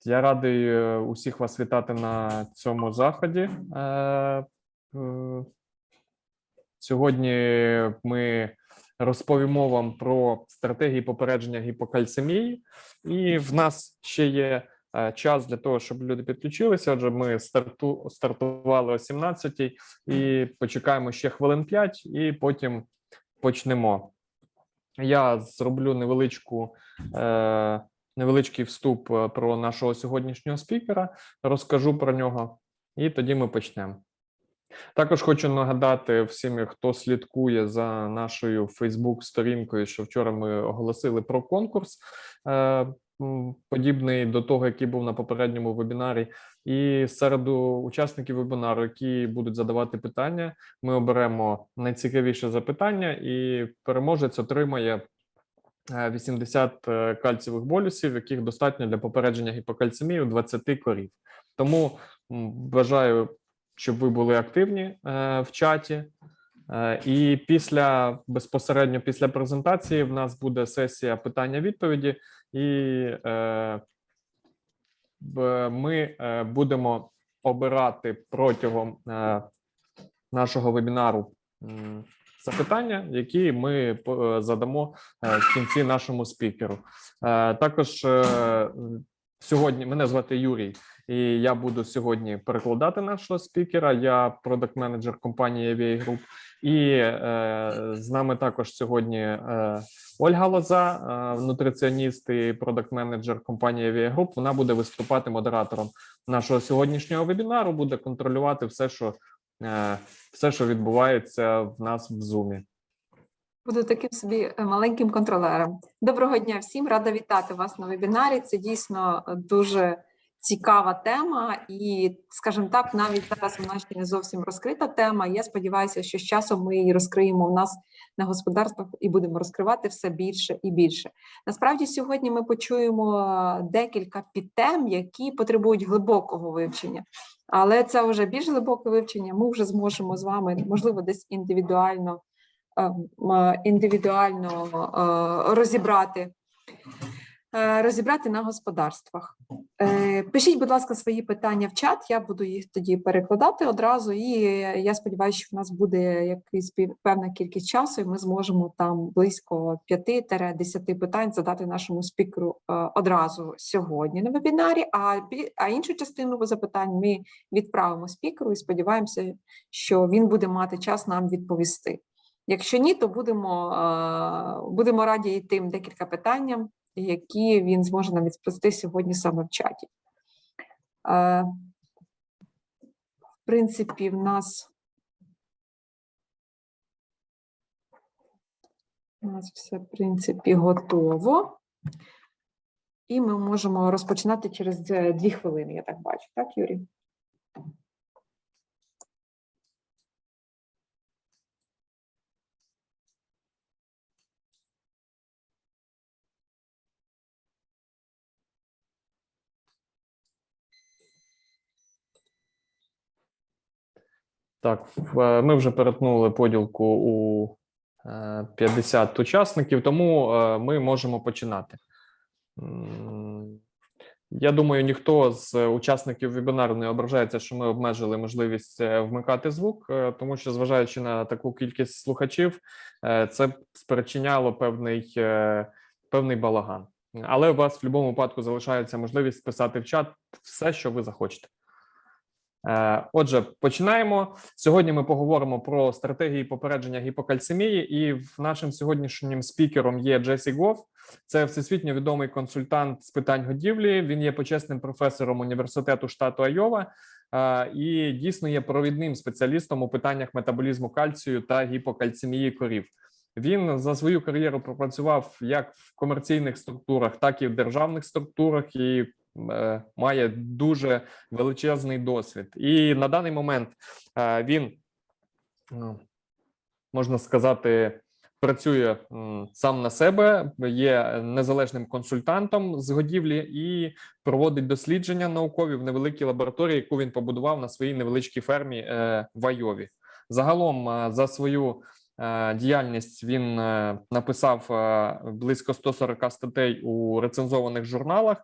Я радий усіх вас вітати на цьому заході. Сьогодні ми розповімо вам про стратегії попередження гіпокальцемії. І в нас ще є час для того, щоб люди підключилися. Отже, ми стартували о 17-й і почекаємо ще хвилин 5, і потім почнемо. Я зроблю невеличкий вступ про нашого сьогоднішнього спікера, розкажу про нього, і тоді ми почнемо. Також хочу нагадати всім, хто слідкує за нашою Фейсбук-сторінкою, що вчора ми оголосили про конкурс, подібний до того, який був на попередньому вебінарі. І серед учасників вебінару, які будуть задавати питання, ми оберемо найцікавіше запитання, і переможець отримає 80 кальцієвих болюсів, яких достатньо для попередження гіпокальцемії у 20 корів. Тому бажаю, щоб ви були активні в чаті. І безпосередньо після презентації в нас буде сесія питання-відповіді, і ми будемо обирати протягом нашого вебінару запитання, які ми задамо в кінці нашому спікеру. Також сьогодні мене звати Юрій, і я буду сьогодні перекладати нашого спікера. Я продакт-менеджер компанії EVA Group. І з нами також сьогодні Ольга Лоза, нутриціоніст і продакт-менеджер компанії EVA Group. Вона буде виступати модератором нашого сьогоднішнього вебінару, буде контролювати все, що відбувається в нас в Zoom. Буду таким собі маленьким контролером. Доброго дня всім, рада вітати вас на вебінарі. Це дійсно дуже цікава тема і, скажімо так, навіть зараз вона ще не зовсім розкрита тема. Я сподіваюся, що з часом ми її розкриємо у нас на господарствах і будемо розкривати все більше і більше. Насправді, сьогодні ми почуємо декілька підтем, які потребують глибокого вивчення. Але це вже більш глибоке вивчення, ми вже зможемо з вами, можливо, десь індивідуально розібрати на господарствах. Пишіть, будь ласка, свої питання в чат, я буду їх тоді перекладати одразу, і я сподіваюся, що в нас буде певна кількість часу, і ми зможемо там близько 5-10 питань задати нашому спікеру одразу сьогодні на вебінарі, а іншу частину запитань ми відправимо спікеру і сподіваємося, що він буде мати час нам відповісти. Якщо ні, то будемо раді і тим декілька питанням, які він зможе нам відповісти сьогодні саме в чаті. В принципі, в нас все, в принципі, готово. І ми можемо розпочинати через 2 хвилини, я так бачу. Так, Юрій? Так, ми вже перетнули поділку у 50 учасників, тому ми можемо починати. Я думаю, ніхто з учасників вебінару не ображається, що ми обмежили можливість вмикати звук, тому що, зважаючи на таку кількість слухачів, це спричиняло певний балаган. Але у вас в будь-якому випадку залишається можливість писати в чат все, що ви захочете. Отже, починаємо. Сьогодні ми поговоримо про стратегії попередження гіпокальцемії, і нашим сьогоднішнім спікером є Джесі Гофф. Це всесвітньо відомий консультант з питань годівлі, він є почесним професором університету штату Айова і дійсно є провідним спеціалістом у питаннях метаболізму кальцію та гіпокальцемії корів. Він за свою кар'єру пропрацював як в комерційних структурах, так і в державних структурах, і має дуже величезний досвід. І на даний момент він, можна сказати, працює сам на себе, є незалежним консультантом з годівлі і проводить дослідження наукові в невеликій лабораторії, яку він побудував на своїй невеличкій фермі в Айові. Загалом за свою діяльність він написав близько 140 статей у рецензованих журналах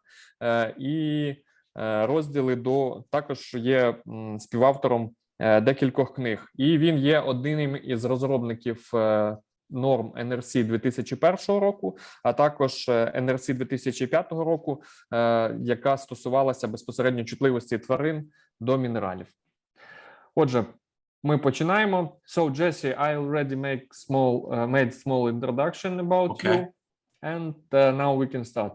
і розділи також є співавтором декількох книг. І він є одним із розробників норм НРС 2001 року, а також НРС 2005 року, яка стосувалася безпосередньо чутливості тварин до мінералів. Отже, ми починаємо. So, Jesse, I already made small introduction about you, and now we can start.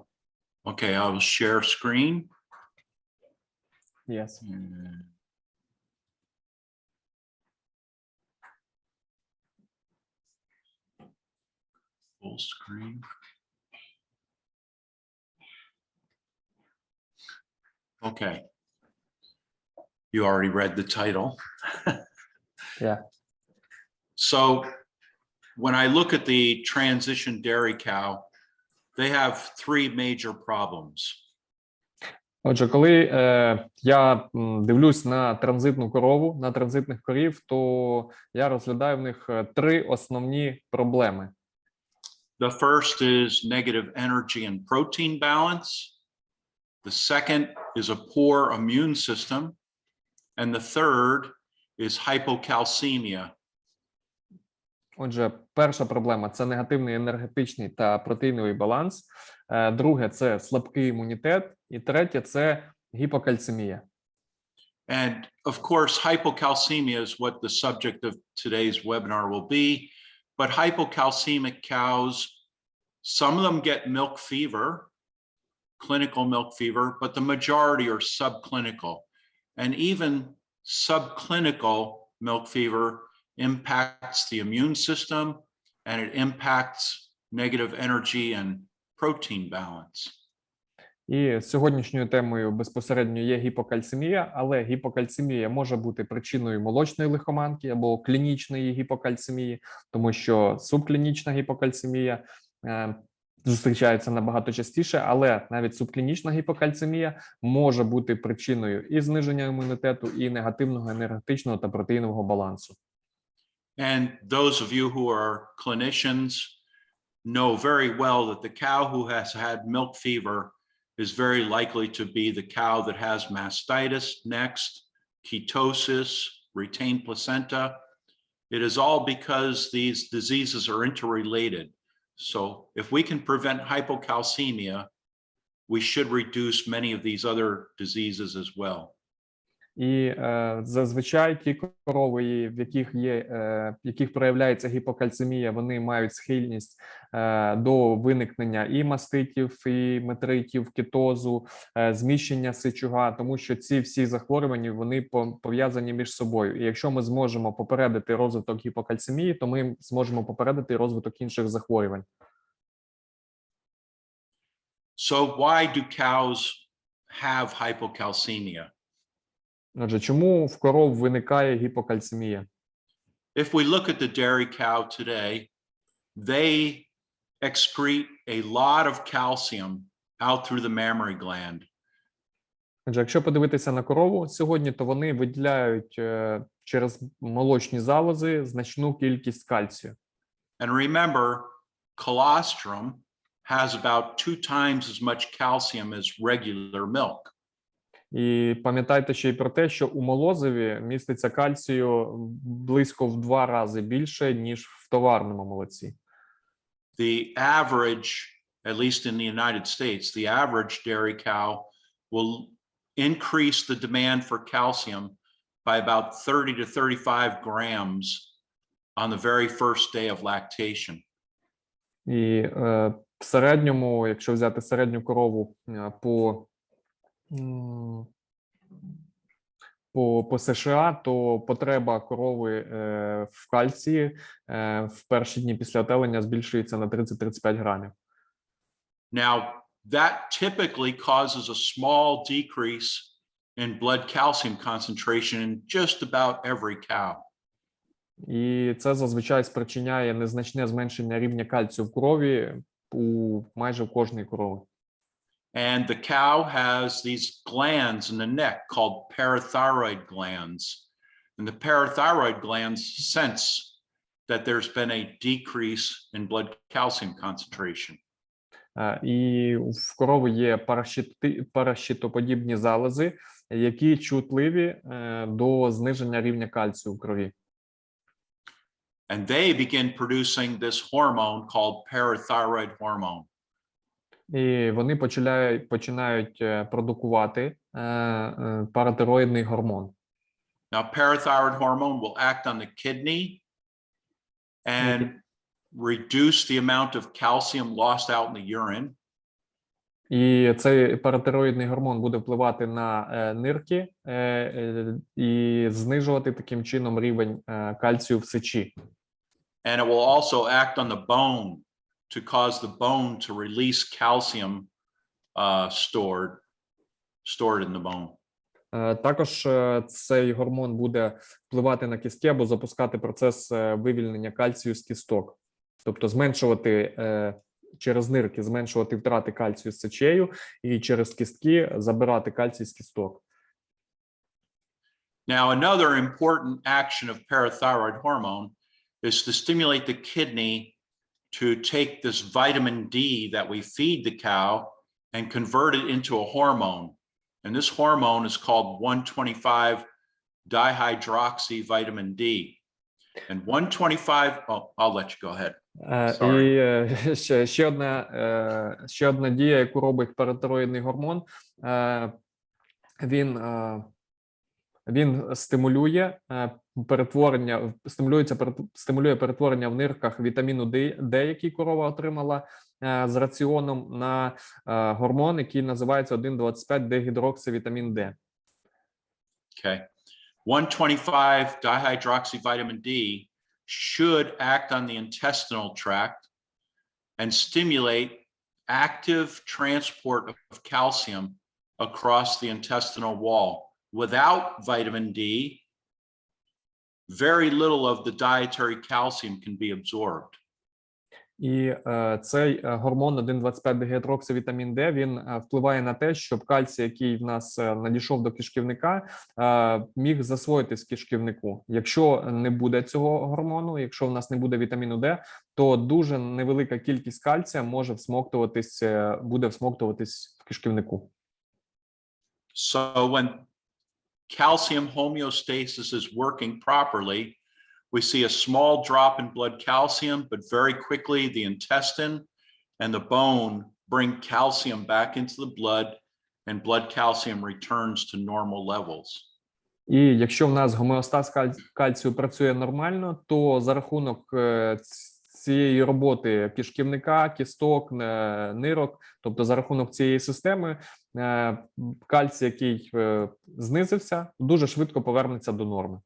Okay, I will share screen. Yes. Full screen. Okay. You already read the title. Yeah. So when I look at the transition dairy cow, they have three major problems. Отже, коли я дивлюсь на транзитну корову, на транзитних корів, то я розглядаю в них три основні проблеми. The first is negative energy and protein balance. The second is a poor immune system. And the third is hypocalcemia. Отже, перша проблема – це негативний енергетичний та протеїновий баланс. Друге – це слабкий імунітет. І третє – це гіпокальцемія. And of course, hypocalcemia is what the subject of today's webinar will be. But hypocalcemic cows, some of them get milk fever, clinical milk fever, but the majority are subclinical. And even subclinical milk fever impacts the immune system, and it impacts negative energy and protein balance. І сьогоднішньою темою безпосередньо є гіпокальцемія, але гіпокальцемія може бути причиною молочної лихоманки або клінічної гіпокальцемії, тому що субклінічна гіпокальцемія зустрічається набагато частіше, але навіть субклінічна гіпокальцемія може бути причиною і зниження імунітету, і негативного енергетичного та протеїнового балансу. And those of you who are clinicians know very well that the cow who has had milk fever is very likely to be the cow that has mastitis next, ketosis, retained placenta. It is all because these diseases are interrelated. So if we can prevent hypocalcemia, we should reduce many of these other diseases as well. І зазвичай ті корови, в яких проявляється гіпокальцемія, вони мають схильність до виникнення і маститів, і метритів, кетозу, зміщення сечуга, тому що ці всі захворювання, вони пов'язані між собою. І якщо ми зможемо попередити розвиток гіпокальцемії, то ми зможемо попередити розвиток інших захворювань. So why do cows have hypocalcemia? Отже, чому в коров виникає гіпокальцемія? If we look at the dairy cow today, they excrete a lot of calcium out through the mammary gland. Отже, якщо подивитися на корову сьогодні, то вони виділяють через молочні залози значну кількість кальцію. And remember, colostrum has about 2 times as much calcium as regular milk. І пам'ятайте ще й про те, що у молозиві міститься кальцію близько в 2 рази більше, ніж в товарному молоці. The average, at least in the United States, the average dairy cow will increase the demand for calcium by about 30 to 35 grams on the very first day of lactation. І в середньому, якщо взяти середню корову по США, то потреба корови в кальції в перші дні після отелення збільшується на 30-35 грамів. Now, that typically causes a small decrease in blood calcium concentration in just about every cow. І це зазвичай спричиняє незначне зменшення рівня кальцію в крові у майже в кожної корови. And the cow has these glands in the neck called parathyroid glands. And the parathyroid glands sense that there's been a decrease in blood calcium concentration. І в корови є паращитоподібні залози, які чутливі до зниження рівня кальцію в крові. And they begin producing this hormone called parathyroid hormone. І вони починають продукувати паратироїдний гормон. Now, parathyroid hormone will act on the kidney and reduce the amount of calcium lost out in the urine. І цей паратироїдний гормон буде впливати на нирки і знижувати таким чином рівень кальцію в сечі. And it will also act on the bone to cause the bone to release calcium stored in the bone. Також цей гормон буде впливати на кістки або запускати процес вивільнення кальцію з кісток. Тобто зменшувати через нирки, зменшувати втрати кальцію з сечею і через кістки забирати кальцій з кісток. Now, another important action of parathyroid hormone is to stimulate the kidney to take this vitamin D that we feed the cow and convert it into a hormone. And this hormone is called 125 dihydroxyvitamin D. And 125, oh, I'll let you go ahead. І ще одна дія, яку робить паратироїдний гормон, він стимулює перетворення в нирках вітаміну D, який корова отримала з раціоном, на гормон, який називається 1,25-дегідроксивітамін D. Okay. 125 dihydroxyvitamin D should act on the intestinal tract and stimulate active transport of calcium across the intestinal wall. Without vitamin D, very little of the dietary calcium can be absorbed. І цей гормон 1,25-дегідроксивітамін D, він впливає на те, щоб кальцій, який в нас надійшов до кишківника, міг засвоїтись в кишківнику. Якщо не буде цього гормону, якщо в нас не буде вітаміну D, то дуже невелика кількість кальція буде всмоктуватись в кишківнику. So when calcium homeostasis is working properly, we see a small drop in blood calcium, but very quickly the intestine and the bone bring calcium back into the blood, and blood calcium returns to normal levels. І якщо в нас гомеостаз кальцію працює нормально, то за рахунок цієї роботи кишківника, кісток, нирок, тобто за рахунок цієї системи, кальцій, який знизився, дуже швидко повернеться до норми.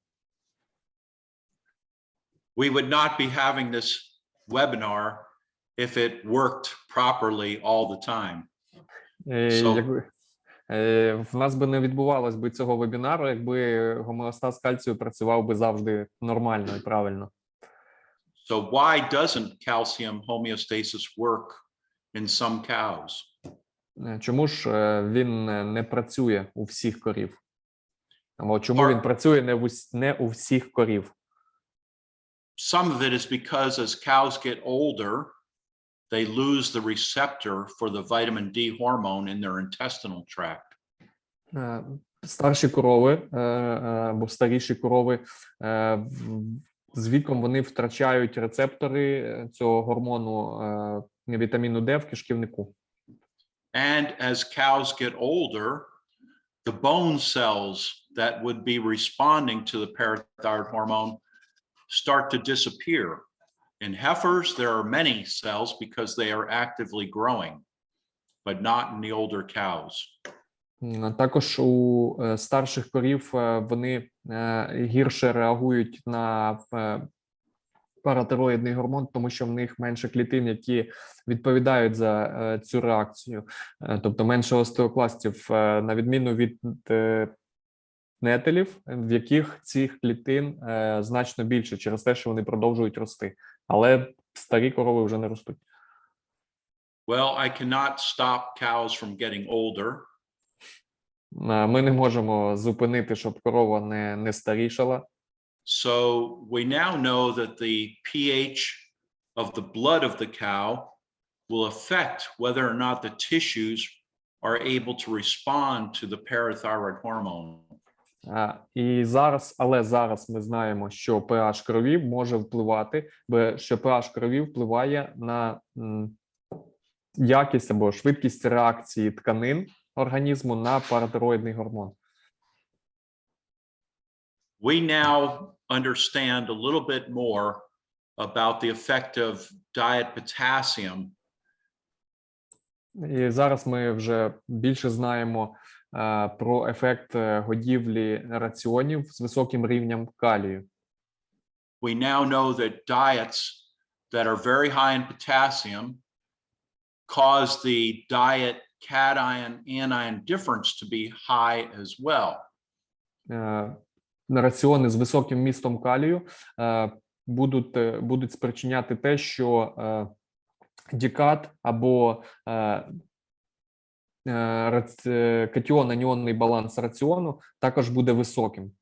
We would not be having this webinar if it worked properly all the time. В нас би не відбувалось би цього вебінару, якби гомеостаз кальцію працював би завжди нормально і правильно. So why doesn't calcium homeostasis work in some cows? Чому ж він не працює у всіх корів? Або чому він працює не у всіх корів? Some of it is because as cows get older, they lose the receptor for the vitamin D hormone in their intestinal tract. Старші корови або старіші корови з віком вони втрачають рецептори цього гормону вітаміну D в кишківнику. And as cows get older, the bone cells that would be responding to the parathyroid hormone start to disappear. In heifers, there are many cells because they are actively growing, but not in the older cows. Також у старших корів вони гірше реагують на паратироїдний гормон, тому що в них менше клітин, які відповідають за цю реакцію. Тобто менше остеокластів, на відміну від нетелів, в яких цих клітин значно більше через те, що вони продовжують рости. Але старі корови вже не ростуть. Well, I cannot stop cows from getting older. Ми не можемо зупинити, щоб корова не старішала. So we now know that the pH of the blood of the cow will affect whether or not the tissues are able to respond to the parathyroid hormone. І зараз ми знаємо, що pH крові може впливати, що pH крові впливає на якість або швидкість реакції тканин організму на паратироїдний гормон. We now understand a little bit more about the effect of diet potassium. І зараз ми вже більше знаємо про ефект годівлі раціонів з високим рівнем калію. We now know that diets that are very high in potassium cause the diet cation-anion difference to be high as well. Раціони з високим вмістом калію будуть спричиняти те, що дікат або катіон-аніонний баланс раціону також буде високим.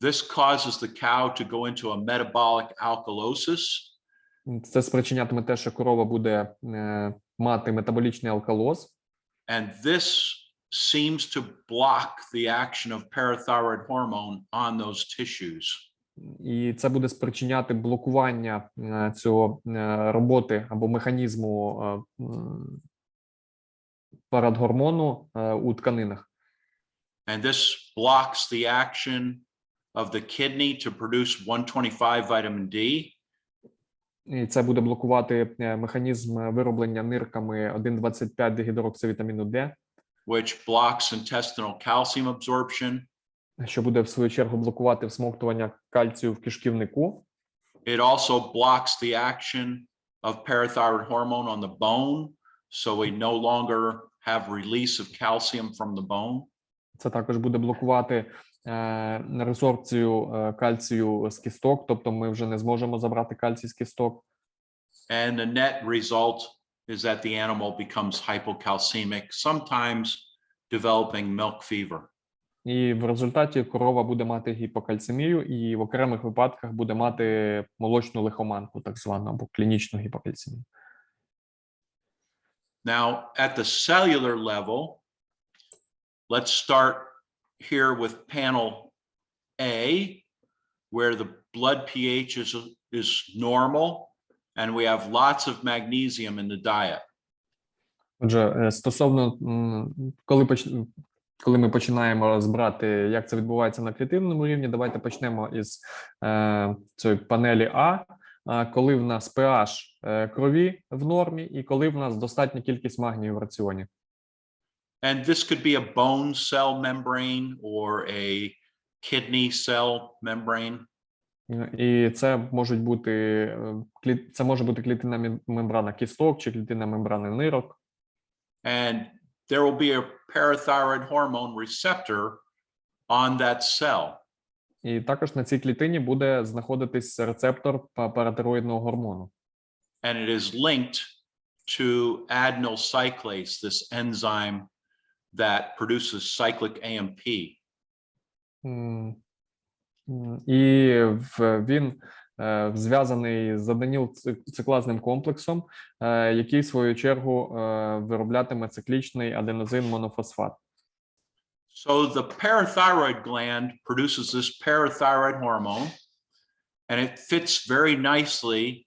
This causes the cow to go into a metabolic alkalosis. Це спричинятиме те, що корова буде мати метаболічний алкалоз. And this seems to block the action of parathyroid hormone on those tissues. І це буде спричиняти блокування цього роботи або механізму парагормону у тканинах. And this blocks the action of the kidney to produce 125 vitamin D. І це буде блокувати механізм вироблення нирками 1,25 дегідроксивітаміну D, which blocks intestinal calcium absorption. Що буде в свою чергу блокувати всмоктування кальцію в кишківнику. It also blocks the action of parathyroid hormone on the bone, so we no longer have release of calcium from the bone. Це також буде блокувати ресорбцію кальцію з кісток, тобто ми вже не зможемо забрати кальцій з кісток. And the net result is that the animal becomes hypocalcemic, sometimes developing milk fever. І в результаті корова буде мати гіпокальцемію і в окремих випадках буде мати молочну лихоманку, так звану, або клінічну гіпокальцемію. Now, at the cellular level, let's start here with panel A, where the blood pH is normal, and we have lots of magnesium in the diet. Отже, стосовно, коли ми починаємо розбирати, як це відбувається на клітинному рівні, давайте почнемо із цієї панелі А, коли в нас pH крові в нормі і коли в нас достатня кількість магнію в раціоні. And this could be a bone cell membrane or a kidney cell membrane. І це може бути клітинна мембрана кісток чи клітинна мембрана нирок. And there will be a parathyroid hormone receptor on that cell. І також на цій клітині буде знаходитись рецептор паратироїдного гормону. And it is linked to adenyl cyclase, this enzyme that produces cyclic AMP. І він зв'язаний з аденілциклазним комплексом, який в свою чергу вироблятиме циклічний аденозин монофосфат. So the parathyroid gland produces this parathyroid hormone, and it fits very nicely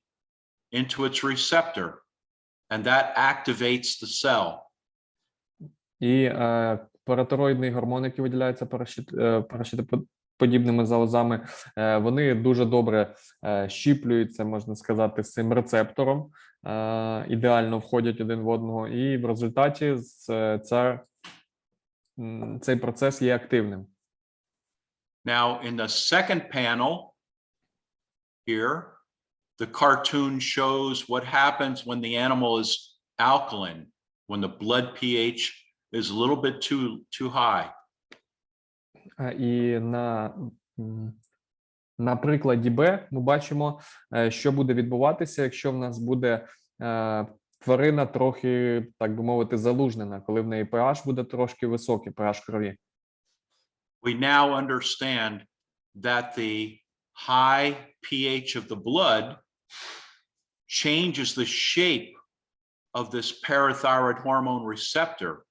into its receptor, and that activates the cell. І паратироїдний гормон, який виділяється парашитоподібними залозами, вони дуже добре щіплюються, можна сказати, з цим рецептором, ідеально входять один в одного, і в результаті цей процес є активним. Now, in the second panel here, the cartoon shows what happens when the animal is alkaline, when the blood pH is a little bit too high. І на прикладі Б ми бачимо, що буде відбуватися, якщо в нас буде тварина трохи, так би мовити, залужнена, коли в неї pH буде трошки високий, pH крові. We now understand that the high pH of the blood changes the shape of this parathyroid hormone receptor.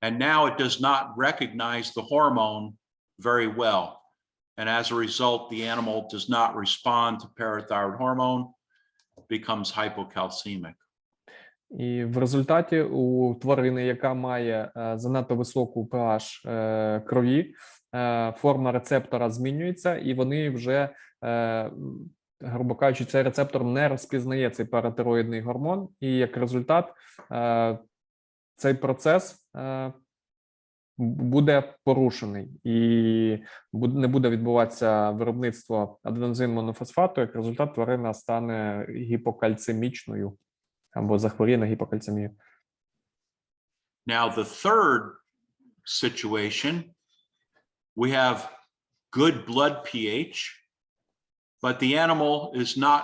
And now it does not recognize the hormone very well. And as a result, the animal does not respond to parathyroid hormone, becomes hypocalcemic. І в результаті у тварини, яка має занадто високу pH крові, форма рецептора змінюється, і вони вже, грубо кажучи, цей рецептор не розпізнає цей паратироїдний гормон, і як результат цей процес буде порушений, і не буде відбуватися виробництво аденозин-монофосфату, як результат тварина стане гіпокальцемічною або захворіє на гіпокальцемію. Now, the third situation, we have good blood pH, but the animal is not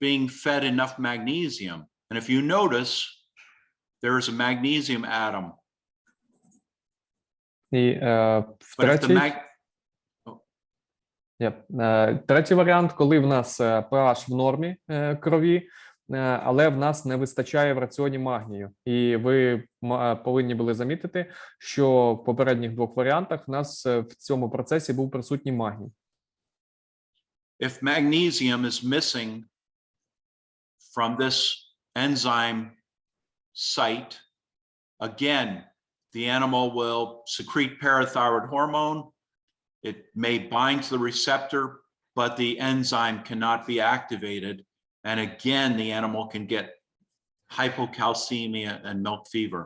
being fed enough magnesium. And if you notice, there is a magnesium atom. І третій варіант, коли в нас pH в нормі крові, але в нас не вистачає в раціоні магнію. І ви повинні були замітити, що в попередніх двох варіантах в нас в цьому процесі був присутній магній. If magnesium is missing from this enzyme site, again, the animal will secrete parathyroid hormone. It may bind to the receptor, but the enzyme cannot be activated. And again, the animal can get hypocalcemia and milk fever.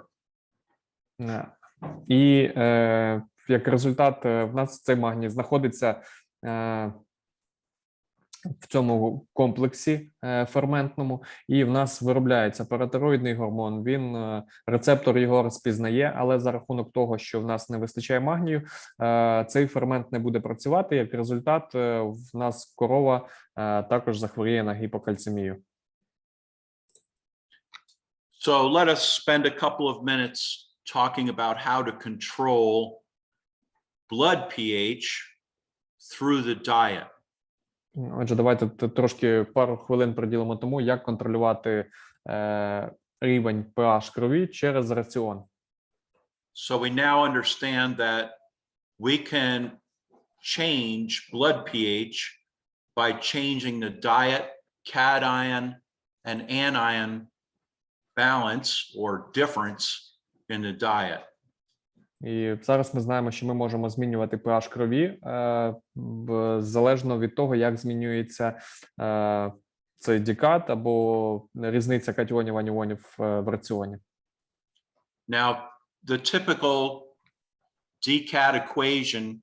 І як результат в нас цей магній знаходиться в цьому комплексі ферментному, і в нас виробляється паратироїдний гормон, рецептор його розпізнає, але за рахунок того, що в нас не вистачає магнію, цей фермент не буде працювати, як результат в нас корова також захворіє на гіпокальцемію. So let us spend a couple of minutes talking about how to control blood pH through the diet. Отже, давайте трошки пару хвилин приділимо тому, як контролювати рівень pH крові через раціон. So we now understand that we can change blood pH by changing the diet, cation and anion balance or difference in the diet. І зараз ми знаємо, що ми можемо змінювати pH крові залежно від того, як змінюється цей дікат або різниця катіонів аніонів в раціоні. Now, the typical decat equation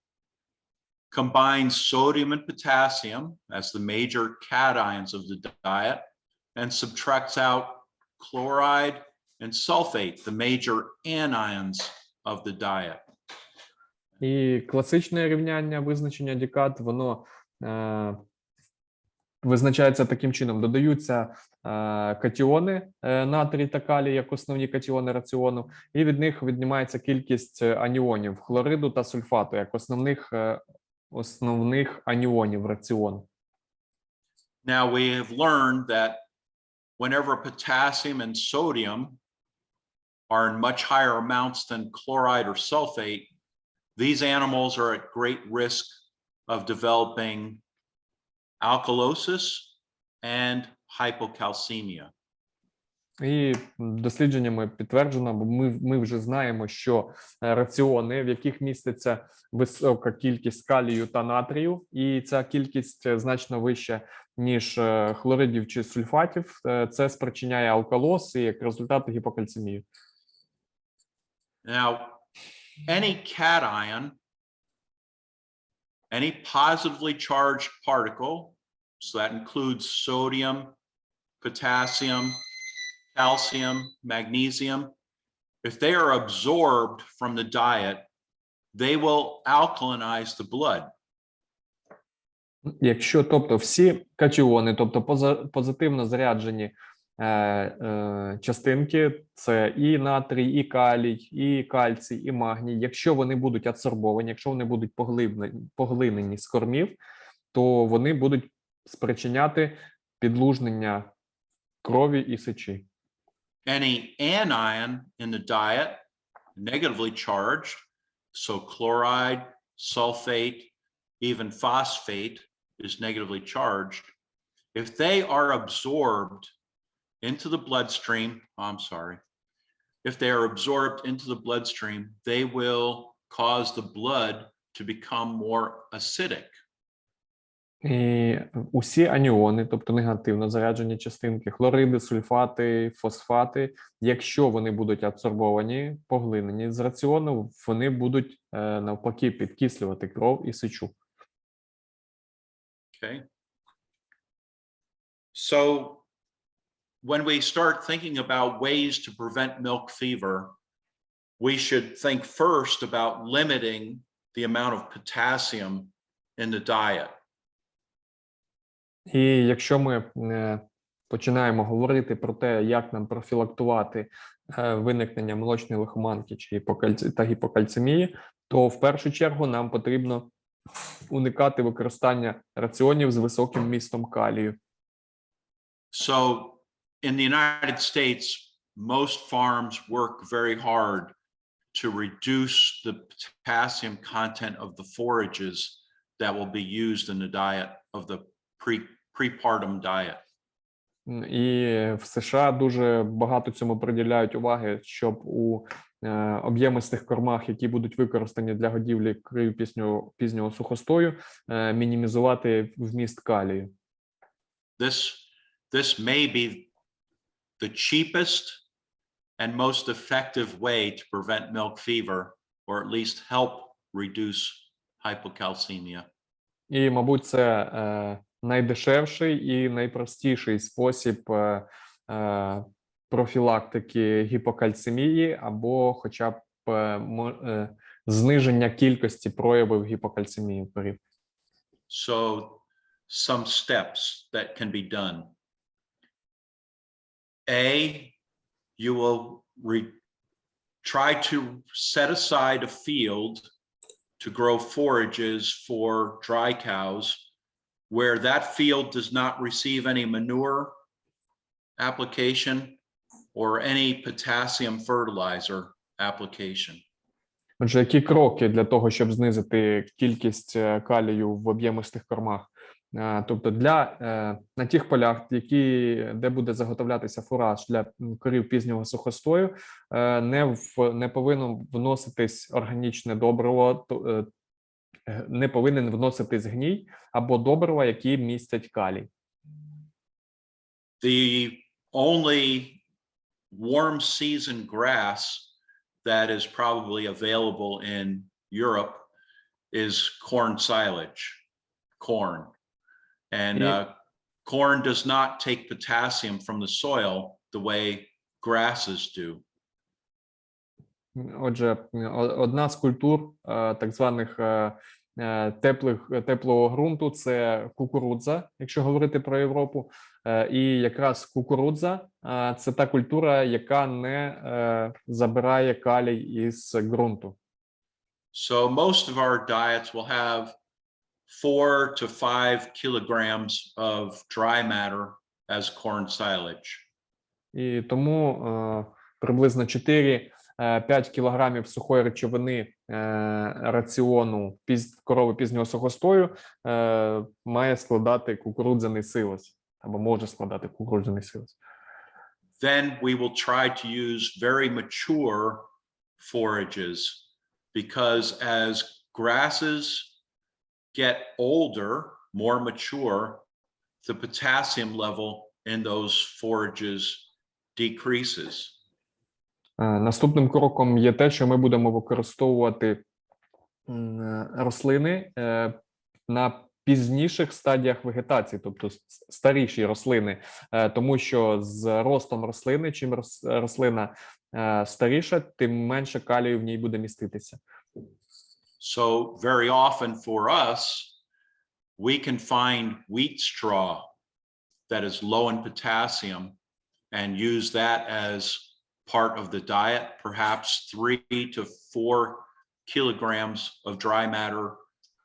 combines sodium and potassium as the major cations of the diet and subtracts out chloride and sulfate, the major anions of the diet. І класичне рівняння визначення дікат, воно визначається таким чином. Додаються катіони натрій та калій, як основні катіони раціону, і від них віднімається кількість аніонів хлориду та сульфату, як основних аніонів раціону. Now we have learned that whenever potassium and sodium are in much higher amounts than chloride or sulfate, these animals are at great risk of developing alkalosis and hypocalcemia. І дослідженнями підтверджено, бо ми вже знаємо, що раціони, в яких міститься висока кількість калію та натрію, і ця кількість значно вища, ніж хлоридів чи сульфатів, це спричиняє алкалоз і як результат гіпокальцемію. Now, any cation, any positively charged particle, so that includes sodium, potassium, calcium, magnesium, if they are absorbed from the diet, they will alkalinize the blood. Якщо, тобто, всі катіони, тобто позитивно заряджені частинки, це і натрій, і калій, і кальцій, і магній, якщо вони будуть адсорбовані, якщо вони будуть поглинені з кормів, то вони будуть спричиняти підлужнення крові і сечі. Any anion in the diet, negatively charged, so chloride, sulfate, even phosphate is negatively charged. If they are absorbed into the bloodstream, if they are absorbed into the bloodstream, they will cause the blood to become more acidic. І усі аніони, тобто негативно заряджені частинки, хлориди, сульфати, фосфати, якщо вони будуть абсорбовані, поглинені з раціону, вони будуть навпаки підкислювати кров і сечу. Okay. So when we start thinking about ways to prevent milk fever, we should think first about limiting the amount of potassium in the diet. І якщо ми починаємо говорити про те, як нам профілактувати виникнення молочної лихоманки чи гіпокальцемії, то в першу чергу нам потрібно уникати використання раціонів з високим вмістом калію. So in the United States, most farms work very hard to reduce the potassium content of the forages that will be used in the diet of the prepartum diet. І в США дуже багато цьому приділяють уваги, щоб у об'ємистих кормах, які будуть використані для годівлі корів пізнього сухостою, мінімізувати вміст калію. This may be the cheapest and most effective way to prevent milk fever, or at least help reduce hypocalcemia. І, мабуть, це найдешевший і найпростіший спосіб профілактики гіпокальцемії або хоча б зниження кількості проявів гіпокальцемії в корів. So some steps that can be done. You will try to set aside a field to grow forages for dry cows where that field does not receive any manure application or any potassium fertilizer application. Отже, які кроки для того, щоб знизити кількість калію в об'ємистих кормах? Тобто на тих полях, де буде заготовлятися фураж для корів пізнього сухостою, не повинно вноситись органічне добриво, не повинен вноситись гній або добрива, які містять калій. The only warm season grass that is probably available in Europe is corn silage, corn. And corn does not take potassium from the soil the way grasses do. Отже, одна з культур так званих теплого ґрунту – це кукурудза, якщо говорити про Європу. І якраз кукурудза – це та культура, яка не забирає калій із ґрунту. So most of our diets will have 4 to 5 kilograms of dry matter as corn silage. І тому приблизно 4-5 кілограмів сухої речовини раціону корови пізнього сухостою має складати кукурудзяний силос, або може складати кукурудзяний силос. Then we will try to use very mature forages, because as grasses get older, more mature, the potassium level in those forages decreases. Наступним кроком є те, що ми будемо використовувати рослини на пізніших стадіях вегетації, тобто старіші рослини, тому що з ростом рослини, чим рослина старіша, тим менше калію в ній буде міститися. So very often for us, we can find wheat straw that is low in potassium and use that as part of the diet, perhaps 3 to 4 kilograms of dry matter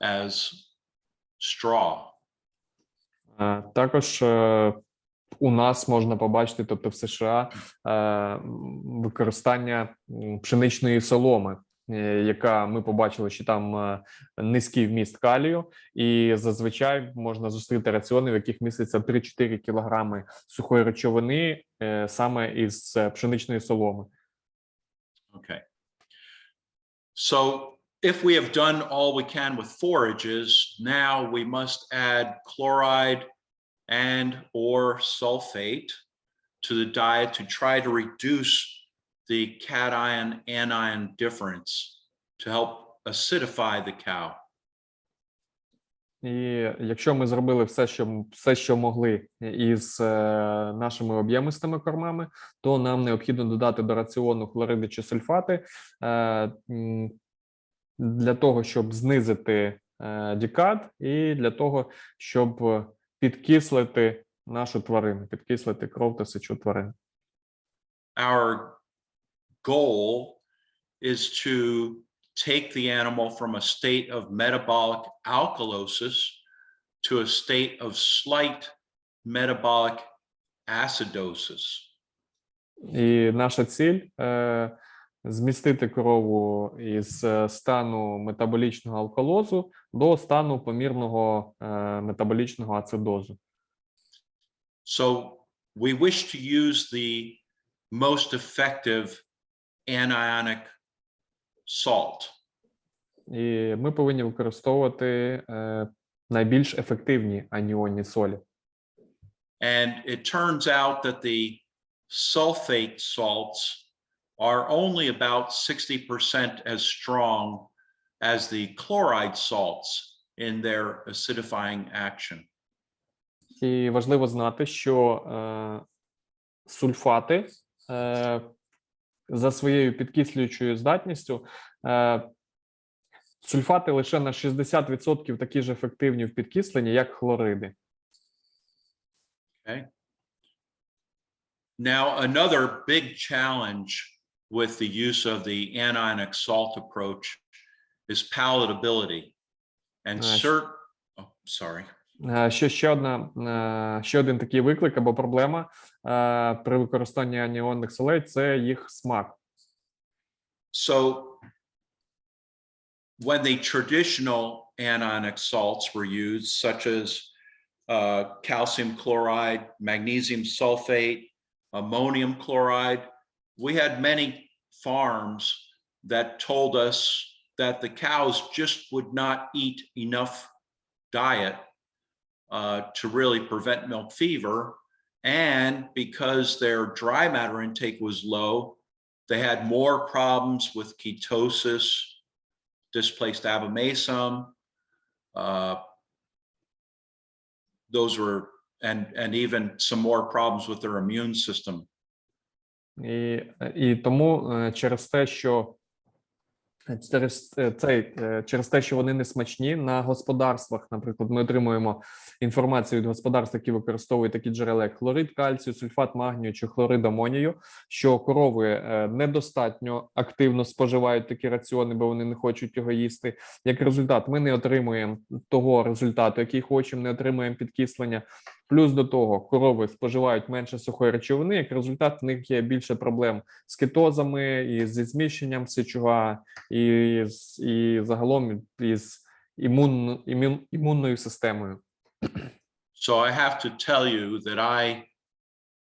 as straw Також у нас можна побачити, тобто в США, використання пшеничної соломи, яка ми побачили, що там низький вміст калію, і зазвичай можна зустріти раціони, в яких міститься 3-4 кілограми сухої речовини саме із пшеничної соломи. Okay. So if we have done all we can with forages, now we must add chloride and or sulfate to the diet to try to reduce the cation-anion difference to help acidify the cow. І якщо ми зробили все, що могли із нашими об'ємистими кормами, то нам необхідно додати до раціону хлориди чи сульфати для того, щоб знизити дікат, і для того, щоб підкислити нашу тварину, підкислити кров та сечу тварин. Our goal is to take the animal from a state of metabolic alkalosis to a state of slight metabolic acidosis. І наша ціль змістити корову із стану метаболічного алкалозу до стану помірного метаболічного ацидозу. So we wish to use the most effective anionic salt. І ми повинні використовувати найбільш ефективні аніонні солі. And it turns out that the sulfate salts are only about 60% as strong as the chloride salts in their acidifying action. І важливо знати, що сульфати за своєю підкислюючою здатністю, сульфати лише на 60% такі ж ефективні в підкисленні, як хлориди. Okay. Now, another big challenge with the use of the anionic salt approach is palatability. And Ще один такий виклик або проблема при використанні аніонних солей – це їх смак. So when the traditional anionic salts were used, such as calcium chloride, magnesium sulfate, ammonium chloride, we had many farms that told us that the cows just would not eat enough diet to really prevent milk fever. And because their dry matter intake was low, they had more problems with ketosis, displaced abomasum. Those were, and even some more problems with their immune system. І тому через те, що вони не смачні, на господарствах, наприклад, ми отримуємо інформацію від господарств, які використовують такі джерела, як хлорид кальцію, сульфат магнію чи хлорид амонію, що корови недостатньо активно споживають такі раціони, бо вони не хочуть його їсти. Як результат, ми не отримуємо того результату, який хочемо, не отримуємо підкислення. Плюс до того, корови споживають менше сухої речовини, як результат в них є більше проблем з кетозами, і зі зміщенням сечова, і загалом із імунною системою. So I have to tell you that I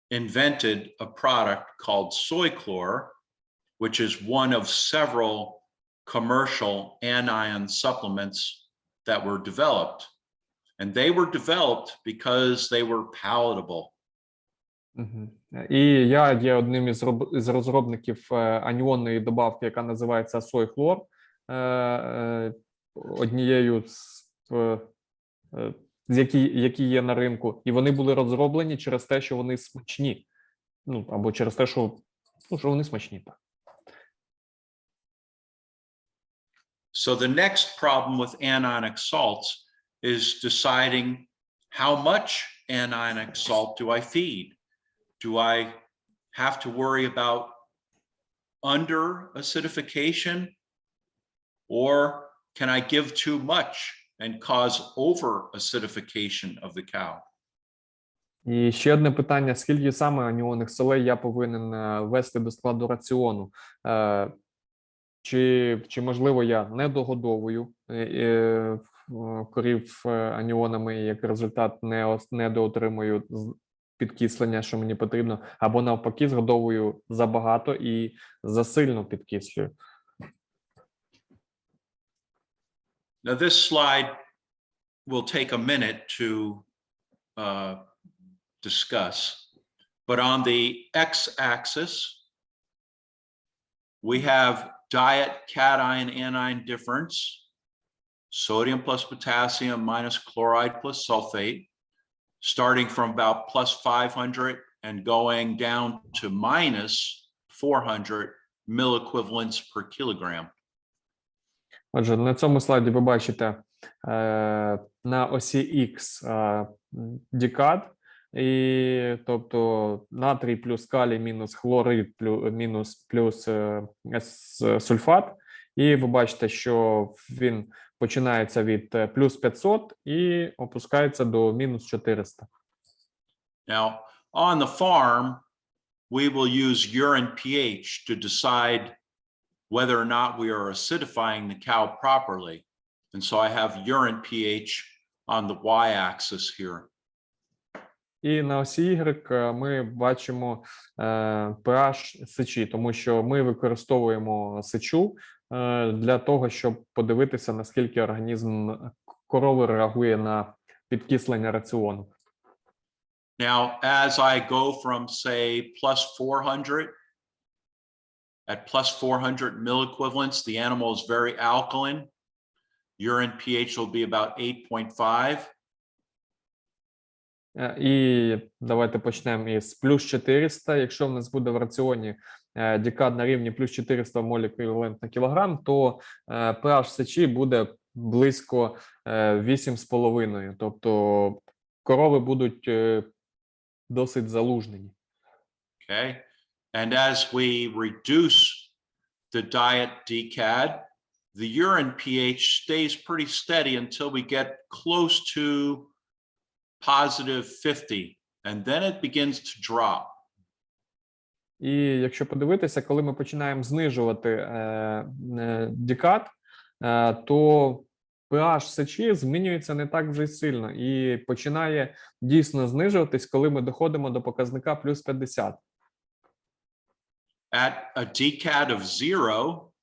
invented a product called Soychlor, which is one of several commercial anion supplements that were developed. And they were developed because they were palatable. І я є одним із розробників аніонної добавки, яка називається Soychlor, однією з які є на ринку, і вони були розроблені через те, що вони смачні. Ну, або через те, що вони смачні. Так. So the next problem with anionic salts is deciding how much anionic salt do I feed? Do I have to worry about under acidification, or can I give too much and cause over acidification of the cow? І ще одне питання: скільки саме аніонних солей я повинен ввести до складу раціону? Чи можливо я не догодовую корів аніонами, і як результат не доотримую підкислення, що мені потрібно, або навпаки згодовую забагато і засильно підкислюю? Now, this slide will take a minute to discuss, but on the x-axis, we have diet cation anion difference, sodium plus potassium minus chloride plus sulfate, starting from about plus 500 and going down to minus 400 milliequivalents per kilogram. Отже, на цьому слайді ви бачите на осі X дікад, і тобто натрій плюс калій мінус хлорид плюс сульфат. І ви бачите, що він починається від плюс 500 і опускається до мінус 400. Now, on the farm, we will use urine pH to decide whether or not we are acidifying the cow properly. And so I have urine pH on the y-axis here. І на осі Y ми бачимо pH сечі, тому що ми використовуємо сечу для того, щоб подивитися, наскільки організм корови реагує на підкислення раціону. Now, as I go from, say, plus 400, at plus 400 milliequivalents, the animal is very alkaline. Urine pH will be about 8.5. І давайте почнемо із плюс 400. Якщо в нас буде в раціоні дікад на рівні плюс 400 моль еквівалент на кілограм, то pH сечі буде близько 8,5. Тобто корови будуть досить залужнені. Okay. And as we reduce the diet DCAD, the urine pH stays pretty steady until we get close to positive 50, and then it begins to drop. І якщо подивитися, коли ми починаємо знижувати дікад, то pH сечі змінюється не так вже й сильно і починає дійсно знижуватись, коли ми доходимо до показника плюс 50. At a DCAD of 0,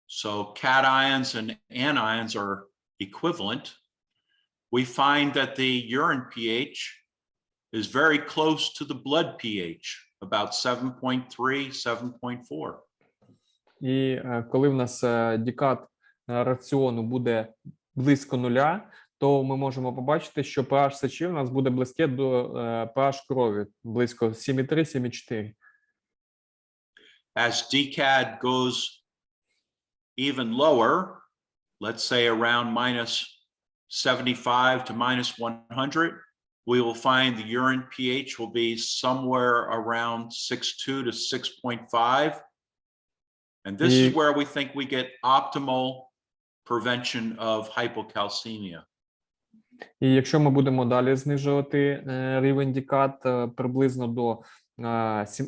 so cations and anions are equivalent, we find that the urine pH is very close to the blood pH, about 7.3, 7.4. І коли в нас дікад раціону буде близько нуля, то ми можемо побачити, що pH сечі у нас буде близьке до pH крові, близько 7,3, 7,4. As DCAD goes even lower, let's say around minus 75 to minus 100, we will find the urine pH will be somewhere around 6.2 to 6.5. And this is where we think we get optimal prevention of hypocalcemia. І якщо ми будемо далі знижувати рівень дікад приблизно до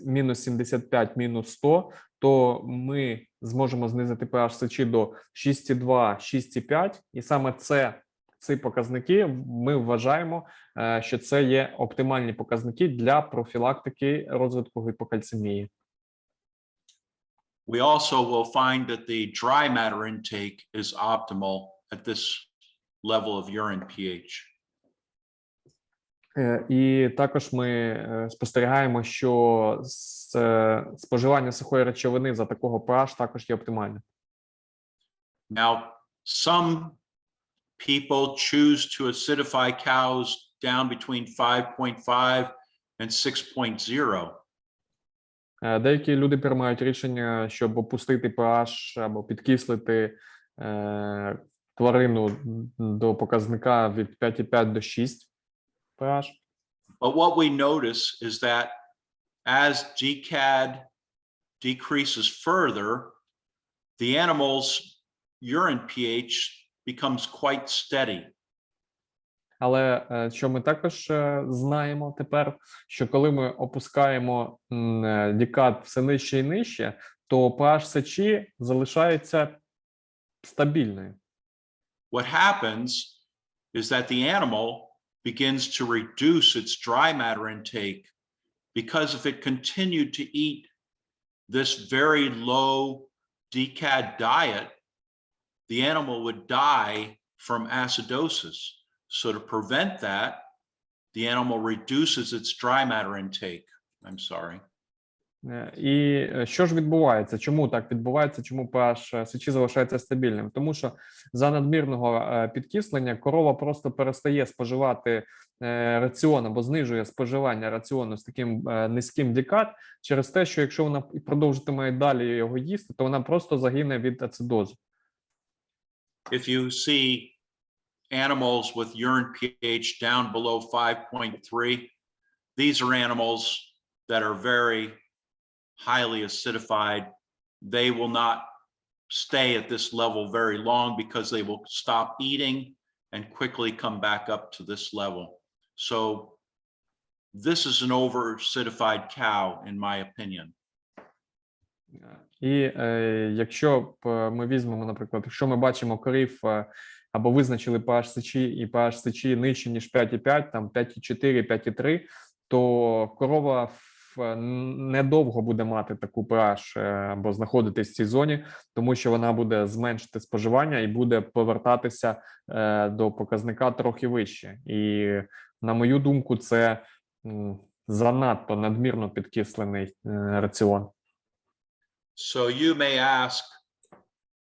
мінус 75, мінус 100, то ми зможемо знизити pH сечі до 6,2, 6,5. І саме ці показники ми вважаємо, що це є оптимальні показники для профілактики розвитку гіпокальцемії. We also will find that the dry matter intake is optimal at this level of urine pH. І також ми спостерігаємо, що споживання сухої речовини за такого pH також є оптимальним. Now, some people choose to acidify cows down between 5.5 and 6.0. Деякі люди приймають рішення, щоб опустити pH або підкислити тварину до показника від 5,5 до 6 pH. But what we notice is that as GCAD decreases further, the animal's urine pH becomes quite steady. Але що ми також знаємо тепер, що коли ми опускаємо дікат все нижче і нижче, то pH сечі залишається стабільною. What happens is that the animal begins to reduce its dry matter intake because if it continued to eat this very low decad diet, the animal would die from acidosis. So to prevent that, the animal reduces its dry matter intake. I'm sorry. І що ж відбувається? Чому так відбувається? Чому pH сечі залишається стабільним? Тому що за надмірного підкислення корова просто перестає споживати раціон або знижує споживання раціону з таким низьким дікат через те, що якщо вона продовжитиме далі його їсти, то вона просто загине від ацидозу. If you see animals with urine pH down below 5.3, these are animals that are very highly acidified. They will not stay at this level very long because they will stop eating and quickly come back up to this level. So this is an over-acidified cow, in my opinion. І якщо ми візьмемо, наприклад, якщо ми бачимо корів або визначили pH сечі і pH сечі нижче, ніж 5,5, там 5,4, 5,3, то корова недовго буде мати таку pH або знаходитись в цій зоні, тому що вона буде зменшити споживання і буде повертатися до показника трохи вище. І, на мою думку, це занадто надмірно підкислений раціон. So you may ask,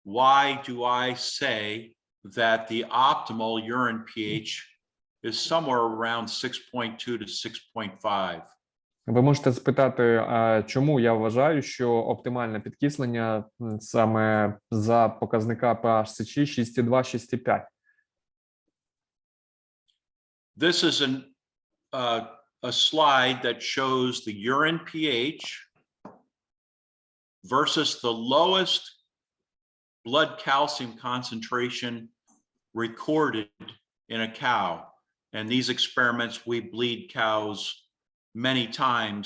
why do I say that the optimal urine pH is somewhere around 6.2 to 6.5? Ви можете спитати, чому я вважаю, що оптимальне підкислення саме за показника pH сечі 6,2-6,5? This is a slide that shows the urine pH versus the lowest blood calcium concentration recorded in a cow. And these experiments, we bleed cows many times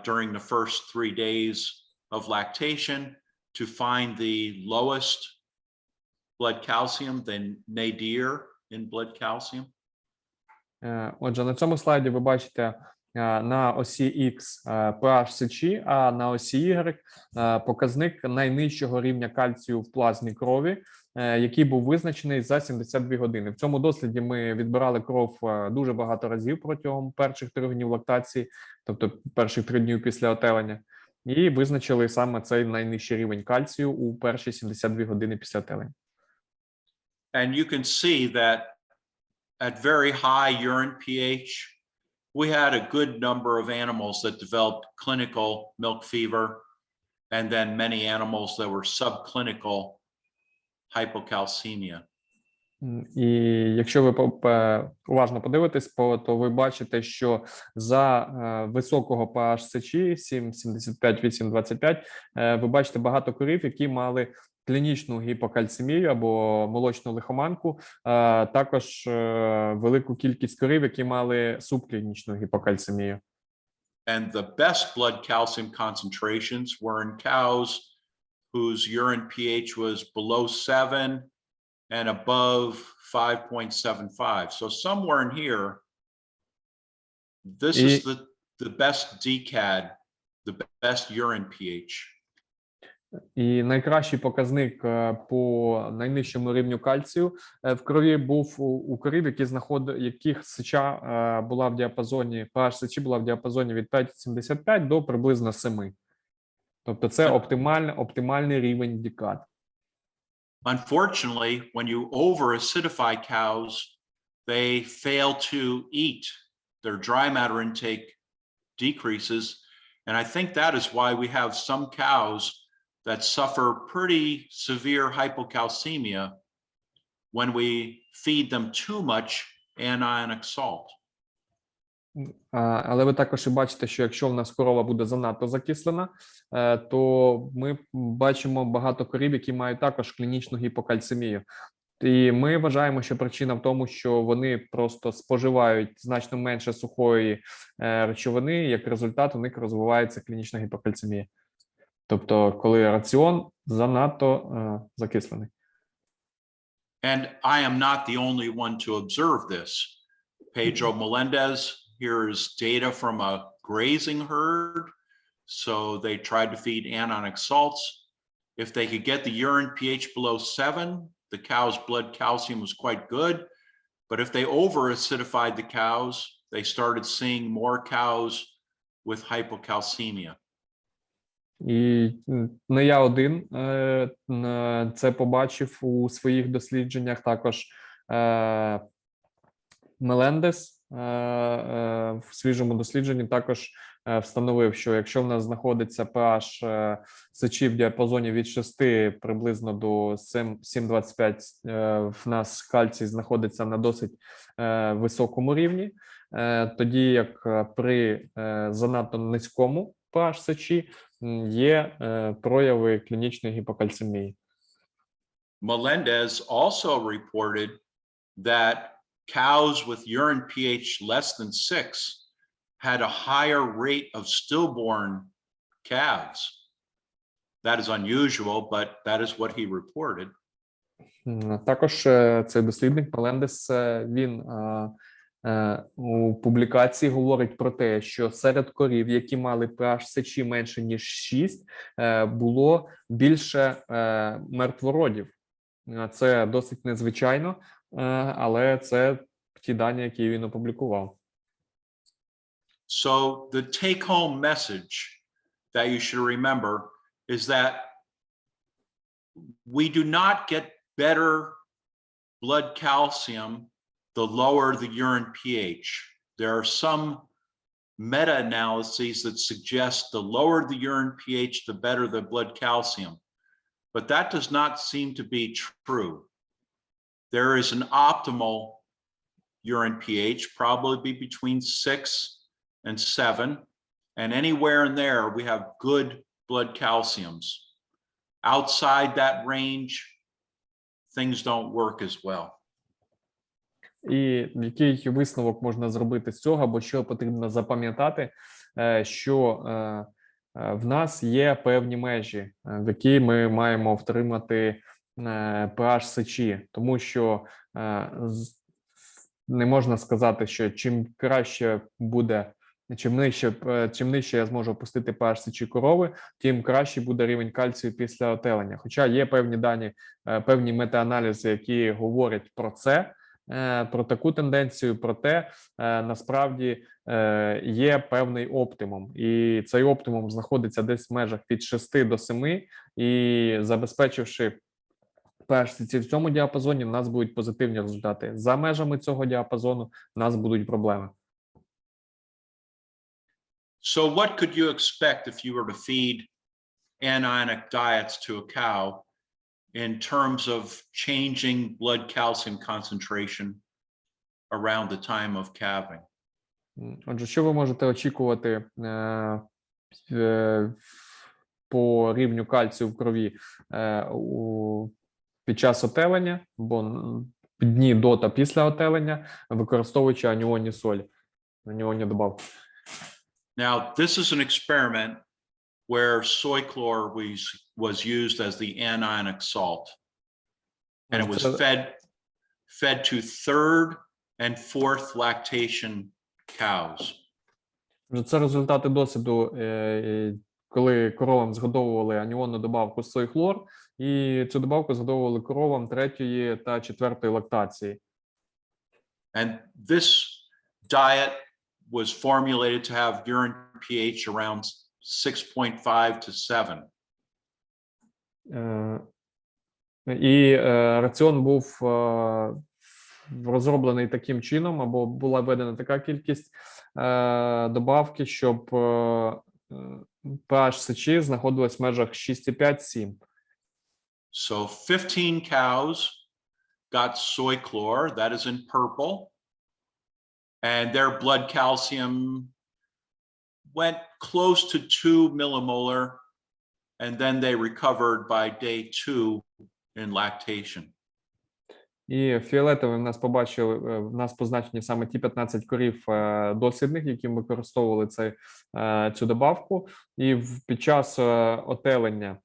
during the first 3 days of lactation to find the lowest blood calcium, the nadir in blood calcium. Отже, на цьому слайді ви бачите на осі X pH сечі, а на осі Y показник найнижчого рівня кальцію в плазмі крові, який був визначений за 72 години. В цьому досліді ми відбирали кров дуже багато разів протягом перших 3 днів лактації, тобто перших 3 днів після отелення, і визначили саме цей найнижчий рівень кальцію у перші 72 години після отелення. And you can see that at very high urine pH, we had a good number of animals that developed clinical milk fever, and then many animals that were subclinical hypocalcemia. І якщо ви уважно подивитесь, то ви бачите, що за високого pH сечі 7,75, 8,25, ви бачите багато корів, які мали клінічну гіпокальцемію або молочну лихоманку, також велику кількість корів, які мали субклінічну гіпокальцемію. And the best blood calcium concentrations were in cows whose urine pH was below 7 and above 5.75. So somewhere in here, this is the best DCAD, the best urine pH. І найкращий показник по найнижчому рівню кальцію в крові був у корів, яких сеча була в діапазоні, pH сечі була в діапазоні від 5,75 до приблизно 7. Тобто це оптимальний рівень дікат. Unfortunately, when you over-acidify cows, they fail to eat. Their dry matter intake decreases. And I think that is why we have some cows that suffer pretty severe hypocalcemia when we feed them too much anionic salt. Але ви також і бачите, що якщо в нас корова буде занадто закислена, то ми бачимо багато корів, які мають також клінічну гіпокальцемію. І ми вважаємо, що причина в тому, що вони просто споживають значно менше сухої речовини, як результат у них розвивається клінічна гіпокальцемія. Тобто, коли раціон занадто закислений. And I am not the only one to observe this. Pedro Melendez, here's data from a grazing herd. So they tried to feed anionic salts. If they could get the urine pH below 7, the cow's blood calcium was quite good. But if they over-acidified the cows, they started seeing more cows with hypocalcemia. І не я один це побачив у своїх дослідженнях. Також Мелендес в свіжому дослідженні також встановив, що якщо в нас знаходиться pH сечі в діапазоні від 6 приблизно до 7,25, в нас кальцій знаходиться на досить високому рівні, тоді як при занадто низькому pH сечі є прояви клінічної гіпокальцемії. Melendez also reported that cows with urine pH less than 6 had a higher rate of stillborn calves. That is unusual, but that is what he reported. Також цей дослідник Мелендес, він у публікації говорить про те, що серед корів, які мали pH сечі менше ніж 6, було більше мертвородів. Це досить незвичайно, але це ті дані, які він опублікував. So the take-home message that you should remember is that we do not get better blood calcium the lower the urine pH. There are some meta-analyses that suggest the lower the urine pH, the better the blood calcium. But that does not seem to be true. There is an optimal urine pH, probably between 6 and 7. And anywhere in there, we have good blood calciums. Outside that range, things don't work as well. І який висновок можна зробити з цього, або що потрібно запам'ятати, що в нас є певні межі, в які ми маємо втримати pH сечі, тому що не можна сказати, що чим краще буде, чим нижче я зможу опустити pH сечі корови, тим краще буде рівень кальцію після отелення. Хоча є певні дані, певні метааналізи, які говорять про це, про таку тенденцію, проте насправді є певний оптимум. І цей оптимум знаходиться десь в межах від 6 до 7, і забезпечивши pH сечі в цьому діапазоні, в нас будуть позитивні результати. За межами цього діапазону в нас будуть проблеми. So what could you expect if you were to feed anionic diets to a cow in terms of changing blood calcium concentration around the time of calving? Отже, що ви можете очікувати по рівню кальцію в крові під час отелення, або дні до та після отелення, використовуючи аніонні солі, аніонні добавки? Now, this is an experiment where Soychlor was used as the anionic salt. And it was fed to 3rd and 4th lactation cows. Це результати досвіду, коли коровам згодовували аніонну добавку Soychlor, і цю добавку згодовували коровам 3-ї та 4-ї лактації. And this diet was formulated to have urine pH around 6.5 to 7. І раціон був розроблений таким чином, або була введена така кількість добавки, щоб pH сечі знаходилась в межах 6,5-7. So 15 cows got Soychlor, that is in purple, and their blood calcium went close to 2 millimolar, and then they recovered by day 2 in lactation. І фіолетовим в нас позначені саме ті 15 корів дослідних, які використовували цю добавку. І під час отелення,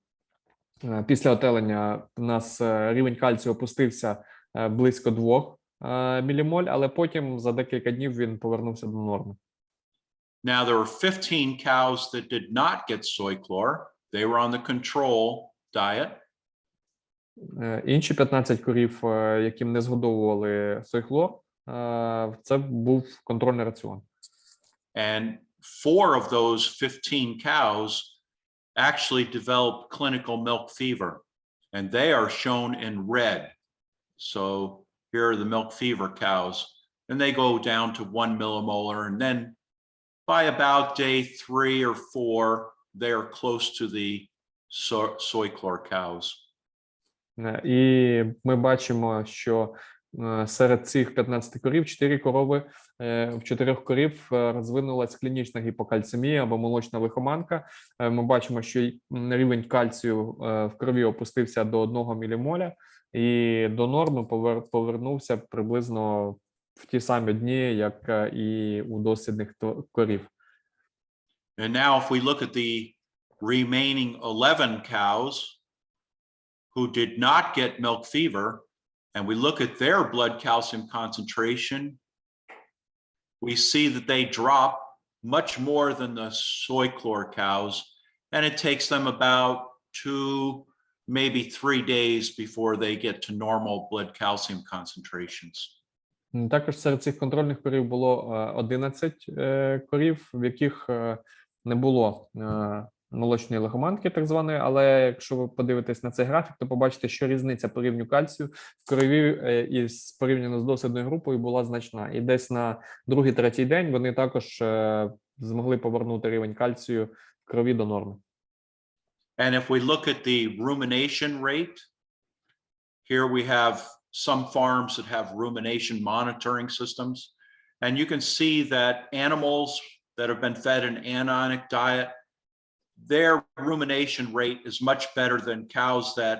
після отелення у нас рівень кальцію опустився близько 2 мілімоль, але потім за декілька днів він повернувся до норми. Now, there were 15 cows that did not get Soychlor. They were on the control diet. Інші 15 корів, яким не згодовували Soychlor, це був контрольний раціон. And 4 of those 15 cows actually developed clinical milk fever, and they are shown in red. So here are the milk fever cows, and they go down to 1 millimolar, and then by about day 3 or 4, they are close to the Soychlor cows. І ми бачимо, що серед цих 15 корів 4 корови, в 4 корів розвинулась клінічна гіпокальцемія або молочна лихоманка. Ми бачимо, що рівень кальцію в крові опустився до 1 мілімоля і до норми повернувся приблизно в ті самі дні, як і у дослідних корів. And now if we look at the remaining 11 cows who did not get milk fever, and we look at their blood calcium concentration, we see that they drop much more than the Soychlor cows, and it takes them about 2, maybe 3 days before they get to normal blood calcium concentrations. Також серед цих контрольних корів було 11 корів, в яких не було молочної лихоманки, так званої, але якщо ви подивитесь на цей графік, то побачите, що різниця по рівню кальцію в крові порівняно з дослідною групою була значна. І десь на 2-3 день вони також змогли повернути рівень кальцію в крові до норми. And if we look at the rumination rate, here we have some farms that have rumination monitoring systems, and you can see that animals that have been fed an anionic diet, their rumination rate is much better than cows that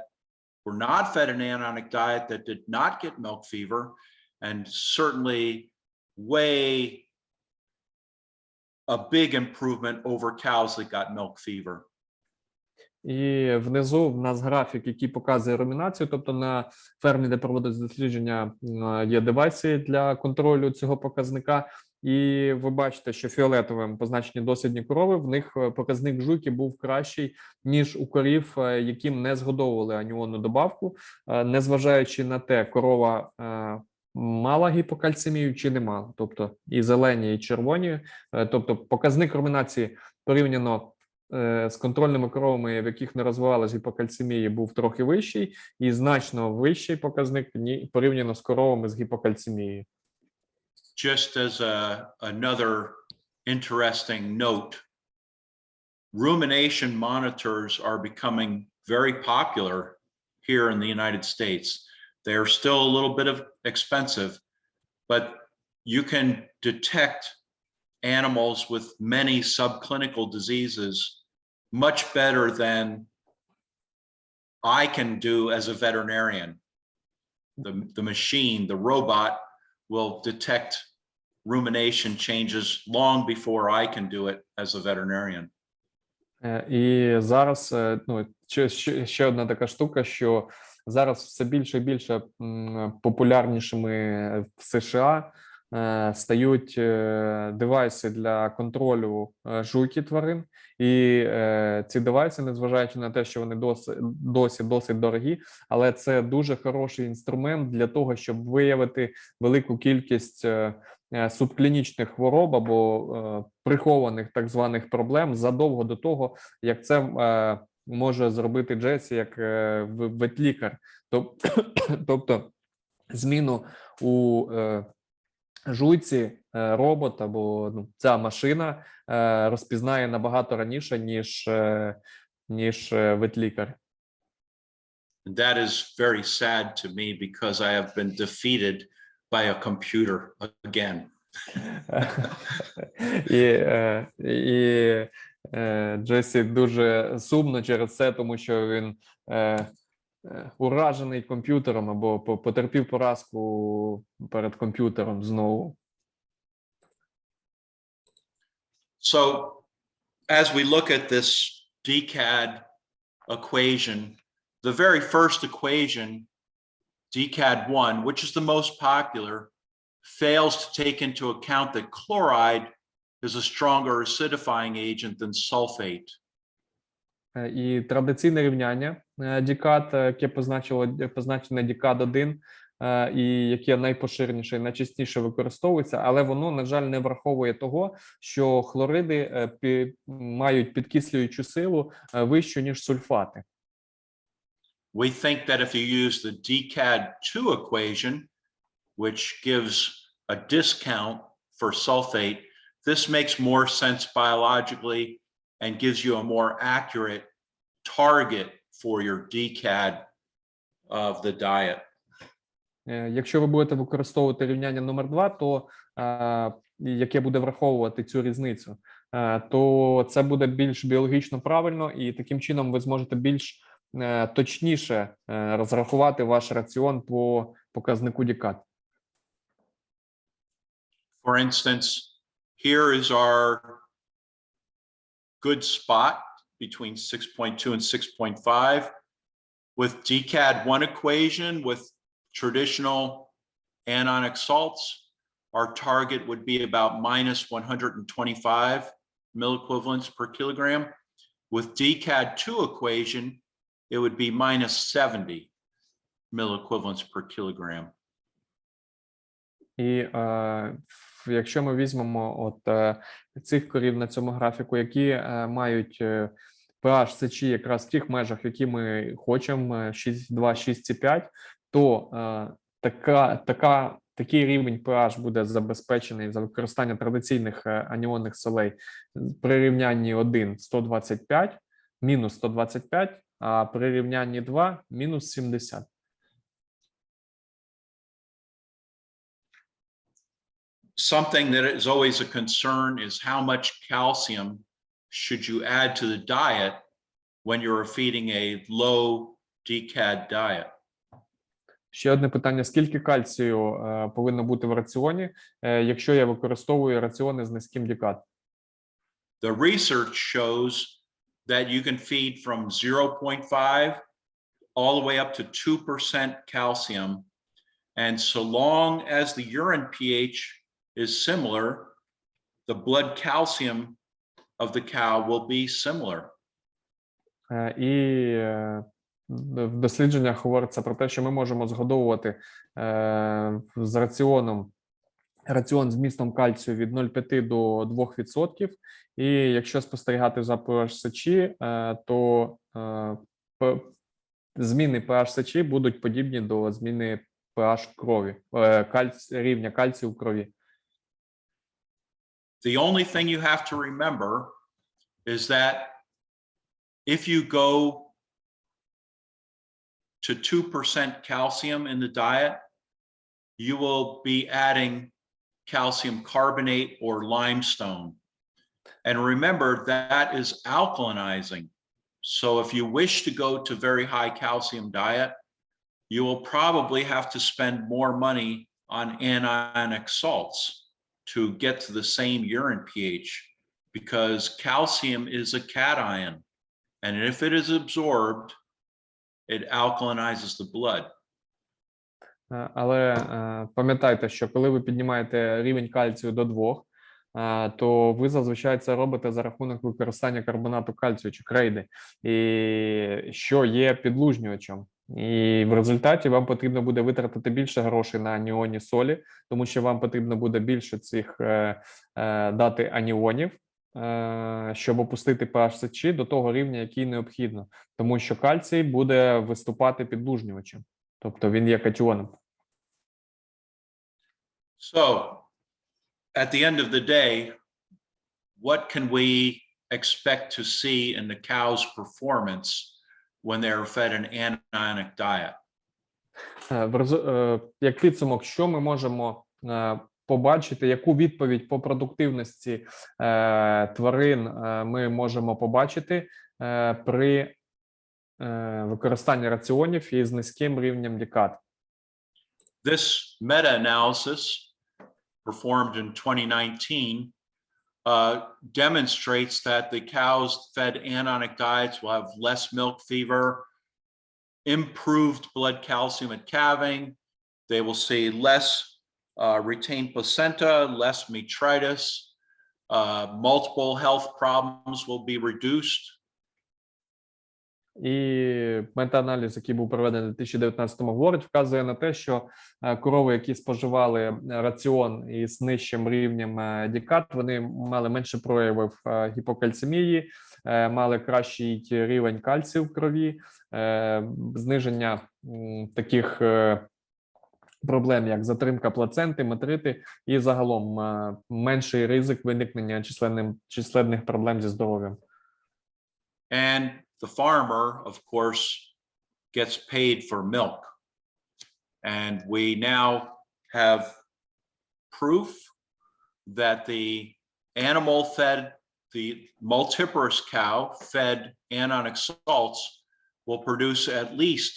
were not fed an anionic diet that did not get milk fever, and certainly way a big improvement over cows that got milk fever. І внизу в нас графік, який показує румінацію, тобто на фермі, де проводиться дослідження, є девайси для контролю цього показника. І ви бачите, що фіолетовим позначені дослідні корови, в них показник жуйки був кращий, ніж у корів, яким не згодовували аніонну добавку, незважаючи на те, корова мала гіпокальцемію чи не мала, тобто і зелені, і червоні. Тобто показник румінації порівняно з контрольними коровами, в яких не розвивалась гіпокальцемія, був трохи вищий, і значно вищий показник порівняно з коровами з гіпокальцемією. Just as another interesting note, rumination monitors are becoming very popular here in the United States. They are still a little bit expensive, but you can detect animals with many subclinical diseases much better than I can do as a veterinarian. The machine, the robot, will detect rumination changes long before I can do it as a veterinarian. І зараз, ще одна така штука, що зараз все більше і більше популярнішими в США стають девайси для контролю жуйки тварин. І ці девайси, незважаючи на те, що вони досить дорогі, але це дуже хороший інструмент для того, щоб виявити велику кількість субклінічних хвороб або прихованих так званих проблем задовго до того, як це може зробити Джесі як ветлікар. Тобто зміну у жуйці робот або ця машина розпізнає набагато раніше, ніж ветлікар. That is very sad to me because I have been defeated by a computer again. І Джесі дуже сумно через це, тому що він уражений комп'ютером або потерпів поразку перед комп'ютером знову. So as we look at this DCAD equation, the very first equation, DCAD1, which is the most popular, fails to take into account that chloride is a stronger acidifying agent than sulfate. І традиційне рівняння DCAD, яке позначене DCAD1, і яке найпоширеніше і найчастіше використовується, але воно, на жаль, не враховує того, що хлориди мають підкислюючу силу вищу, ніж сульфати. We think that if you use the DCAD2 equation, which gives a discount for sulfate, this makes more sense biologically and gives you a more accurate target for your DCAD of the diet. Якщо ви будете використовувати рівняння номер 2, то яке буде враховувати цю різницю, то це буде більш біологічно правильно, і таким чином ви зможете більш точніше розрахувати ваш раціон по показнику DCAD. For instance, here is our good spot between 6.2 and 6.5 with DCAD1 equation with traditional anionic salts. Our target would be about minus 125 milliequivalents per kilogram. With DCAD2 equation, it would be minus 70 milliequivalents per kilogram. І якщо ми візьмемо цих корів на цьому графіку, які мають pH сечі якраз в тих межах, які ми хочемо, 6,2, 6,5, то такий рівень pH буде забезпечений за використання традиційних аніонних солей при рівнянні 1 – 125, мінус 125, а при рівнянні 2 – мінус 70. Something that is always a concern is how much calcium should you add to the diet when you're feeding a low DCAD diet. Ще одне питання: скільки кальцію повинно бути в раціоні, якщо я використовую раціони з низьким DCAD? The research shows that you can feed from 0.5 all the way up to 2% calcium, and so long as the urine pH is similar, the blood calcium of the cow will be similar. І в дослідженнях говориться про те, що ми можемо згодовувати з раціон з вмістом кальцію від 0,5 до 2%, і якщо спостерігати за pH сечі, то зміни pH сечі будуть подібні до зміни pH крові, рівня кальцію в крові. The only thing you have to remember is that if you go to 2% calcium in the diet, you will be adding calcium carbonate or limestone. And remember, that is alkalinizing. So if you wish to go to very high calcium diet, you will probably have to spend more money on anionic salts to get to the same urine pH, because calcium is a cation, and if it is absorbed, it alkalinizes the blood. Але пам'ятайте, що коли ви піднімаєте рівень кальцію до 2, то ви зазвичай це робите за рахунок використання карбонату кальцію чи крейди, і що є підлужнювачем. І в результаті вам потрібно буде витратити більше грошей на аніонні солі, тому що вам потрібно буде більше цих дати аніонів, щоб опустити pH сечі до того рівня, який необхідно, тому що кальцій буде виступати підлужнювачем, тобто він є катіоном. So, at the end of the day, what can we expect to see in the cow's performance when they're fed an anionic diet? Як підсумок, що ми можемо побачити, яку відповідь по продуктивності тварин ми можемо побачити при використання раціонів із низьким рівнем дікат. This meta-analysis performed in 2019 demonstrates that the cows fed anionic diets will have less milk fever, improved blood calcium at calving. They will see less retained placenta, less metritis, multiple health problems will be reduced. І метааналіз, який був проведений у 2019 говорить, вказує на те, що корови, які споживали раціон із нижчим рівнем дікат, вони мали менше проявів гіпокальцемії, мали кращий рівень кальцію в крові, зниження таких проблем, як затримка плаценти, метрити і загалом менший ризик виникнення численних проблем зі здоров'ям. And the farmer, of course, gets paid for milk. And we now have proof that the animal fed, the multiparous cow fed anionic salts will produce at least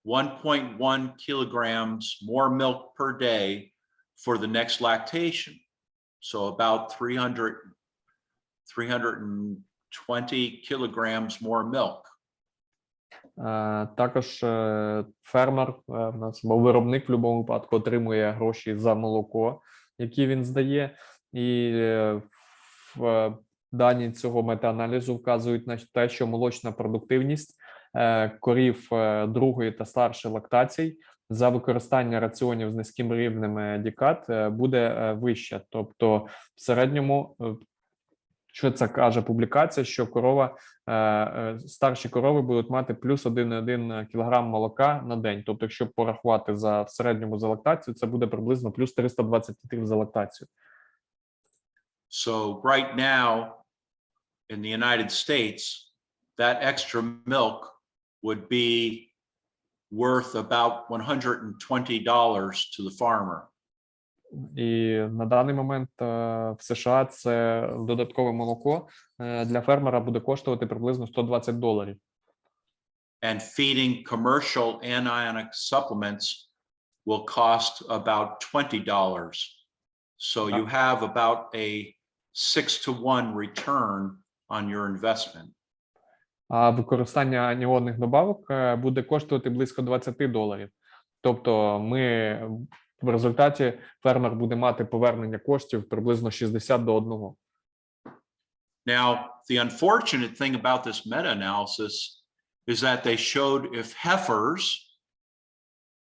1.1 kilograms more milk per day for the next lactation. So about 320 kilograms more milk. Також фермер, або виробник в будь-якому випадку отримує гроші за молоко, які він здає, і дані цього метааналізу вказують на те, що молочна продуктивність корів другої та старшої лактацій за використання раціонів з низьким рівнем дікат буде вища. Тобто в середньому, що це каже публікація, що старші корови будуть мати плюс 1,1 кг молока на день. Тобто, якщо порахувати в середньому за лактацію, це буде приблизно плюс 320 літрів за лактацію. So right now in the United States, that extra milk would be worth about $120 to the farmer. І на даний момент в США це додаткове молоко для фермера буде коштувати приблизно $120. And feeding commercial anionic supplements will cost about $20. So you have about a 6-to-1 return on your investment. А використання аніонних добавок буде коштувати близько $20. Тобто в результаті фермер буде мати повернення коштів приблизно 60 до 1. Now, the unfortunate thing about this meta-analysis is that they showed if heifers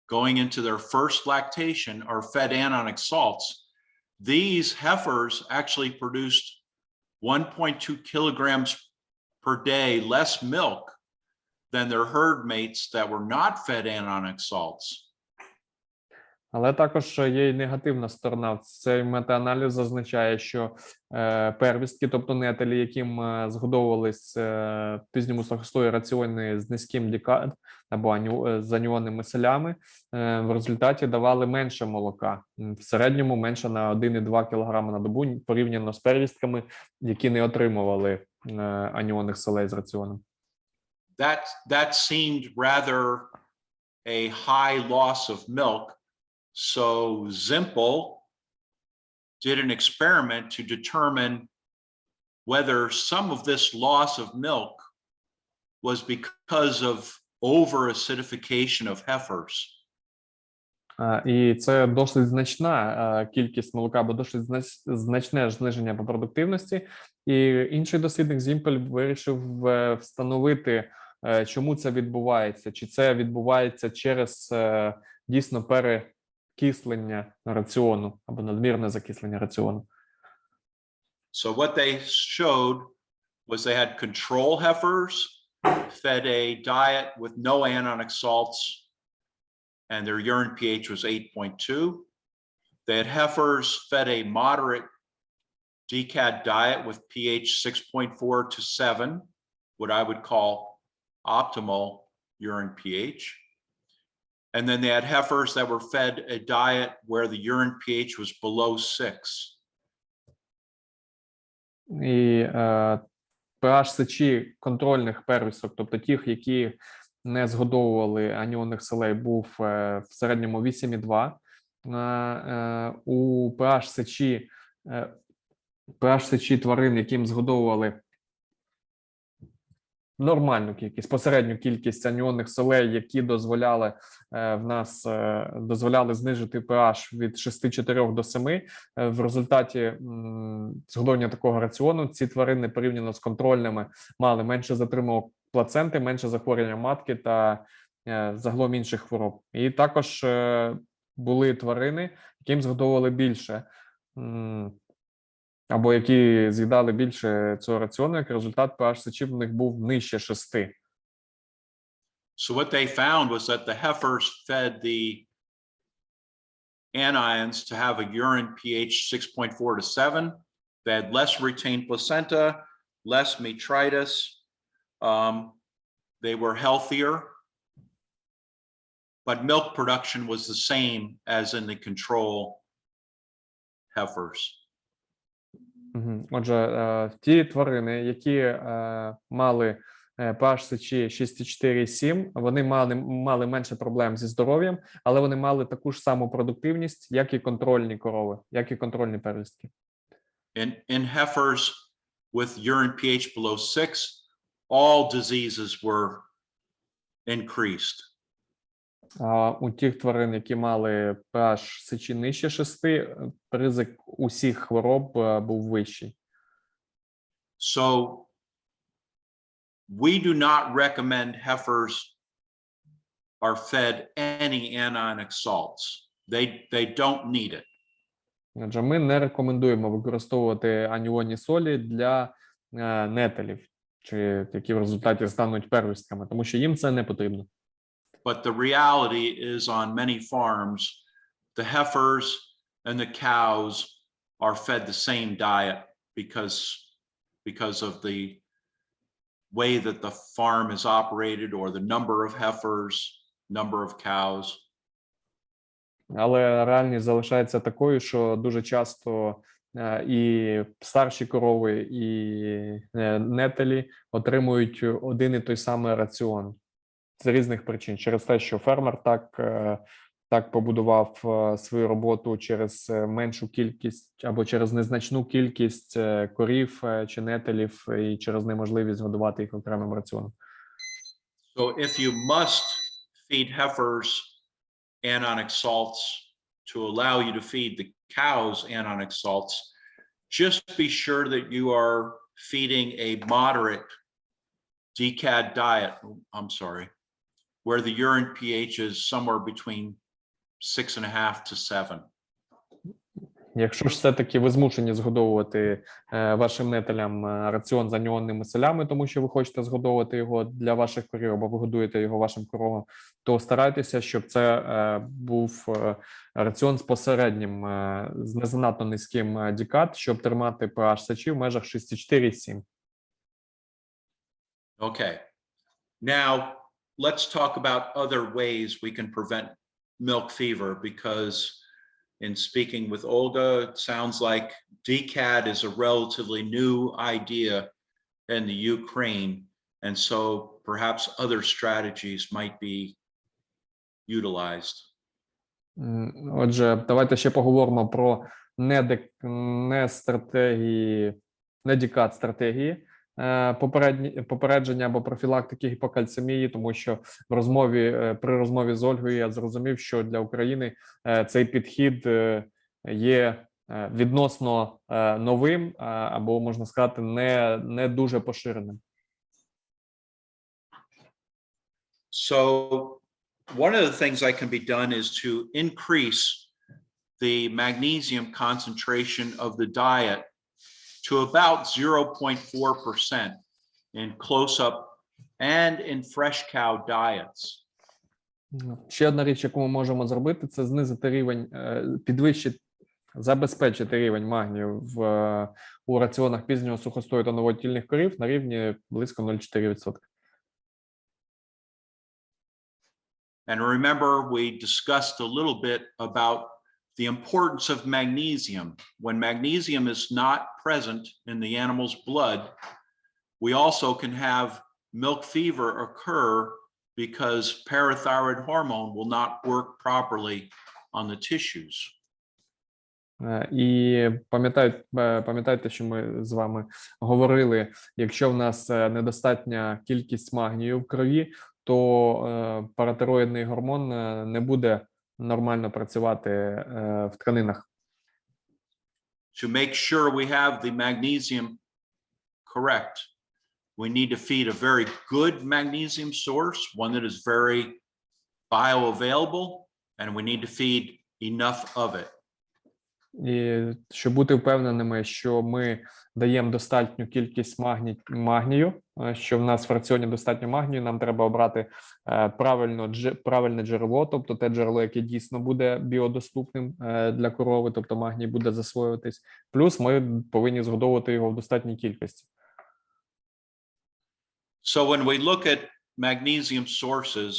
going into their first lactation are fed anionic salts, these heifers actually produced 1.2 kilograms per day less milk than their herd mates that were not fed anionic salts. Але також є й негативна сторона. Цей метааналіз зазначає, що первістки, тобто нетелі, яким згодовувались пізньому слахостої раціони з низьким дікат або з аніонними селями, в результаті давали менше молока, в середньому менше на 1,2 кг на добу, порівняно з первістками, які не отримували аніонних селей з раціоном. That seemed rather a high loss of milk. So Zimpel did an experiment to determine whether some of this loss of milk was because of over-acidification of heifers. І це досить значна кількість молока, або досить значне зниження по продуктивності. І інший дослідник Зімпель вирішив встановити, чому це відбувається. Чи це відбувається через дійсно перекислення раціону або надмірне закислення раціону. So what they showed was they had control heifers fed a diet with no anionic salts and their urine pH was 8.2. They had heifers fed a moderate DCAD diet with pH 6.4 to 7, what I would call optimal urine pH. And then they had heifers that were fed a diet where the urine pH was below 6. І pH сечі контрольних первісток, тобто тих, які не згодовували аніонних солей, був в середньому 8,2. У pH сечі тварин, яким згодовували нормальну кількість, посередню кількість аніонних солей, які дозволяли знижити pH від 6,4 до 7. В результаті згодовування такого раціону ці тварини порівняно з контрольними мали менше затримок плаценти, менше захворювання матки та загалом інших хвороб. І також були тварини, яким згодовували більше або які з'їдали більше цього раціону, як результат pH сечі в них був нижче 6. So what they found was that the heifers fed the anions to have a urine pH 6.4 to 7. They had less retained placenta, less metritis. They were healthier, but milk production was the same as in the control heifers. Отже, ті тварини, які мали pH сечі 6,4-7, вони мали менше проблем зі здоров'ям, але вони мали таку ж саму продуктивність, як і контрольні корови, як і контрольні первістки. In heifers with urine pH below 6, all diseases were increased. А у тих тварин, які мали pH сечі нижче 6, ризик усіх хвороб був вищий. So we do not recommend heifers are fed any anionic salts. They don't need it. Отже, ми не рекомендуємо використовувати аніонні солі для нетелів, чи які в результаті стануть первістками, тому що їм це не потрібно. But the reality is on many farms, the heifers and the cows are fed the same diet because of the way that the farm is operated or the number of heifers, number of cows. Але реальність залишається такою, що дуже часто і старші корови, і нетелі отримують один і той самий раціон. З різних причин. Через те, що фермер так побудував свою роботу через меншу кількість або через незначну кількість корів чи нетелів і через неможливість годувати їх окремим раціоном. So if you must feed heifers anionic salts to allow you to feed the cows anionic salts, just be sure that you are feeding a moderate DCAD diet. I'm sorry. Where the urine pH is somewhere between 6.5 to 7. Якщо ж все-таки ви змушені згодовувати вашим нетелям раціон з аніонними солями, тому що ви хочете згодовувати його для ваших корів, або ви годуєте його вашим коровам, то старайтеся, щоб це був раціон з посереднім, з не занадто низьким DCAD, щоб тримати pH сечі в межах 6,4-7. Okay. Now, let's talk about other ways we can prevent milk fever, because in speaking with Olga, it sounds like DCAD is a relatively new idea in the Ukraine, and so perhaps other strategies might be utilized. Отже, давайте ще поговоримо про недікат стратегії попередження або профілактики гіпокальцемії, тому що при розмові з Ольгою я зрозумів, що для України цей підхід є відносно новим або, можна сказати, не дуже поширеним. So one of the things that can be done is to increase the magnesium concentration of the diet to about 0.4% in close-up and in fresh cow diets. Ще одна річ, яку ми можемо зробити, це знизити рівень, забезпечити рівень магнію у раціонах пізнього сухостою та новотільних корів на рівні близько 0,4%. And remember, we discussed a little bit about the importance of magnesium. When magnesium is not present in the animal's blood, we also can have milk fever occur because parathyroid hormone will not work properly on the tissues. І пам'ятайте, що ми з вами говорили, якщо в нас недостатня кількість магнію в крові, то паратироїдний гормон не буде нормально працювати в тканинах. To make sure we have the magnesium correct, we need to feed a very good magnesium source, one that is very bioavailable, and we need to feed enough of it. І щоб бути впевненими, що ми даємо достатню кількість магнію, що в нас в раціоні достатньо магнію, нам треба обрати правильне джерело, тобто те джерело, яке дійсно буде біодоступним для корови, тобто магній буде засвоюватись. Плюс ми повинні згодовувати його в достатній кількості. So when we look at magnesium sources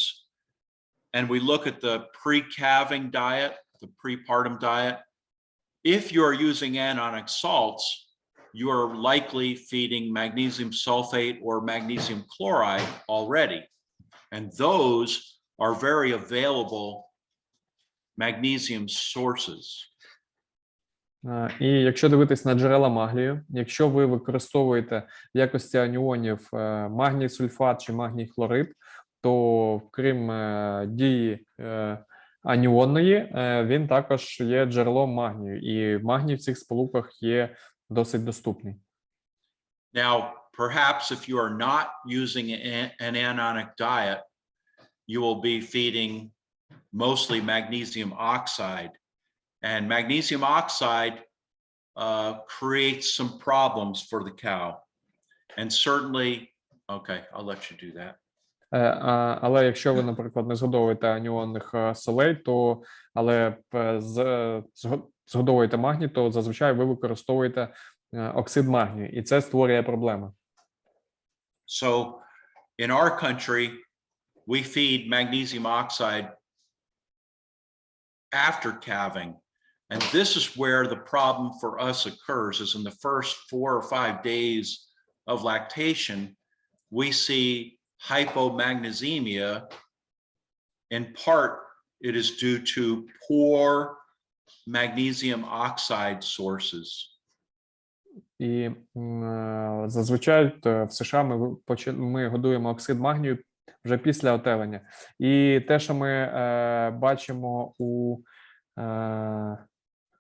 and we look at the pre-calving diet, the prepartum diet, if you are using anionic salts, you are likely feeding magnesium sulfate or magnesium chloride already. And those are very available magnesium sources. І якщо дивитись на джерела магнію, якщо ви використовуєте в якості аніонів магній сульфат чи магній хлорид, то крім дії аніонної, він також є джерелом магнію, і магній в цих сполуках є досить доступний. Now, perhaps if you are not using an anionic diet, you will be feeding mostly magnesium oxide, and magnesium oxide creates some problems for the cow. And certainly, okay, I'll let you do that. Але якщо ви, наприклад, не згодовуєте аніонних солей, але згодовуєте магній, то зазвичай ви використовуєте оксид магнію, і це створює проблеми. So in our country, we feed magnesium oxide after calving. And this is where the problem for us occurs, is in the first 4 or 5 days of lactation, we see hypomagnesemia. In part, it is due to poor magnesium oxide sources. І зазвичай в США ми годуємо оксид магнію вже після отелення. І те, що ми бачимо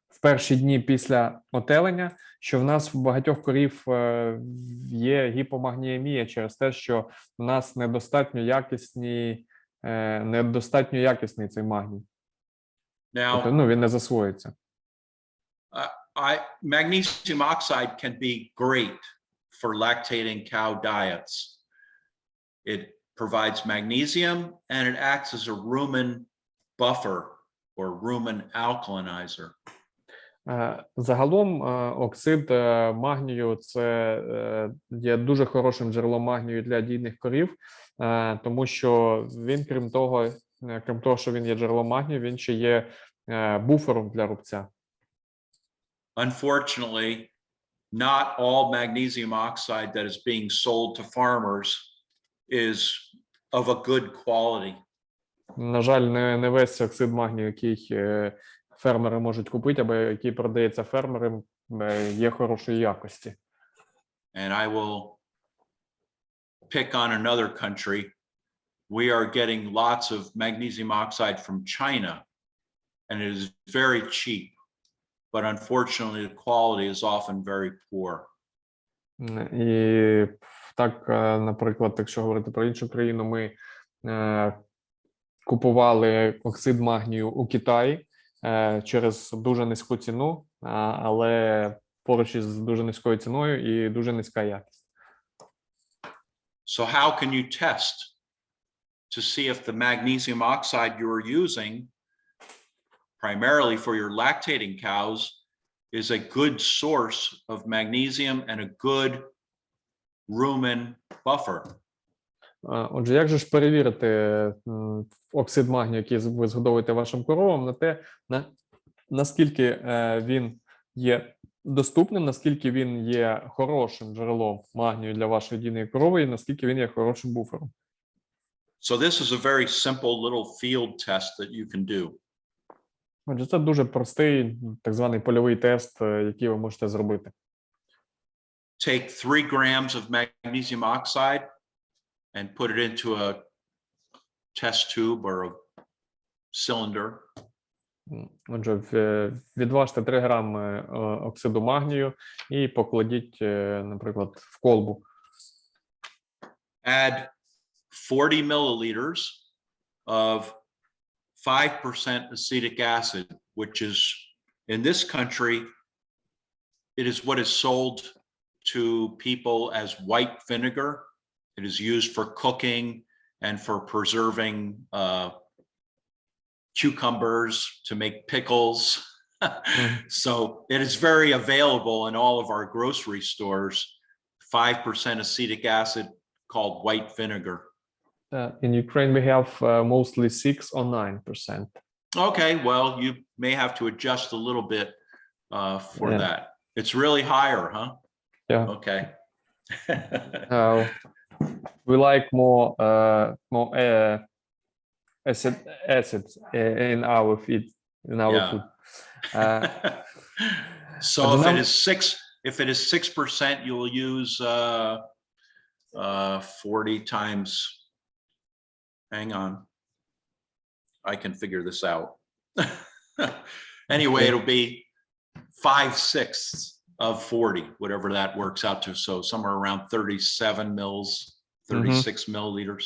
в перші дні після отелення, що в нас в багатьох корів є гіпомагніємія через те, що в нас недостатньо якісний цей магній. Тобто, він не засвоюється. Magnesium oxide can be great for lactating cow diets. It provides magnesium and it acts as a rumen buffer or rumen alkalinizer. Загалом оксид магнію – це є дуже хорошим джерелом магнію для дійних корів, тому що він, крім того, що він є джерелом магнію, він ще є буфером для рубця. Unfortunately, not all magnesium oxide that is being sold to farmers is of a good quality. На жаль, не весь оксид магнію, який фермери можуть купити, або який продається фермерам, є хорошої якості. And I will pick on another country. We are getting lots of magnesium oxide from China, and it is very cheap. But unfortunately, the quality is often very poor. І так, наприклад, якщо говорити про іншу країну, ми купували оксид магнію у Китаї через дуже низьку ціну, але поруч із дуже низькою ціною і дуже низька якість. So how can you test to see if the magnesium oxide you are using primarily for your lactating cows is a good source of magnesium and a good rumen buffer? Отже, як же ж перевірити оксид магнію, який ви згодовуєте вашим коровам, на те, наскільки він є доступним, наскільки він є хорошим джерелом магнію для вашої дійної корови і наскільки він є хорошим буфером? So this is a very simple little field test that you can do. Отже, це дуже простий, так званий польовий тест, який ви можете зробити. Take 3 grams of magnesium oxide and put it into a test tube or a cylinder. Отже, відважте 3 грами оксиду магнію і покладіть, наприклад, в колбу. Add 40 milliliters of 5% acetic acid, which is, in this country, it is what is sold to people as white vinegar. It is used for cooking and for preserving cucumbers, to make pickles. So it is very available in all of our grocery stores, 5% acetic acid called white vinegar. In Ukraine, we have mostly 6 or 9%. Okay, well, you may have to adjust a little bit for that. It's really higher, huh? Yeah. Okay. We like more acids in our feed, in our food. So if it is 6%, you will use 40 times. Hang on, I can figure this out. Anyway, it'll be 5/6 of 40, whatever that works out to. So somewhere around 37 mils, 36 milliliters.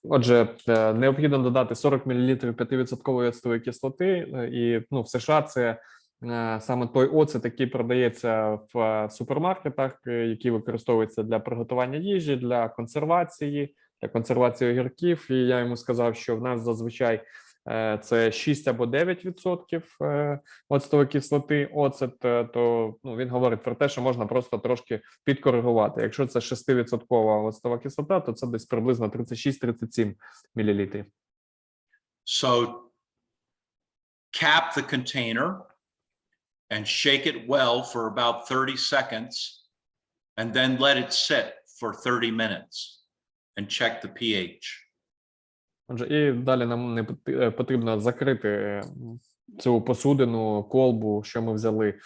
Отже, необхідно додати 40 мл 5% оцтової кислоти, і в США це саме той оцет, який продається в супермаркетах, який використовується для приготування їжі, для консервації огірків. І я йому сказав, що в нас зазвичай це 6 або 9% оцтової кислоти, оцет, то він говорить про те, що можна просто трошки підкоригувати. Якщо це 6% оцтова кислота, то це десь приблизно 36-37 мл. So cap the container and shake it well for about 30 seconds, and then let it sit for 30 minutes and check the pH. Отже, і далі нам не потрібно закрити цю посудину, колбу, що ми взяли,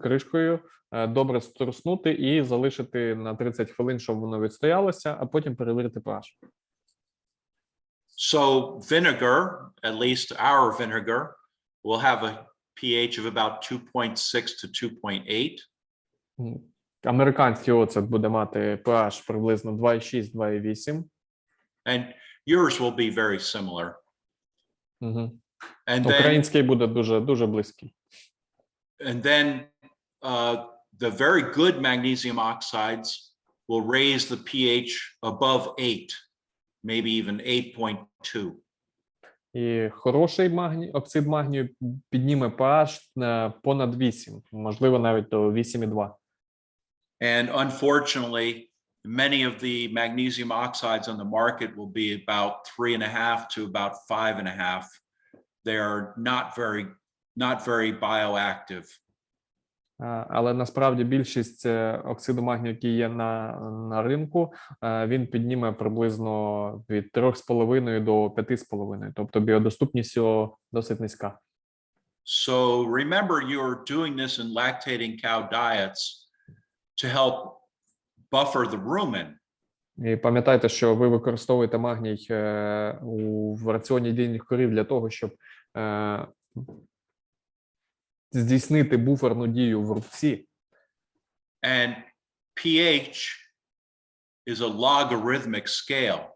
кришкою, добре струснути і залишити на 30 хвилин, щоб воно відстоялося, а потім перевірити pH. So vinegar, at least our vinegar, will have a pH of about 2.6 to 2.8. Американський оцет буде мати pH приблизно 2,6-2,8. And yours will be very similar. And Український буде дуже близький. And then the very good magnesium oxides will raise the pH above 8, maybe even 8.2. І хороший оксид магнію підніме pH понад 8, можливо, навіть до 8,2. And unfortunately, many of the magnesium oxides on the market will be about 3.5 to about 5.5. They are not very bioactive. Але насправді більшість оксиду магнію, який є на ринку, він підніме приблизно від 3,5 до 5,5, тобто біодоступність його досить низька. So remember, you're doing this in lactating cow diets to help buffer the rumen. І пам'ятайте, що ви використовуєте магній в раціоні дійних корів для того, щоб здійснити буферну дію в рубці. And pH is a logarithmic scale.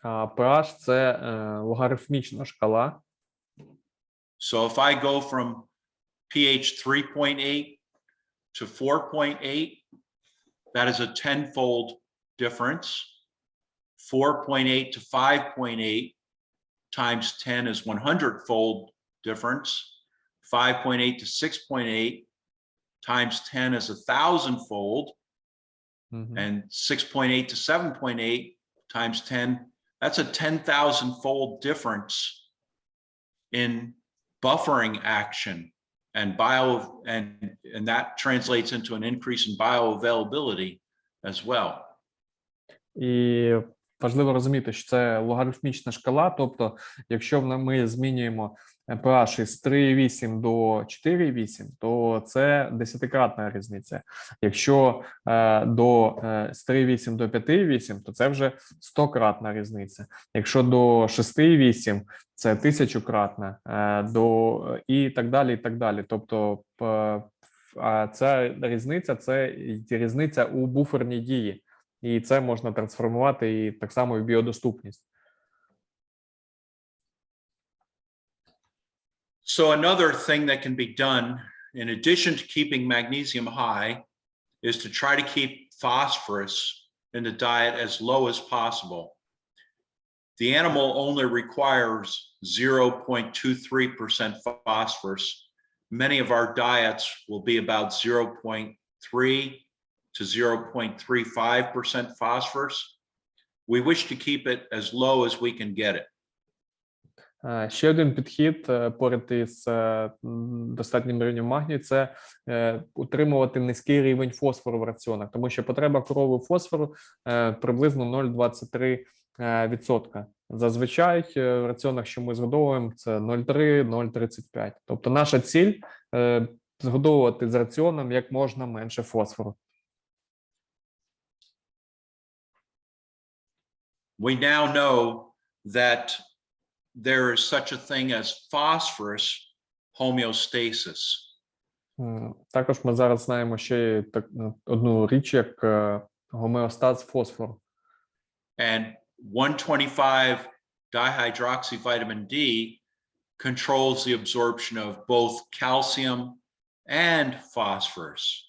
А pH – це логарифмічна шкала. So if I go from pH 3.8 to 4.8, that is a 10-fold difference. 4.8 to 5.8 times 10 is 100-fold difference. 5.8 to 6.8 times 10 is 1,000-fold. And 6.8 to 7.8 times 10, that's a 10,000-fold difference in buffering action and that translates into an increase in bioavailability as well. І важливо розуміти, що це логарифмічна шкала, тобто, якщо ми змінюємо pH із 3,8 до 4,8, то це 10-кратна різниця. Якщо з 3,8 до 5,8, то це вже 100-кратна різниця. Якщо до 6,8, це 1000-кратна, і так далі, і так далі. Тобто, ця різниця – це різниця у буферній дії. І це можна трансформувати і так само в біодоступність. So another thing that can be done, in addition to keeping magnesium high, is to try to keep phosphorus in the diet as low as possible. The animal only requires 0.23% phosphorus. Many of our diets will be about 0.3 to 0.35% phosphorus. We wish to keep it as low as we can get it. Ще один підхід поряд із достатнім рівнем магнію – це утримувати низький рівень фосфору в раціонах, тому що потреба корови у фосфору приблизно 0,23%. Зазвичай в раціонах, що ми згодовуємо, це 0,3-0,35. Тобто наша ціль – згодовувати з раціоном як можна менше фосфору. We now know that there is such a thing as phosphorus homeostasis. Також ми зараз знаємо ще одну річ, як гомеостаз фосфору. And 125 dihydroxyvitamin D controls the absorption of both calcium and phosphorus.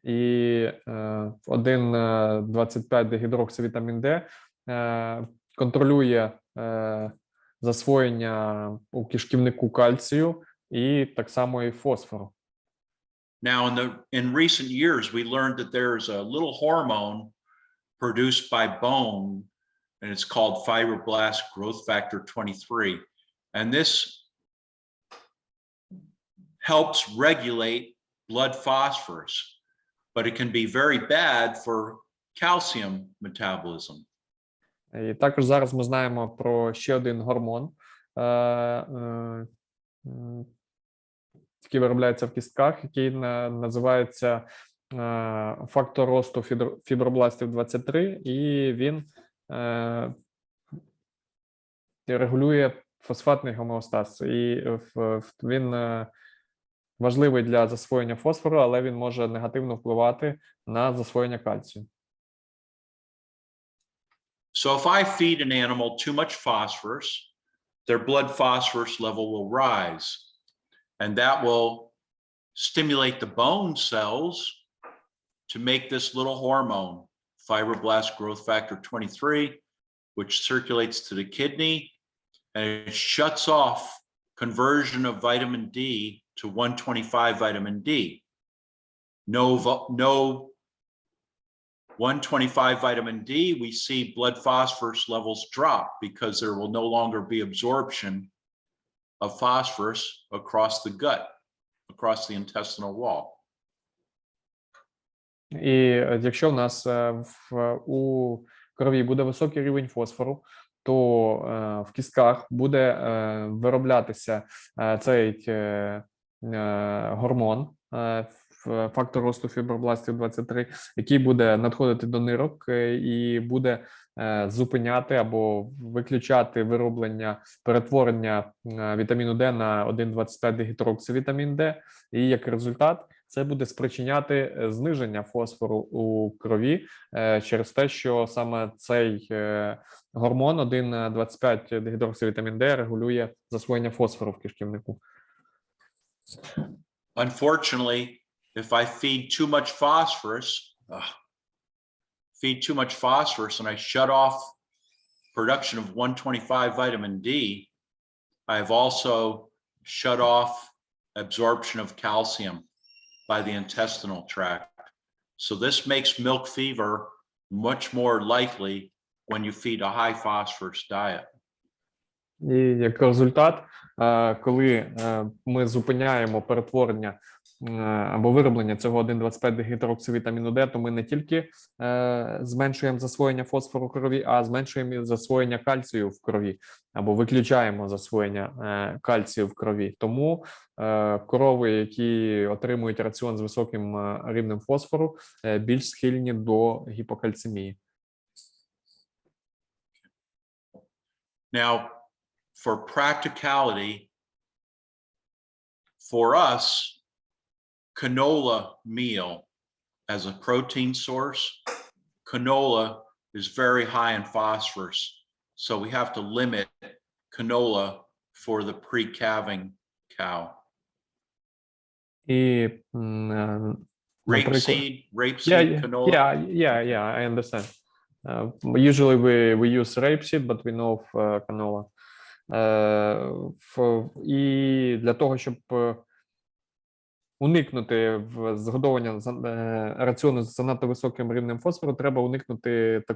І 1,25 дегідроксивітамін Д контролює засвоєння у кишківнику кальцію і так само і фосфору. Now, in recent years, we learned that there is a little hormone produced by bone, and it's called fibroblast growth factor 23. And this helps regulate blood phosphorus, but it can be very bad for calcium metabolism. І також зараз ми знаємо про ще один гормон, який виробляється в кістках, який називається фактор росту фібробластів 23, і він регулює фосфатний гомеостаз. І він важливий для засвоєння фосфору, але він може негативно впливати на засвоєння кальцію. So if I feed an animal too much phosphorus, their blood phosphorus level will rise, and that will stimulate the bone cells to make this little hormone, fibroblast growth factor 23, which circulates to the kidney, and it shuts off conversion of vitamin D to 125 vitamin D. No 125 vitamin D, we see blood phosphorus levels drop because there will no longer be absorption of phosphorus across the gut, across the intestinal wall. І якщо в нас у крові буде високий рівень фосфору, то в кістках буде вироблятися цей гормон, фактор росту фібробластів 23, який буде надходити до нирок і буде зупиняти або виключати вироблення, перетворення вітаміну Д на 1,25 дегідроксивітамін Д, і як результат це буде спричиняти зниження фосфору у крові через те, що саме цей гормон 1,25 дегідроксивітамін Д регулює засвоєння фосфору в кишківнику. Unfortunately, if I feed too much phosphorus and I shut off production of 125 vitamin D, I've also shut off absorption of calcium by the intestinal tract. So this makes milk fever much more likely when you feed a high phosphorus diet. І як результат, коли ми зупиняємо перетворення або вироблення цього 1,25-дегідроксивітаміну Д, то ми не тільки зменшуємо засвоєння фосфору в крові, а зменшуємо і засвоєння кальцію в крові, або виключаємо засвоєння кальцію в крові. Тому корови, які отримують раціон з високим рівнем фосфору, більш схильні до гіпокальцемії. Now, for practicality, for us, canola meal as a protein source, canola is very high in phosphorus. So we have to limit canola for the pre-calving cow. І, Rapeseed, canola. Yeah, I understand. Usually we use rapeseed, but we know of canola. І для того, щоб уникнути згодовування раціону з занадто високим рівнем фосфору, треба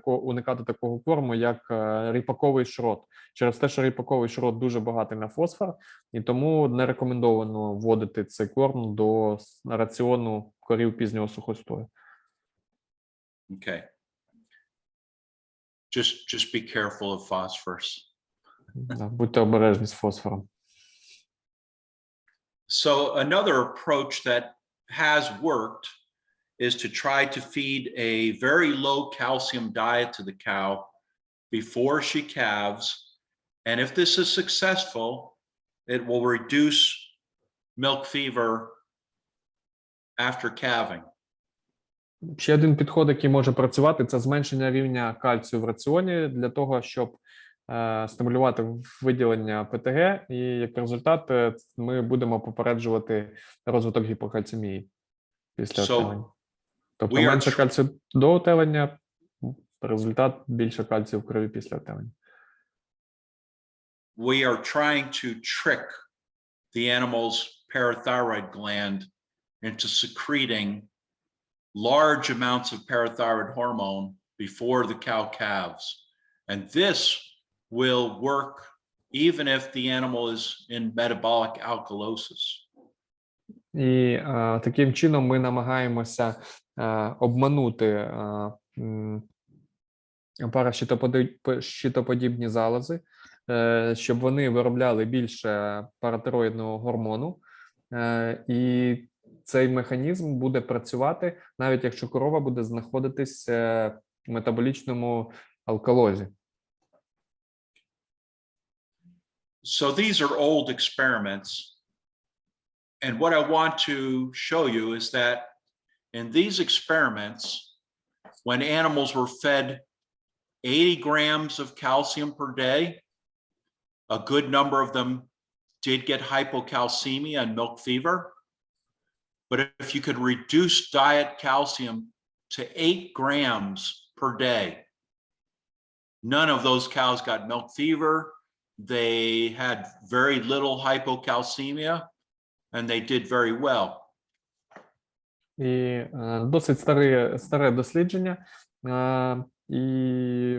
уникати такого корму, як ріпаковий шрот. Через те, що ріпаковий шрот дуже багатий на фосфор, і тому не рекомендовано вводити цей корм до раціону корів пізнього сухостою. Okay. Just be careful of phosphorus. Будьте обережні з фосфором. So another approach that has worked is to try to feed a very low calcium diet to the cow before she calves. And if this is successful, it will reduce milk fever after calving. Ще один підход, який може працювати, це зменшення рівня кальцію в раціоні для того, щоб стимулювати виділення ПТГ, і як результат ми будемо попереджувати розвиток гіпокальцемії після отелення. Тобто менше кальцію до отелення, результат більше кальцію в крові після отелення. We are trying to trick the animal's parathyroid gland into secreting large amounts of parathyroid hormone before the cow calves. And this will work even if the animal is in metabolic alkalosis. І таким чином ми намагаємося обманути паращитоподібні залози, щоб вони виробляли більше паратироїдного гормону, і цей механізм буде працювати, навіть якщо корова буде знаходитись в метаболічному алкалозі. So these are old experiments. And what I want to show you is that in these experiments, when animals were fed 80 grams of calcium per day, a good number of them did get hypocalcemia and milk fever. But if you could reduce diet calcium to 8 grams per day, none of those cows got milk fever. They had very little hypocalcemia, and they did very well. І досить старе дослідження. І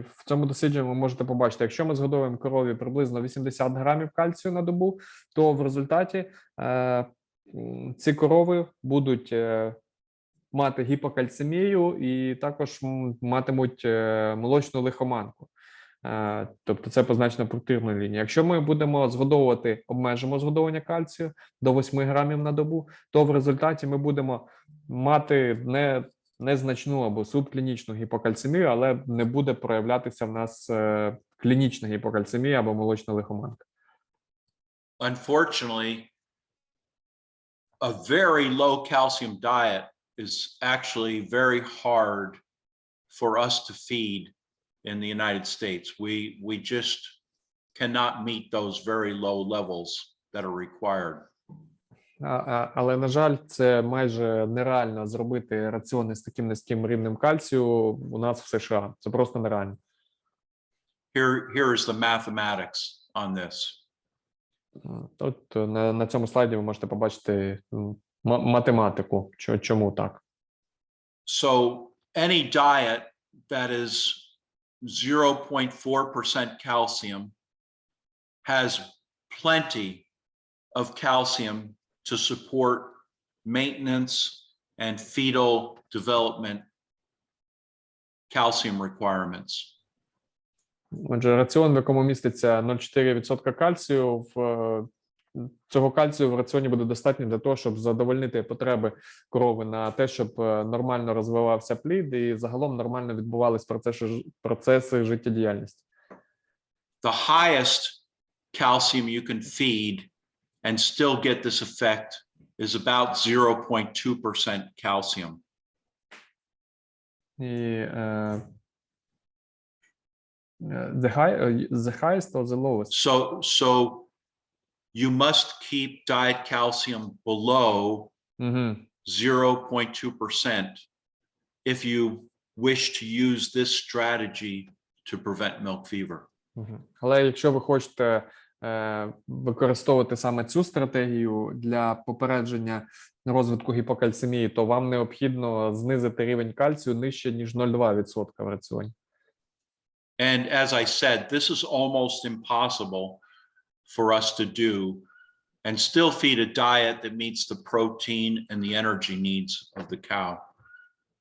в цьому дослідженні ви можете побачити, якщо ми згодовуємо корові приблизно 80 грамів кальцію на добу, то в результаті ці корови будуть мати гіпокальцемію і також матимуть молочну лихоманку. Тобто це позначено пунктирною лінією. Якщо ми будемо згодовувати, обмежимо згодовування кальцію до 8 грамів на добу, то в результаті ми будемо мати незначну або субклінічну гіпокальцемію, але не буде проявлятися в нас клінічна гіпокальцемія або молочна лихоманка. Unfortunately, a very low calcium diet is actually very hard for us to feed in the United States. We just cannot meet those very low levels that are required. Але, на жаль, це майже нереально зробити раціони з таким низьким рівнем кальцію у нас в США. Це просто нереально. Here is the mathematics on this. От на цьому слайді ви можете побачити математику, чому так. So any diet that is 0.4% calcium has plenty of calcium to support maintenance, and fetal development calcium requirements. Отже, раціон, в якому міститься 0,4% кальцію, цього кальцію в раціоні буде достатньо для того, щоб задовольнити потреби корови на те, щоб нормально розвивався плід і загалом нормально відбувались процеси життєдіяльності. The highest calcium you can feed and still get this effect is about 0.2% calcium. І the highest or the lowest? So you must keep diet calcium below 0.2% if you wish to use this strategy to prevent milk fever. Але якщо ви хочете використовувати саме цю стратегію для попередження розвитку гіпокальцемії, то вам необхідно знизити рівень кальцію нижче, ніж 0,2% в раціоні. And as I said, this is almost impossible for us to do and still feed a diet that meets the protein and the energy needs of the cow.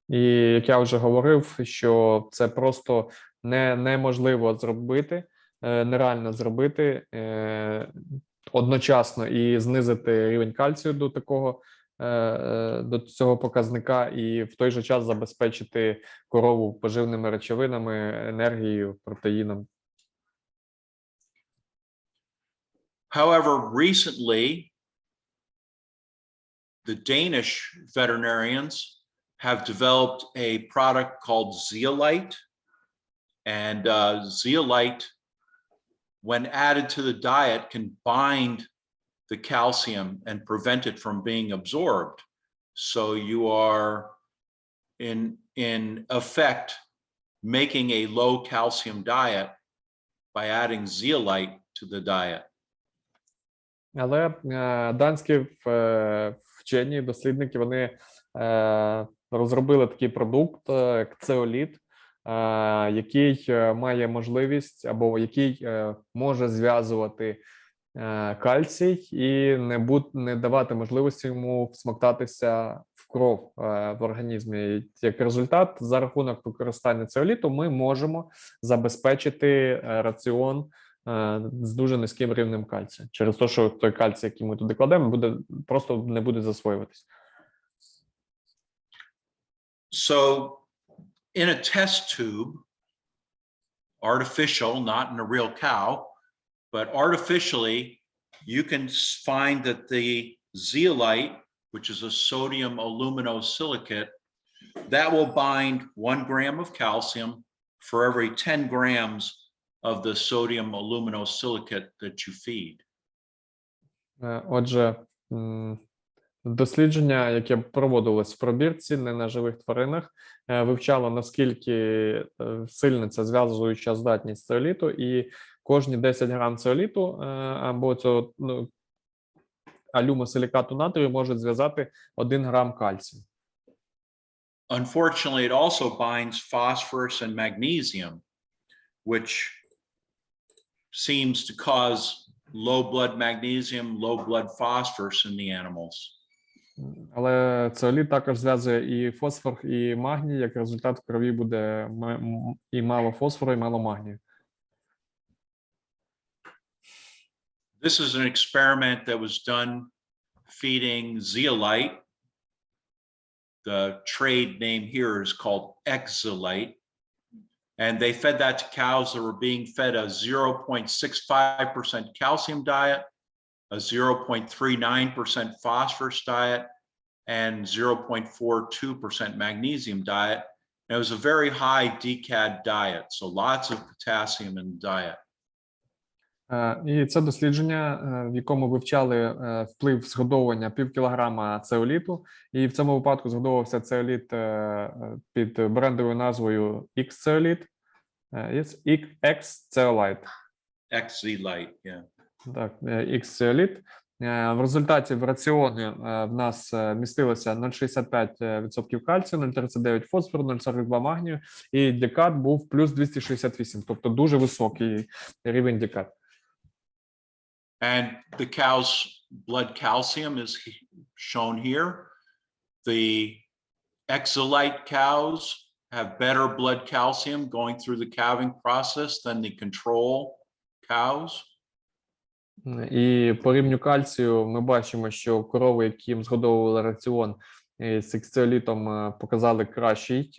І як я вже говорив, що це просто неможливо зробити, нереально зробити одночасно і знизити рівень кальцію до цього показника і в той же час забезпечити корову поживними речовинами, енергією, протеїном. However, recently, the Danish veterinarians have developed a product called zeolite. And zeolite, when added to the diet, can bind the calcium and prevent it from being absorbed. So you are, in effect, making a low calcium diet by adding zeolite to the diet. Але данські вчені, дослідники, вони розробили такий продукт, як цеоліт, який має можливість або який може зв'язувати кальцій і не давати можливості йому всмоктатися в кров в організмі. І як результат, за рахунок використання цеоліту ми можемо забезпечити раціон з дуже низьким рівнем кальцію. Через те, що той кальцій, який ми туди кладемо, просто не буде засвоюватися. So, in a test tube, artificial, not in a real cow, but artificially, you can find that the zeolite, which is a sodium aluminosilicate, that will bind 1 gram of calcium for every 10 grams of the sodium aluminosilicate that you feed. Отже, дослідження, яке проводилось в пробірці, не на живих тваринах, вивчало, наскільки сильна ця зв'язуюча здатність цеоліту, і кожні 10 грам цеоліту або цього алюмосилікату натрію можуть зв'язати 1 грам кальцію. Unfortunately, it also binds phosphorus and magnesium, which seems to cause low blood magnesium, low blood phosphorus in the animals. Але цеоліт також зв'язує і фосфор, і магній. Як результат, в крові буде і мало фосфору, і мало магнію. This is an experiment that was done feeding zeolite. The trade name here is called Xzolite. And they fed that to cows that were being fed a 0.65% calcium diet, a 0.39% phosphorus diet, and 0.42% magnesium diet. And it was a very high DCAD diet, so lots of potassium in the diet. І це дослідження, в якому вивчали вплив згодовування пів кілограма цеоліту. І в цьому випадку згодовувався цеоліт під брендовою назвою Xzeolite. Xzeolite. Xzolite, yeah. Так, Xzeolite. В результаті в раціоні в нас містилося 0,65% кальцію, 0,39 фосфору, 0,42 магнію, і декат був плюс 268, тобто дуже високий рівень декат. And the cow's blood calcium is shown here. the exolite cows have better blood calcium going through the calving process than the control cows. І по рівню кальцію ми бачимо, що корови, яким згодовували раціон з іксіолітом, показали кращий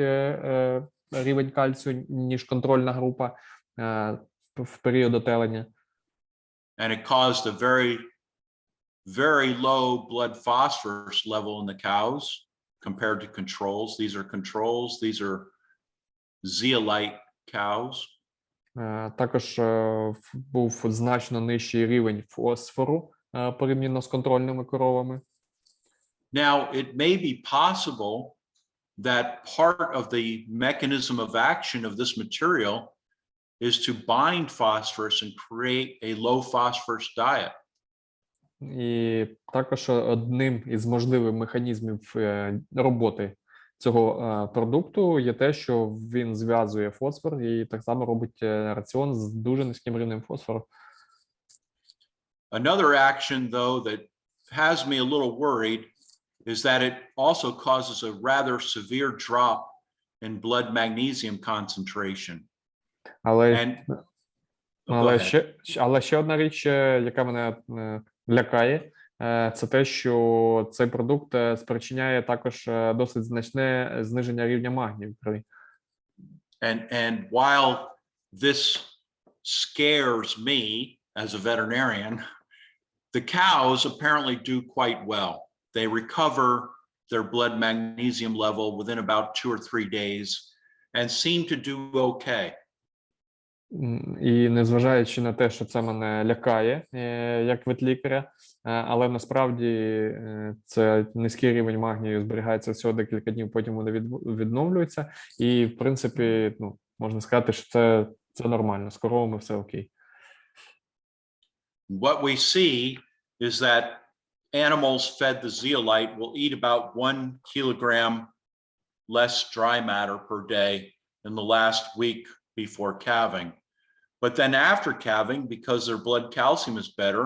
рівень кальцію, ніж контрольна група в період отелення. And it caused a very, very low blood phosphorus level in the cows compared to controls. These are controls. These are zeolite cows. Також був значно нижчий рівень фосфору порівняно з контрольними коровами. Now, it may be possible that part of the mechanism of action of this material is to bind phosphorus and create a low phosphorus diet. І також одним із можливих механізмів роботи цього продукту є те, що він зв'язує фосфор і так само робить раціон з дуже низьким рівнем фосфору. Another action, though, that has me a little worried is that it also causes a rather severe drop in blood magnesium concentration. Але ще одна річ, яка мене лякає, це те, що цей продукт спричиняє також досить значне зниження рівня магнію в крові. And while this scares me as a veterinarian, the cows apparently do quite well. They recover their blood magnesium level within about 2 or 3 days and seem to do okay. І незважаючи на те, що це мене лякає, як ветлікаря, але насправді це низький рівень магнію зберігається всього декілька днів, потім вони відновлюються. І, в принципі, можна сказати, що це нормально, з коровами все окей. What we see is that animals fed the zeolite will eat about 1 kilogram less dry matter per day in the last week before calving. But then after calving, because their blood calcium is better,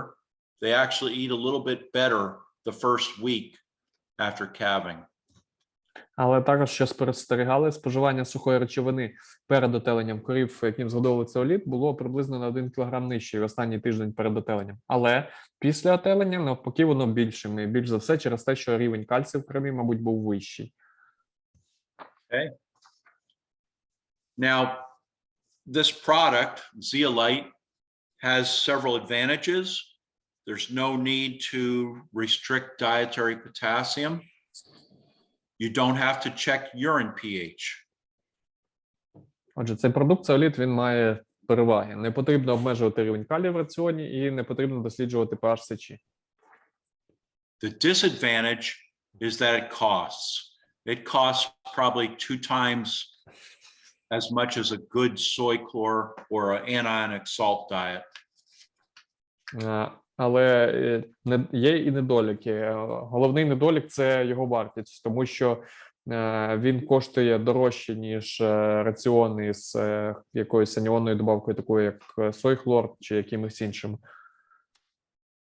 they actually eat a little bit better the first week after calving. Але також, що спостерігали, споживання сухої речовини перед отеленням корів, яким згодовували цеоліт, було приблизно на 1 кілограм нижче в останній тиждень перед отеленням. Але після отелення, навпаки, воно більшим. І більш за все через те, що рівень кальцію в крові, мабуть, був вищий. Okay. Now, this product, zeolite, has several advantages. There's no need to restrict dietary potassium. You don't have to check urine pH. Отже, цей продукт цеоліт, він має переваги. Не потрібно обмежувати рівень калію в раціоні і не потрібно досліджувати pH сечі. The disadvantage is that it costs. It costs probably 2 times as much as a good Soychlor or an anionic salt diet. Але є і недоліки. Головний недолік – це його вартість, тому що він коштує дорожче, ніж раціони з якоюсь аніонною добавкою, такою як Soychlor чи якимось іншим.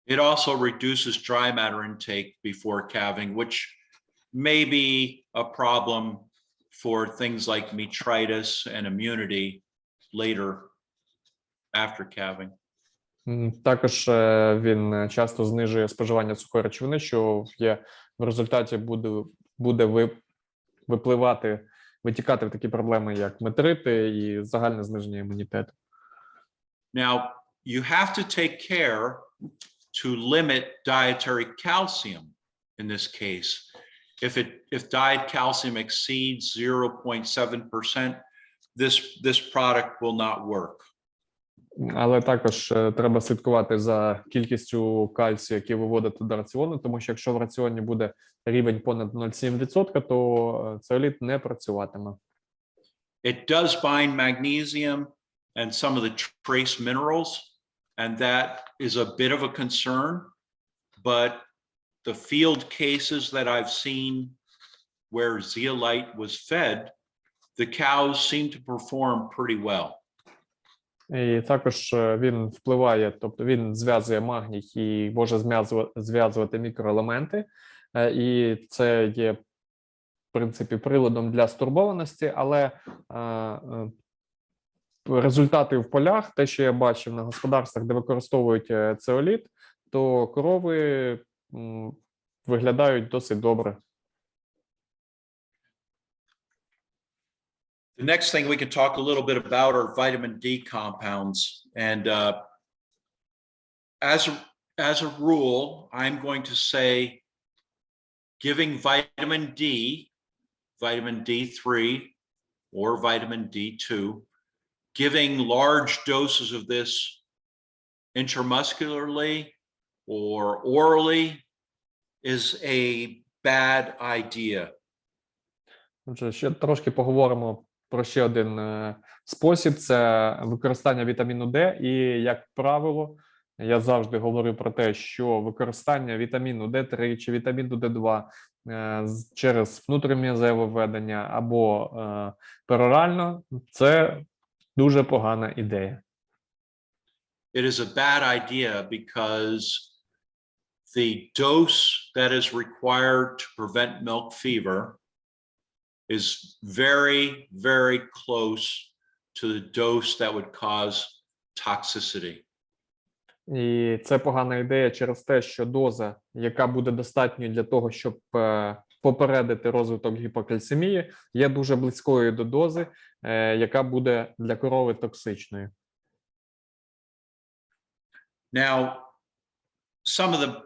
It also reduces dry matter intake before calving, which may be a problem for things like metritis and immunity later after calving. Також він часто знижує споживання сухої речовини, що в результаті буде витікати в такі проблеми, як метрити і загальне зниження імунітету. Now, you have to take care to limit dietary calcium in this case. If diet calcium exceeds 0.7%, this product will not work. Але також треба слідкувати за кількістю кальцію, який виводити до раціону, тому що якщо в раціоні буде рівень понад 0,7%, то цеоліт не працюватиме. It does bind magnesium and some of the trace minerals, and that is a bit of a concern, but the field cases that I've seen where zeolite was fed, the cows seem to perform pretty well. І також він впливає, тобто він зв'язує магній і може зв'язувати мікроелементи, і це є принципі, приладом для стурбованості, але результати в полях, те, що я бачив на господарствах, де використовують цеоліт, то корови виглядають досить добре. The next thing we can talk a little bit about are vitamin D compounds. And as a rule, I'm going to say giving vitamin D, vitamin D3 or vitamin D2, giving large doses of this intramuscularly or orally is a bad idea. Отже, ще трошки поговоримо про ще один спосіб – це використання вітаміну Д. І, як правило, я завжди говорю про те, що використання вітаміну Д3 чи вітаміну Д2 через внутрім'язеве введення або перорально – це дуже погана ідея. It is a bad idea because the dose that is required to prevent milk fever is very, very close to the dose that would cause toxicity. І це погана ідея через те, що доза, яка буде достатньою для того, щоб попередити розвиток гіпокальцемії, є дуже близькою до дози, яка буде для корови токсичною. Now, some of the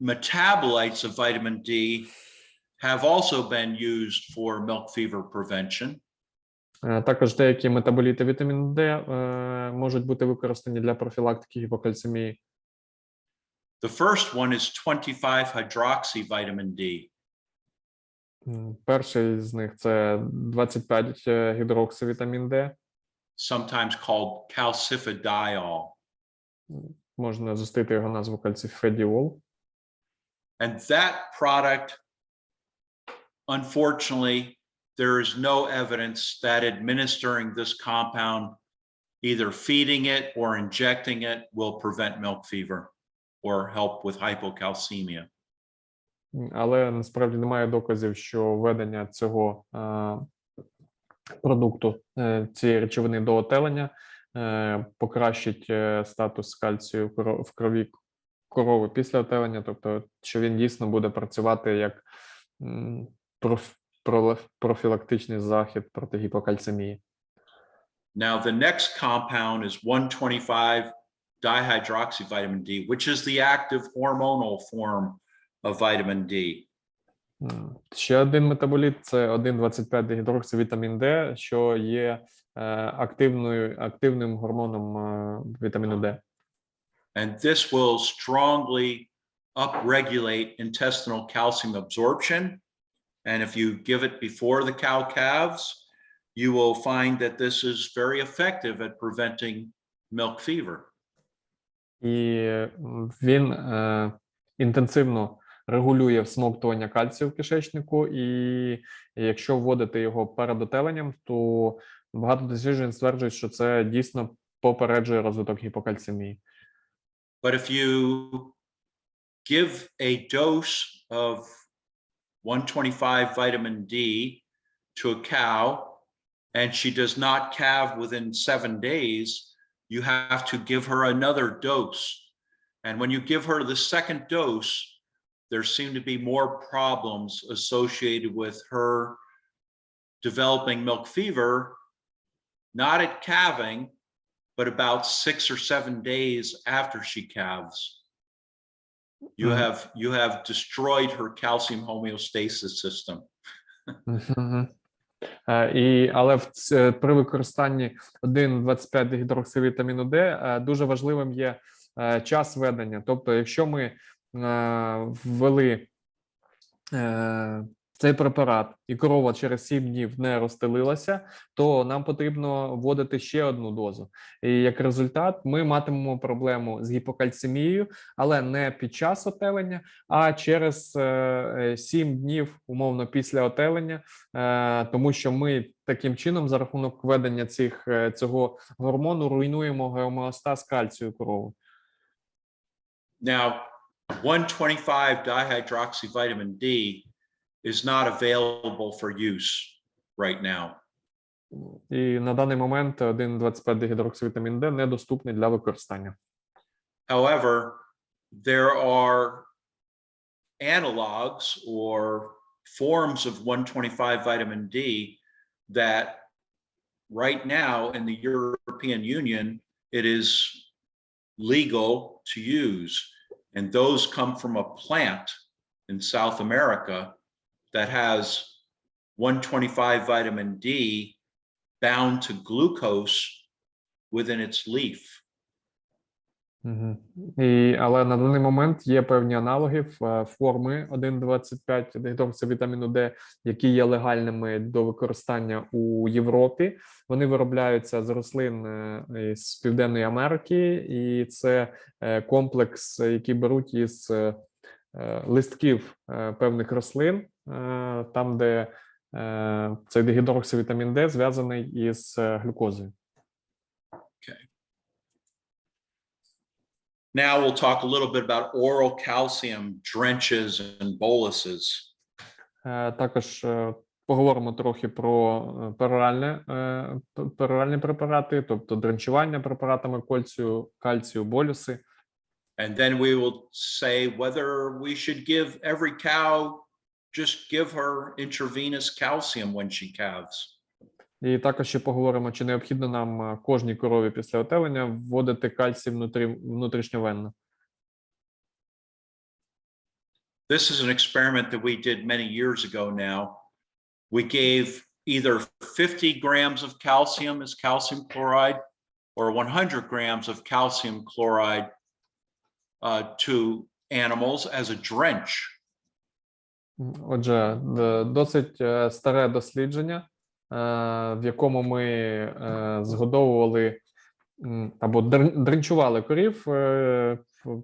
metabolites of vitamin D have also been used for milk fever prevention. Також деякі метаболіти вітаміну Д можуть бути використані для профілактики гіпокальцемії. The first one is 25-hydroxy vitamin D. Перший з них – це 25-гідроксивітамін Д. Sometimes called calcifediol. Можна зустріти його назву кальцифедіол. And that product, unfortunately, there is no evidence that administering this compound, either feeding it or injecting it, will prevent milk fever or help with hypocalcemia. Але насправді немає доказів, що введення цього продукту, цієї речовини до отелення покращить статус кальцію в крові корови після отелення, тобто, що він дійсно буде працювати як профілактичний захід проти гіпокальцемії. Now, the next compound is 1,25-dihydroxyvitamin D, which is the active hormonal form of vitamin D. Ще один метаболіт – це 1,25-дигідроксивітамін Д, що є активним гормоном вітаміну Д. And this will strongly upregulate intestinal calcium absorption. And if you give it before the cow-calves, you will find that this is very effective at preventing milk fever. І він інтенсивно регулює всмоктування кальцію в кишечнику, і якщо вводити його перед отеленням, то багато досліджень стверджують, що це дійсно попереджує розвиток гіпокальцемії. But if you give a dose of 125 vitamin D to a cow and she does not calve within 7 days, you have to give her another dose. And when you give her the second dose, there seem to be more problems associated with her developing milk fever, not at calving, but about 6 or 7 days after she calves. You have destroyed her calcium homeostasis system. Але при використанні 1,25-дигідроксивітаміну Д дуже важливим є час введення. Тобто, якщо ми ввели цей препарат і корова через 7 днів не розстелилася, то нам потрібно вводити ще одну дозу. І як результат ми матимемо проблему з гіпокальцемією, але не під час отелення, а через 7 днів, умовно, після отелення, тому що ми таким чином за рахунок введення цього гормону руйнуємо гомеостаз кальцію корови. Now, 125-dihydroxyvitamin D is not available for use right now. І на даний момент 1,25-дигідроксивітамін Д недоступний для використання. However, there are analogs or forms of 125 vitamin D that right now in the European Union, it is legal to use. And those come from a plant in South America that has 125 vitamin D bound to glucose within its leaf. Але на даний момент є певні аналоги форми 1,25-дигідроксивітаміну Д, які є легальними до використання у Європі. Вони виробляються з рослин з Південної Америки, і це комплекс, який беруть із листків певних рослин, там, де цей дигідроксивітамін Д зв'язаний із глюкозою. Now we'll talk a little bit about oral calcium drenches and boluses. Також поговоримо трохи про пероральні препарати, тобто дренчування препаратами кальцію, болюси. And then we will say whether we should give every cow, just give her intravenous calcium when she calves. І також ще поговоримо, чи необхідно нам кожній корові після отелення вводити кальцій внутрішньовенно. This is an experiment that we did many years ago now. We gave either 50 grams of calcium as calcium chloride or 100 grams of calcium chloride to animals as a drench. Отже, досить старе дослідження, в якому ми згодовували або дренчували корів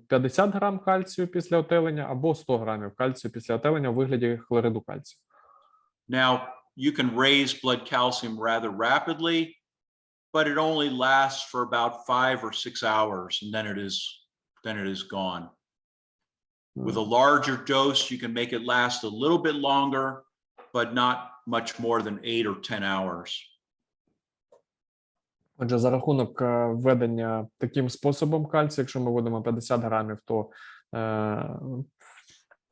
50 грам кальцію після отелення або 100 грамів кальцію після отелення у вигляді хлориду кальцію. Now, you can raise blood calcium rather rapidly, but it only lasts for about 5 or 6 hours, and then it is gone. With a larger dose, you can make it last a little bit longer, but not much more than 8 or 10 hours. Отже, за рахунок введення таким способом кальцію, якщо ми вводимо 50 грамів, то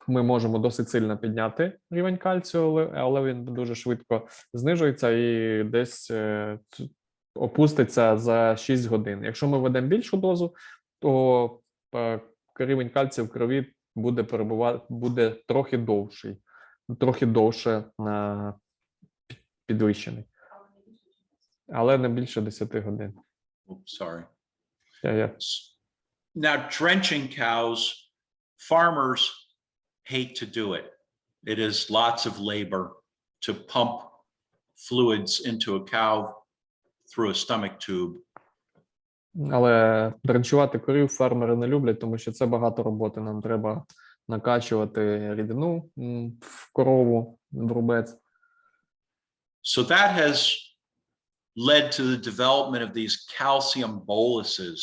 ми можемо досить сильно підняти рівень кальцію, але він дуже швидко знижується і десь опуститься за 6 годин. Якщо ми введемо більшу дозу, то рівень кальцію в крові буде трохи довше підвищений. Але не більше 10 годин. Sorry. Yeah. Now, drenching cows, farmers hate to do it. It is lots of labor to pump fluids into a cow through a stomach tube. Але дренчувати корів фермери не люблять, тому що це багато роботи. Нам треба накачувати рідину в корову, в рубець. So that has led to the development of these calcium boluses.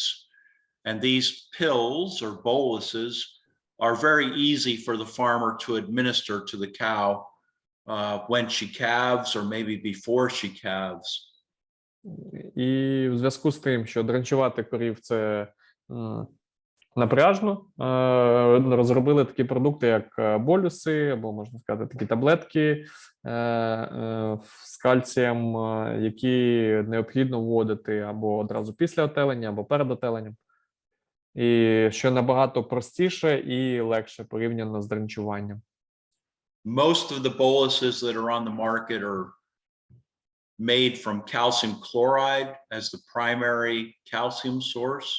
And these pills or boluses are very easy for the farmer to administer to the cow when she calves or maybe before she calves. І в зв'язку з тим, що дренчувати корів – це напряжно, розробили такі продукти, як болюси, або, можна сказати, такі таблетки з кальцієм, які необхідно вводити або одразу після отелення, або перед отеленням. І що набагато простіше і легше порівняно з дренчуванням. Most of the boluses that are on the market are made from calcium chloride as the primary calcium source.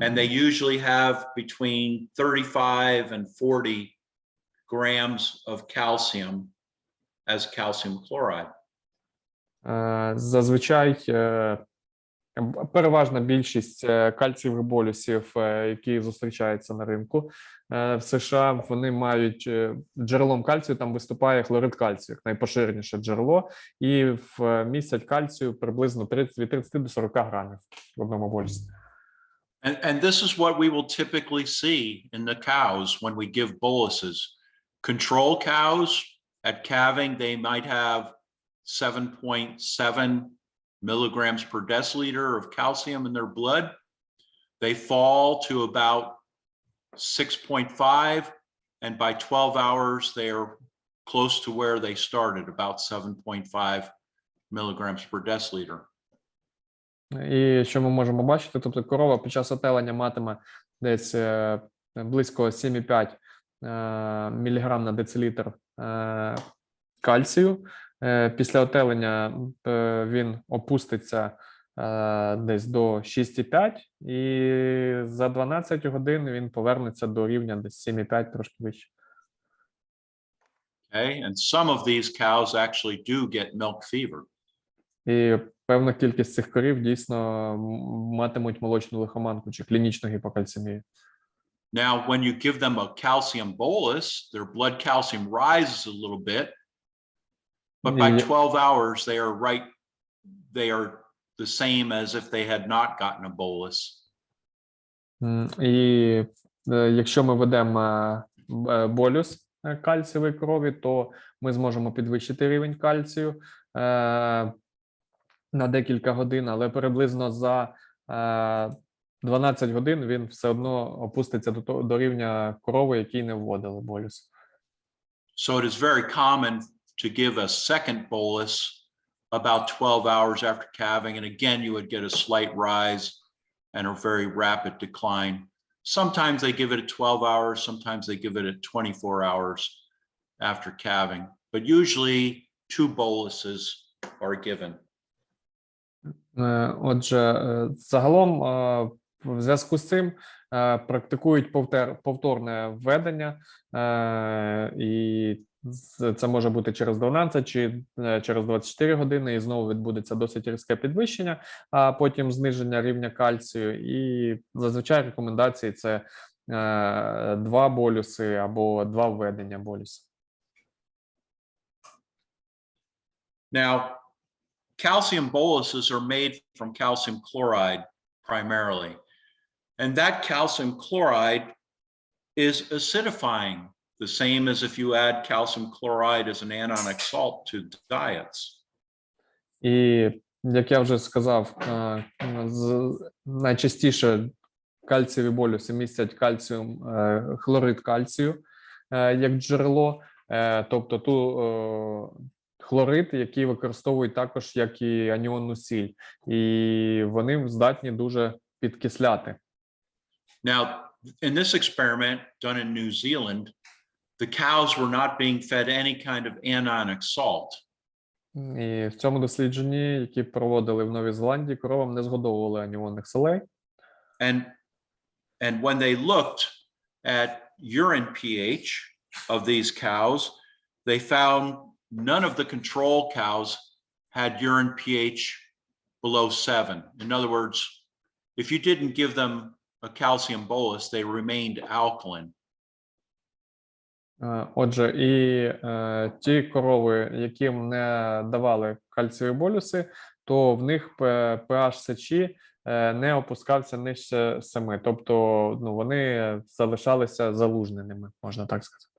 And they usually have between 35 and 40 grams of calcium as calcium chloride. Зазвичай переважна більшість кальцієвих болюсів, які зустрічаються на ринку в США, вони мають джерелом кальцію, там виступає хлорид кальцію, як найпоширеніше джерело, і містять кальцію приблизно від 30 до 40 грамів в одному болюсі. And this is what we will typically see in the cows when we give boluses. Control cows At calving, they might have 7.7 milligrams per deciliter of calcium in their blood. They fall to about 6.5, and by 12 hours, they are close to where they started, about 7.5 milligrams per deciliter. І що ми можемо бачити, тобто корова під час отелення матиме десь близько 7,5 мг на децилітр кальцію. Після отелення він опуститься десь до 6,5, і за 12 годин він повернеться до рівня десь 7,5, трошки вище. Okay, and some of these cows actually do get milk fever. І певна кількість цих корів дійсно матимуть молочну лихоманку чи клінічну гіпокальцемію. Now, when you give them a calcium bolus, their blood calcium rises a little bit, but by 12 hours, they are the same as if they had not gotten a bolus. І якщо ми ведемо болюс кальцієвої крові, то ми зможемо підвищити рівень кальцію на декілька годин, але приблизно за 12 годин він все одно опуститься до рівня корови, якій не вводили болюс. So it is very common to give a second bolus about 12 hours after calving, and again you would get a slight rise and a very rapid decline. Sometimes they give it at 12 hours, sometimes they give it at 24 hours after calving, but usually 2 boluses are given. Отже, загалом в зв'язку з цим практикують повторне введення, і це може бути через 12 чи через 24 години, і знову відбудеться досить різке підвищення, а потім зниження рівня кальцію, і зазвичай рекомендації – це 2 болюси або 2 введення болюсу. Now, calcium boluses are made from calcium chloride primarily, and that calcium chloride is acidifying, the same as if you add calcium chloride as an anionic salt to diets. І, як я вже сказав, найчастіше кальцієві болюси містять хлорид кальцію як джерело, тобто хлорид, який використовують також як і аніонну сіль, і вони здатні дуже підкисляти. Now, in this experiment done in New Zealand, the cows were not being fed any kind of anionic salt. І в цьому дослідженні, які проводили в Новій Зеландії, коровам не згодовували аніонних солей. And when they looked at urine pH of these cows, they found none of the control cows had urine pH below 7. In other words, if you didn't give them a calcium bolus, they remained alkaline. Отже, і ті корови, яким не давали кальцієві болюси, то в них pH сечі не опускався нижче 7. Тобто, вони залишалися залужненими, можна так сказати.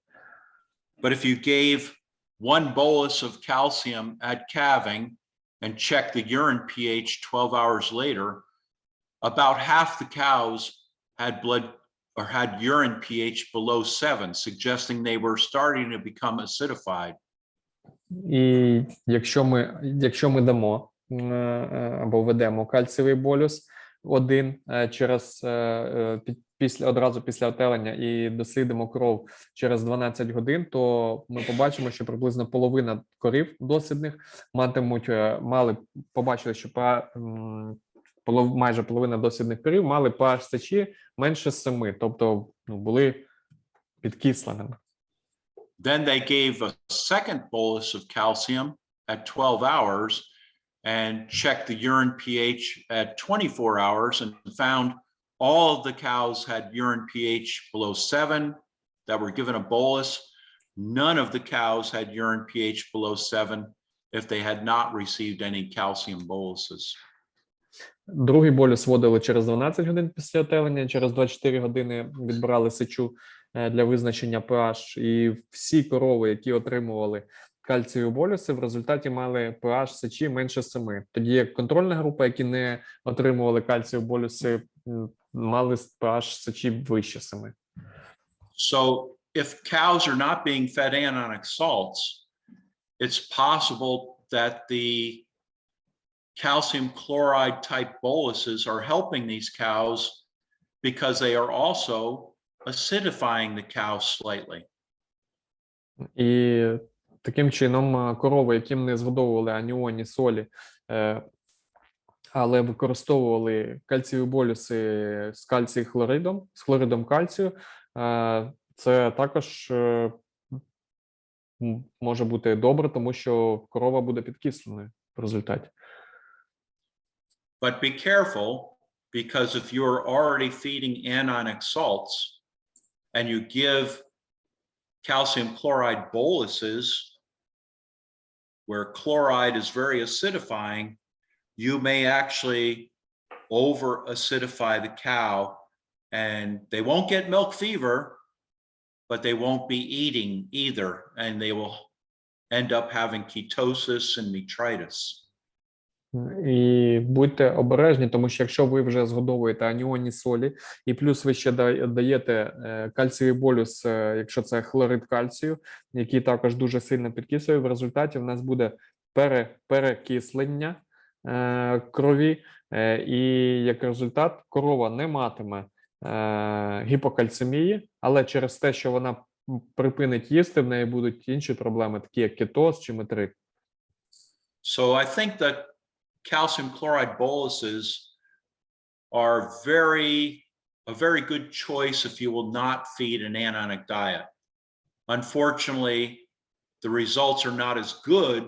But if you gave 1 bolus of calcium at calving and checked the urine pH 12 hours later, about half the cows had had urine pH below 7, suggesting they were starting to become acidified. І якщо ми дамо або введемо кальцієвий болюс одразу після отелення і дослідимо кров через 12 годин, то ми побачимо, що приблизно половина корів дослідних побачили, що майже половина дослідних корів мали pH сечі менше 7, тобто були підкисленими. Then they gave a second bolus of calcium at 12 hours and checked the urine pH at 24 hours and found all of the cows had urine pH below 7 that were given a bolus. None of the cows had urine pH below 7 if they had not received any calcium boluses. Другий болюс вводили через 12 годин після отелення, через 24 години відбирали сечу для визначення pH, і всі корови, які отримували кальцієві болюси, в результаті мали pH сечі менше 7. Тоді як контрольна група, які не отримували кальцієві болюси, мали pH сечі вище 7. So if cows are not being fed anionic salts, it's possible that the calcium chloride type boluses are helping these cows because they are also acidifying the cow slightly. І таким чином корови, яким не згодовували аніонні солі, але використовували кальцієві болюси з кальцій-хлоридом, з хлоридом кальцію, це також може бути добре, тому що корова буде підкисленою в результаті. But be careful, because if you're already feeding anionic salts and you give calcium chloride boluses where chloride is very acidifying, you may actually over acidify the cow and they won't get milk fever, but they won't be eating either, and they will end up having ketosis and metritis. І будьте обережні, тому що якщо ви вже згодовуєте аніонні солі, і плюс ви ще даєте кальцієвий болюс, якщо це хлорид кальцію, який також дуже сильно підкислює, в результаті в нас буде перекислення крові, і як результат корова не матиме гіпокальцемії, але через те, що вона припинить їсти, в неї будуть інші проблеми, такі як кетоз чи метрит. So I think that calcium chloride boluses are a very good choice if you will not feed an anionic diet. Unfortunately, the results are not as good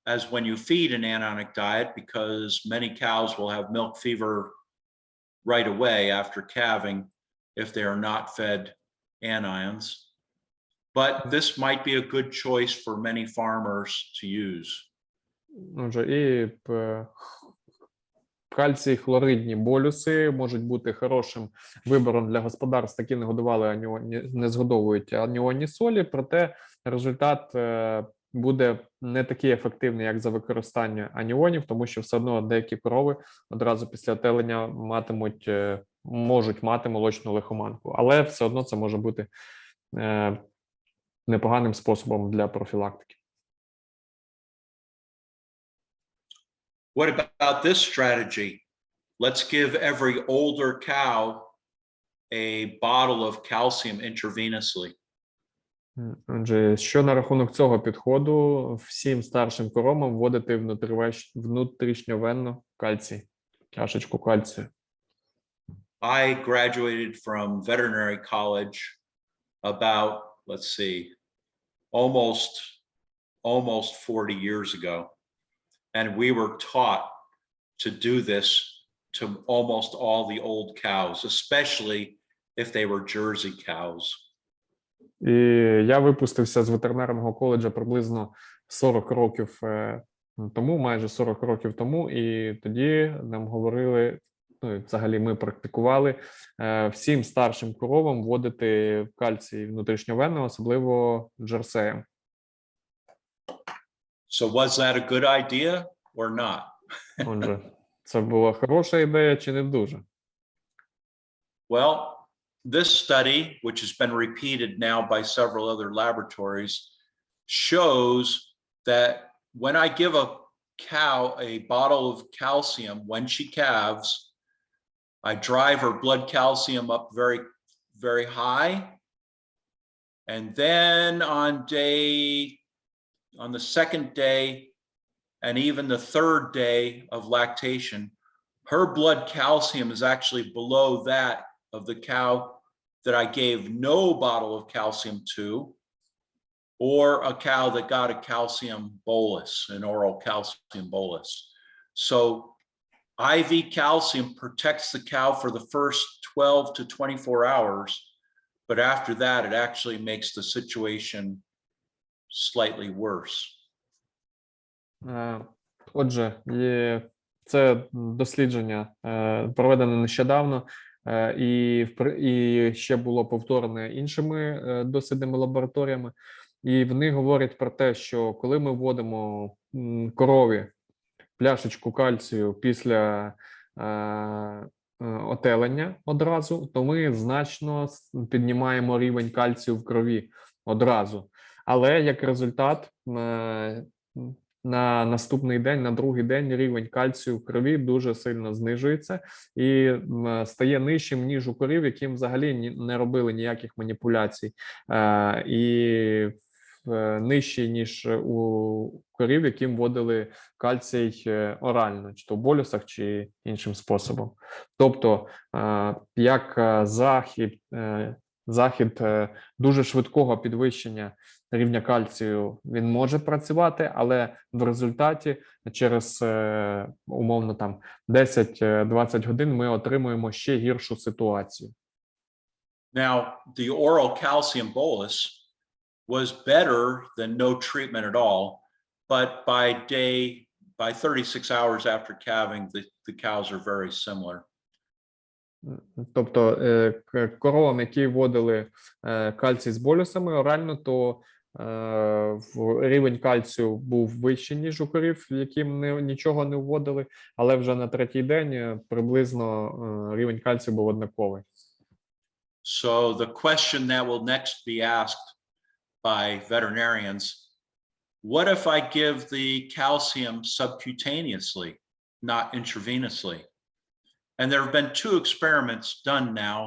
as when you feed an anionic diet, because many cows will have milk fever right away after calving if they are not fed anions. But this might be a good choice for many farmers to use. Отже, і кальцій хлоридні болюси можуть бути хорошим вибором для господарств, які не годували не згодовують аніонні солі, проте результат буде не такий ефективний, як за використання аніонів, тому що все одно деякі корови одразу після телення можуть мати молочну лихоманку, але все одно це може бути непоганим способом для профілактики. What about this strategy? Let's give every older cow a bottle of calcium intravenously. Отже, що на рахунок цього підходу, всім старшим коровам вводити внутрішньовенно кальцій, чашечку кальцію. I graduated from veterinary college about, let's see, almost 40 years ago. And we were taught to do this to almost all the old cows, especially if they were Jersey cows. І я випустився з ветеринарного коледжу приблизно 40 років тому, майже 40 років тому, і тоді нам говорили, ну, взагалі ми практикували всім старшим коровам вводити кальцій внутрішньовенно, особливо джерсеям. So was that a good idea or not? Отже, це була хороша ідея чи не дуже? Well, this study, which has been repeated now by several other laboratories, shows that when I give a cow a bottle of calcium when she calves, I drive her blood calcium up very, very high. And then on the second day and even the third day of lactation, her blood calcium is actually below that of the cow that I gave no bottle of calcium to, or a cow that got a calcium bolus, an oral calcium bolus. So IV calcium protects the cow for the first 12 to 24 hours, but after that, it actually makes the situation slightly worse. Отже, це дослідження проведене нещодавно. і ще було повторене іншими дослідними лабораторіями. І вони говорять про те, що коли ми вводимо корові пляшечку кальцію після отелення одразу, то ми значно піднімаємо рівень кальцію в крові одразу. Але як результат, на наступний день, на другий день рівень кальцію в крові дуже сильно знижується і стає нижчим, ніж у корів, яким взагалі не робили ніяких маніпуляцій, і нижчий, ніж у корів, яким вводили кальцій орально, чи то в болюсах, чи іншим способом. Тобто, як захід дуже швидкого підвищення рівня кальцію, він може працювати, але в результаті через, умовно, там 10-20 годин ми отримуємо ще гіршу ситуацію. Now, the oral calcium bolus was better than no treatment at all, but by 36 hours after calving, the cows are very similar. Тобто коровам, які вводили кальцій з болюсами орально, то рівень кальцію був вищий, ніж у корів, яким нічого не вводили, але вже на третій день приблизно рівень кальцію був однаковий. So the question that will next be asked by veterinarians, what if I give the calcium subcutaneously, not intravenously? And there have been 2 experiments done now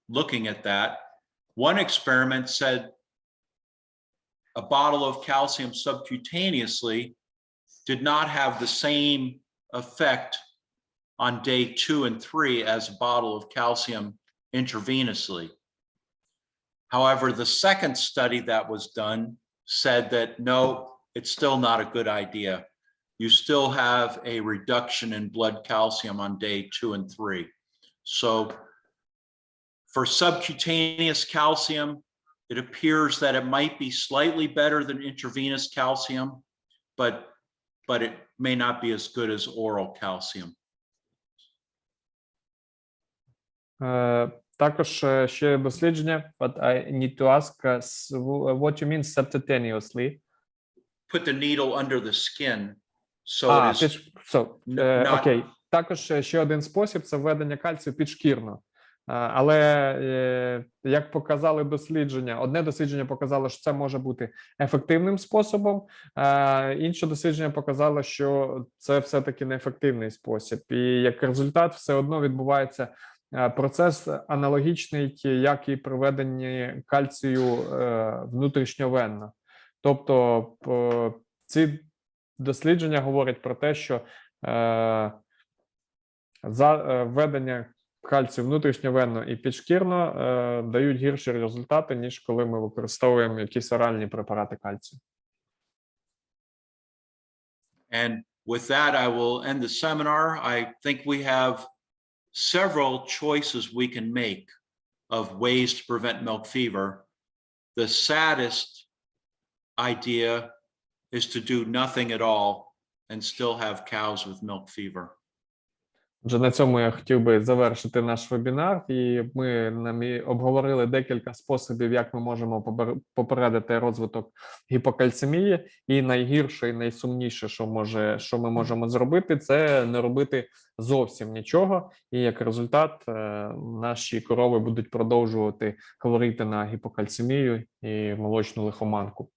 looking at that. One experiment said a bottle of calcium subcutaneously did not have the same effect on day 2 and 3 as a bottle of calcium intravenously. However, the second study that was done said that no, it's still not a good idea. You still have a reduction in blood calcium on day 2 and 3. So for subcutaneous calcium, it appears that it might be slightly better than intravenous calcium, but it may not be as good as oral calcium. Також ще дослідження, but I need to ask what you mean subcutaneously? Put the needle under the skin, so it is окей. Також ще один спосіб – це введення кальцію підшкірно. Але, як показали дослідження, одне дослідження показало, що це може бути ефективним способом, інше дослідження показало, що це все-таки неефективний спосіб. І як результат все одно відбувається процес аналогічний, як і при введенні кальцію внутрішньовенно. Тобто ці дослідження говорять про те, що введення кальцію внутрішньовенно і підшкірно дають гірші результати, ніж коли ми використовуємо якісь оральні препарати кальцію. And with that, I will end the seminar. I think we have several choices we can make of ways to prevent milk fever. The saddest idea is to do nothing at all and still have cows with milk fever. Вже на цьому я хотів би завершити наш вебінар, і ми обговорили декілька способів, як ми можемо попередити розвиток гіпокальцемії. І найгірше, і найсумніше, що ми можемо зробити, це не робити зовсім нічого. І як результат, наші корови будуть продовжувати хворіти на гіпокальцемію і молочну лихоманку.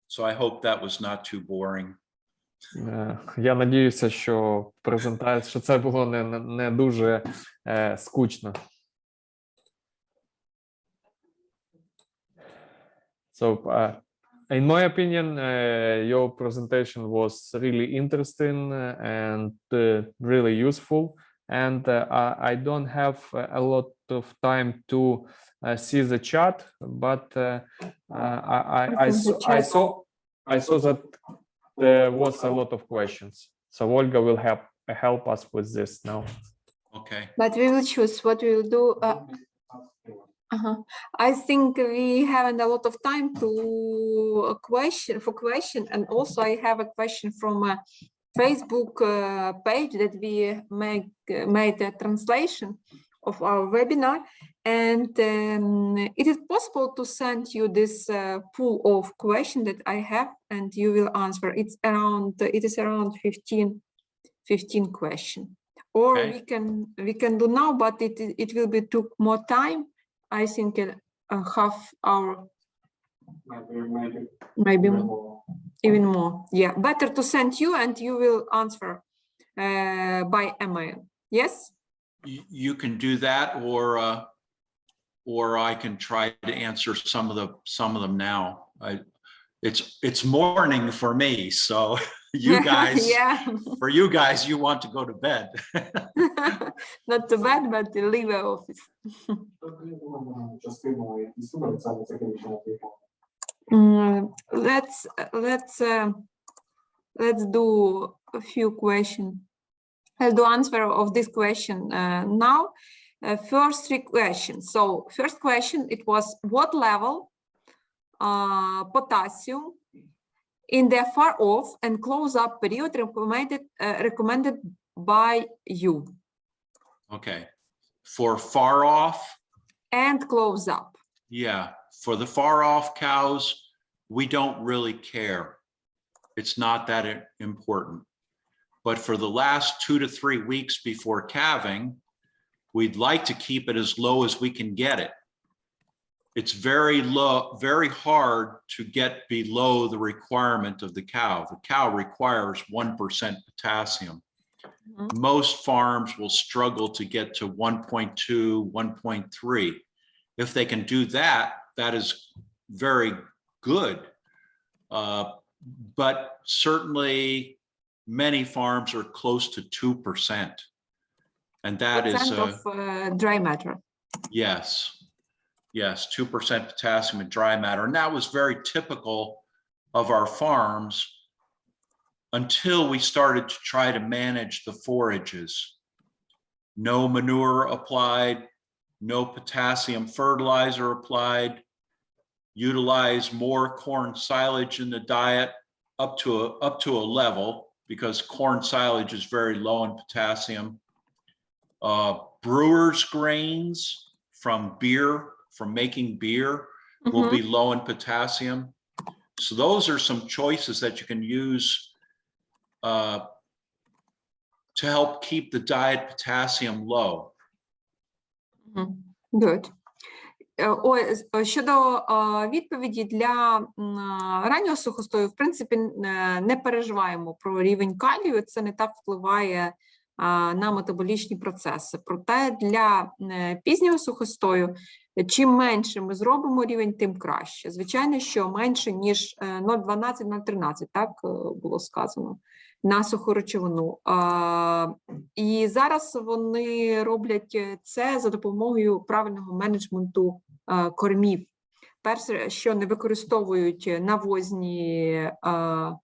So I hope that was not too boring. Я надіюся, що це було не дуже скучно. So, in my opinion, your presentation was really interesting and really useful. And I don't have a lot of time to see the chat, but I saw that there was a lot of questions. So Olga will help us with this now. Okay. But we will choose what we will do. I think we haven't a lot of time to question, and also I have a question from Facebook page that we made a translation of our webinar, and it is possible to send you this pool of questions that I have, and you will answer. It is around 15 questions. Or Okay. we can do now, but it will be took more time. I think half hour, maybe even more. Yeah, better to send you, and you will answer by email. Yes. You can do that, or I can try to answer some of them now. It's morning for me, so you guys, Yeah. for you guys, you want to go to bed. Not to bed, but to leave the office. Let's do a few questions. I'll do answer of this question now. First 3 questions. So first question, it was what level potassium in the far off and close up period recommended by you? Okay. For far off, And close up. yeah, for the far off cows, we don't really care. It's not that important. But for the last 2 to 3 weeks before calving, we'd like to keep it as low as we can get it. It's very low, very hard to get below the requirement of the cow. The cow requires 1% potassium. Most farms will struggle to get to 1.2, 1.3. If they can do that, that is very good. But certainly many farms are close to 2%. And that is of dry matter. Yes. Yes, 2% potassium in dry matter. And that was very typical of our farms until we started to try to manage the forages. No manure applied, no potassium fertilizer applied, utilize more corn silage in the diet up to a level, because corn silage is very low in potassium. Brewer's grains from beer, from making beer, will be low in potassium. So those are some choices that you can use to help keep the diet potassium low. Good. Щодо відповіді для раннього сухостою, в принципі, не переживаємо про рівень калію, це не так впливає на метаболічні процеси. Проте для пізнього сухостою, чим менше ми зробимо рівень, тим краще. Звичайно, що менше, ніж 0,12-0,13, так було сказано, на суху речовину. І зараз вони роблять це за допомогою правильного менеджменту кормів. Перше, що не використовують навозні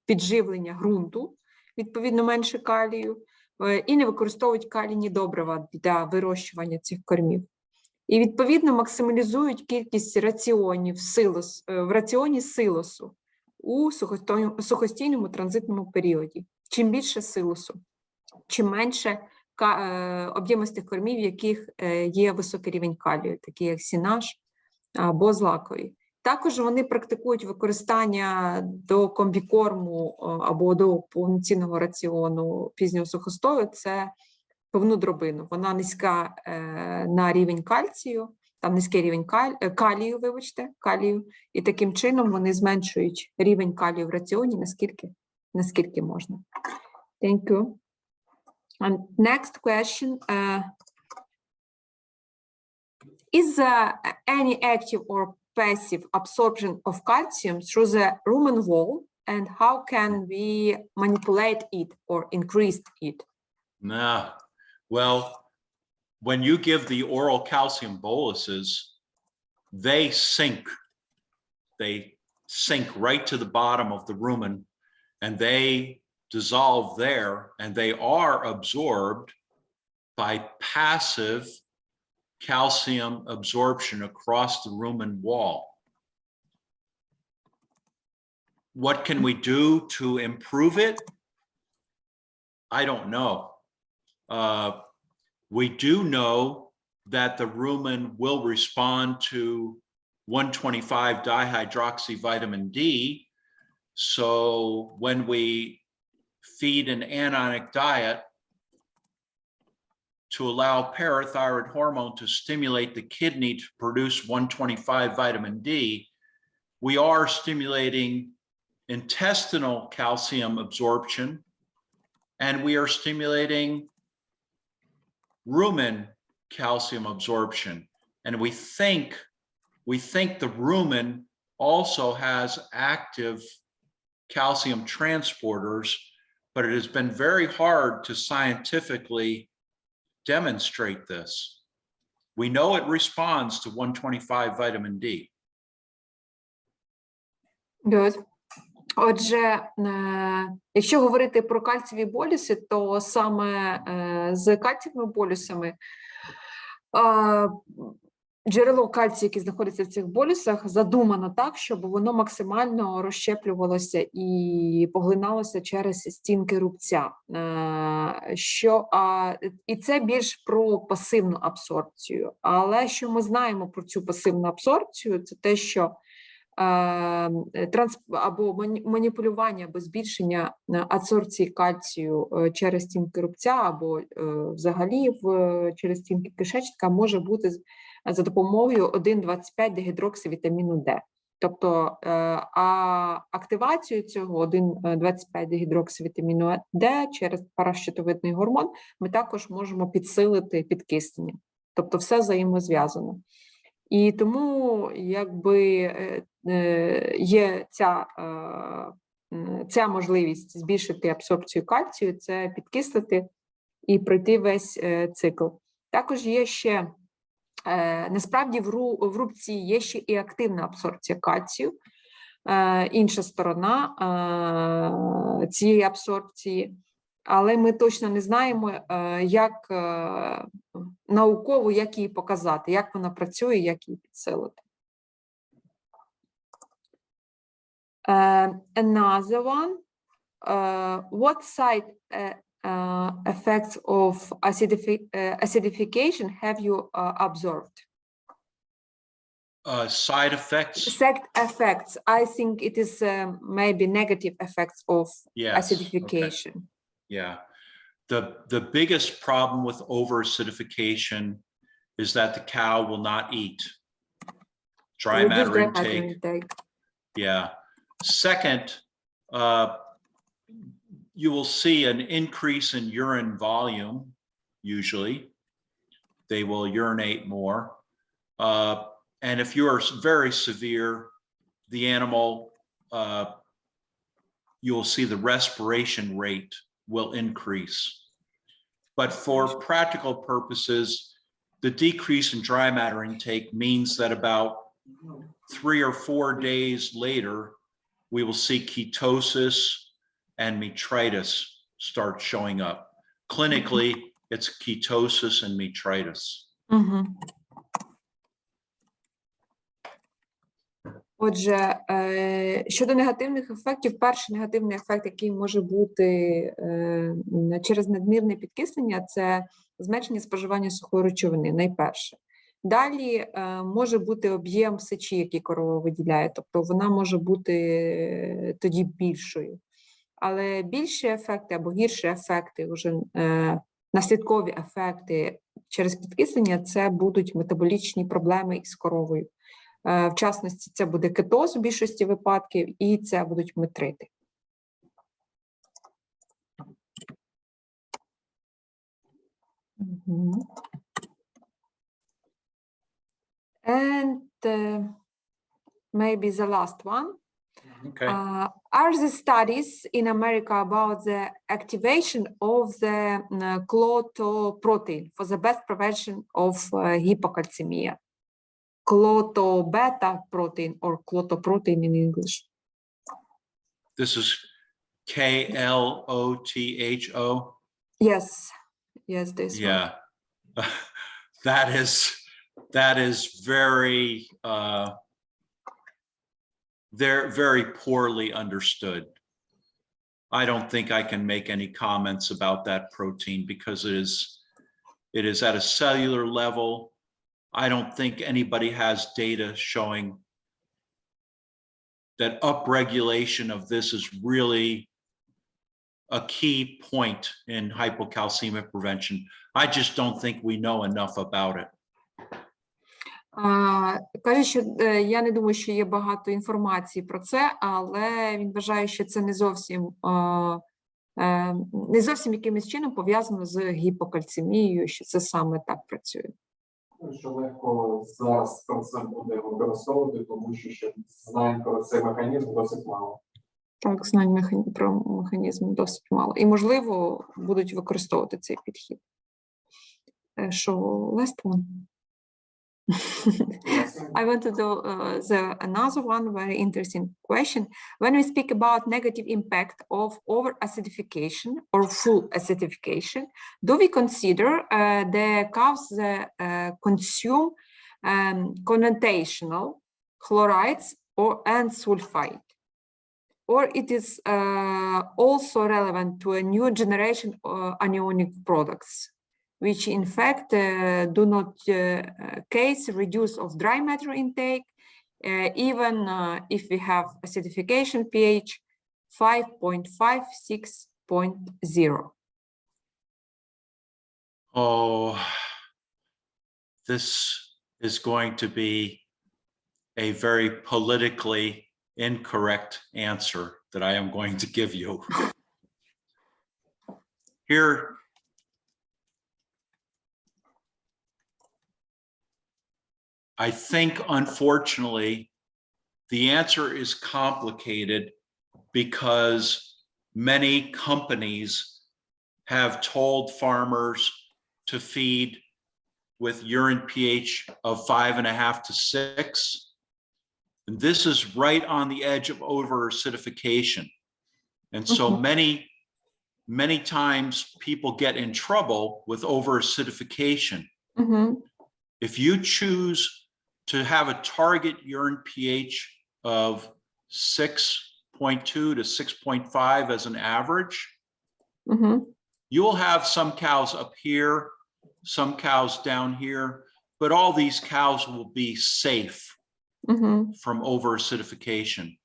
підживлення ґрунту, відповідно менше калію, і не використовують калійні добрива для вирощування цих кормів. І, відповідно, максималізують кількість раціонів в раціоні силосу у сухостійному транзитному періоді. Чим більше силосу, чим менше об'ємистих кормів, в яких є високий рівень калію, такі як сінаж або злакові. Також вони практикують використання до комбікорму або до повноцінного раціону пізнього сухостою, це пивну дробину. Вона низька на рівень кальцію, там низький рівень калію, і таким чином вони зменшують рівень калію в раціоні, наскільки можна. Thank you. And next question. Is any active or passive absorption of calcium through the rumen wall, and how can we manipulate it or increase it? Well, when you give the oral calcium boluses, they sink right to the bottom of the rumen, and they dissolve there, and they are absorbed by passive calcium absorption across the rumen wall. What can we do to improve it? I don't know. We do know that the rumen will respond to 125 dihydroxyvitamin D. So when we feed an anionic diet to allow parathyroid hormone to stimulate the kidney to produce 125 vitamin D, we are stimulating intestinal calcium absorption, and we are stimulating rumen calcium absorption. And we think the rumen also has active calcium transporters, but it has been very hard to scientifically demonstrate this. We know it responds to 125 vitamin D. Good. Отже, якщо говорити про кальцієві болюси, то саме з кальцієвими болюсами джерело кальцію, яке знаходиться в цих болюсах, задумано так, щоб воно максимально розщеплювалося і поглиналося через стінки рубця. І це більш про пасивну абсорбцію. Але що ми знаємо про цю пасивну абсорбцію, це те, що або маніпулювання або збільшення адсорбції кальцію через стінки рубця або взагалі через стінки кишечника може бути за допомогою 1,25 дегідроксивітаміну Д. Тобто активацію цього 1,25 дегідроксивітаміну Д через паращитовидний гормон ми також можемо підсилити підкиснення. Тобто все взаємозв'язано. І тому якби є ця можливість збільшити абсорбцію кальцію, це підкислити і пройти весь цикл. Також є ще, насправді в рубці є ще і активна абсорбція кальцію, інша сторона цієї абсорбції, але ми точно не знаємо, як науково, як її показати, як вона працює, як її підсилити. Another one, what side effects of acidification have you observed? Side effects? Side effects. I think it is maybe negative effects of acidification. Okay. Yeah. The biggest problem with over-acidification is that the cow will not eat. Dry matter intake. Yeah. Second, you will see an increase in urine volume, usually. They will urinate more. And if you are very severe, the animal, you will see the respiration rate will increase. But for practical purposes, the decrease in dry matter intake means that about 3 or 4 days later, we will see ketosis and metritis start showing up. Clinically, it's ketosis and metritis. Mm-hmm. Отже, щодо негативних ефектів, перший негативний ефект, який може бути через надмірне підкиснення, це зменшення споживання сухої речовини, найперше. Далі може бути об'єм сечі, який корова виділяє, тобто вона може бути тоді більшою. Але більші ефекти або гірші ефекти, вже наслідкові ефекти через підкиснення, це будуть метаболічні проблеми із коровою. В частності, це буде кетоз у більшості випадків, і це будуть метрити. And maybe the last one. Okay. Are the studies in America about the activation of the clotoprotein for the best prevention of hypocalcemia? Clotobeta protein or clotoprotein in English. This is K-L-O-T-H-O? Yes, this one. Yeah, that is very, they're very poorly understood. I don't think I can make any comments about that protein because it is at a cellular level. I don't think anybody has data showing that upregulation of this is really a key point in hypocalcemia prevention. I just don't think we know enough about it. Каже, що я не думаю, що є багато інформації про це, але він вважає, що це не зовсім якимось чином пов'язано з гіпокальцемією, що це саме так працює. Що легко зараз про це буде використовувати, тому що ще знань про цей механізм досить мало. Так, знань про механізм досить мало. І, можливо, будуть використовувати цей підхід. Що, last one? I want to do another one very interesting question. When we speak about negative impact of over-acidification or full acidification, do we consider the cows consume conventional chlorides and sulfide? Or it is also relevant to a new generation anionic products, which in fact do not case reduce of dry matter intake, even if we have acidification pH 5.5, 6.0. Oh, this is going to be a very politically incorrect answer that I am going to give you. Here, I think, unfortunately, the answer is complicated because many companies have told farmers to feed with urine pH of 5.5 to 6. And this is right on the edge of over-acidification. And so many times people get in trouble with over-acidification. If you choose to have a target urine pH of 6.2 to 6.5 as an average, you will have some cows up here, some cows down here, but all these cows will be safe from over-acidification.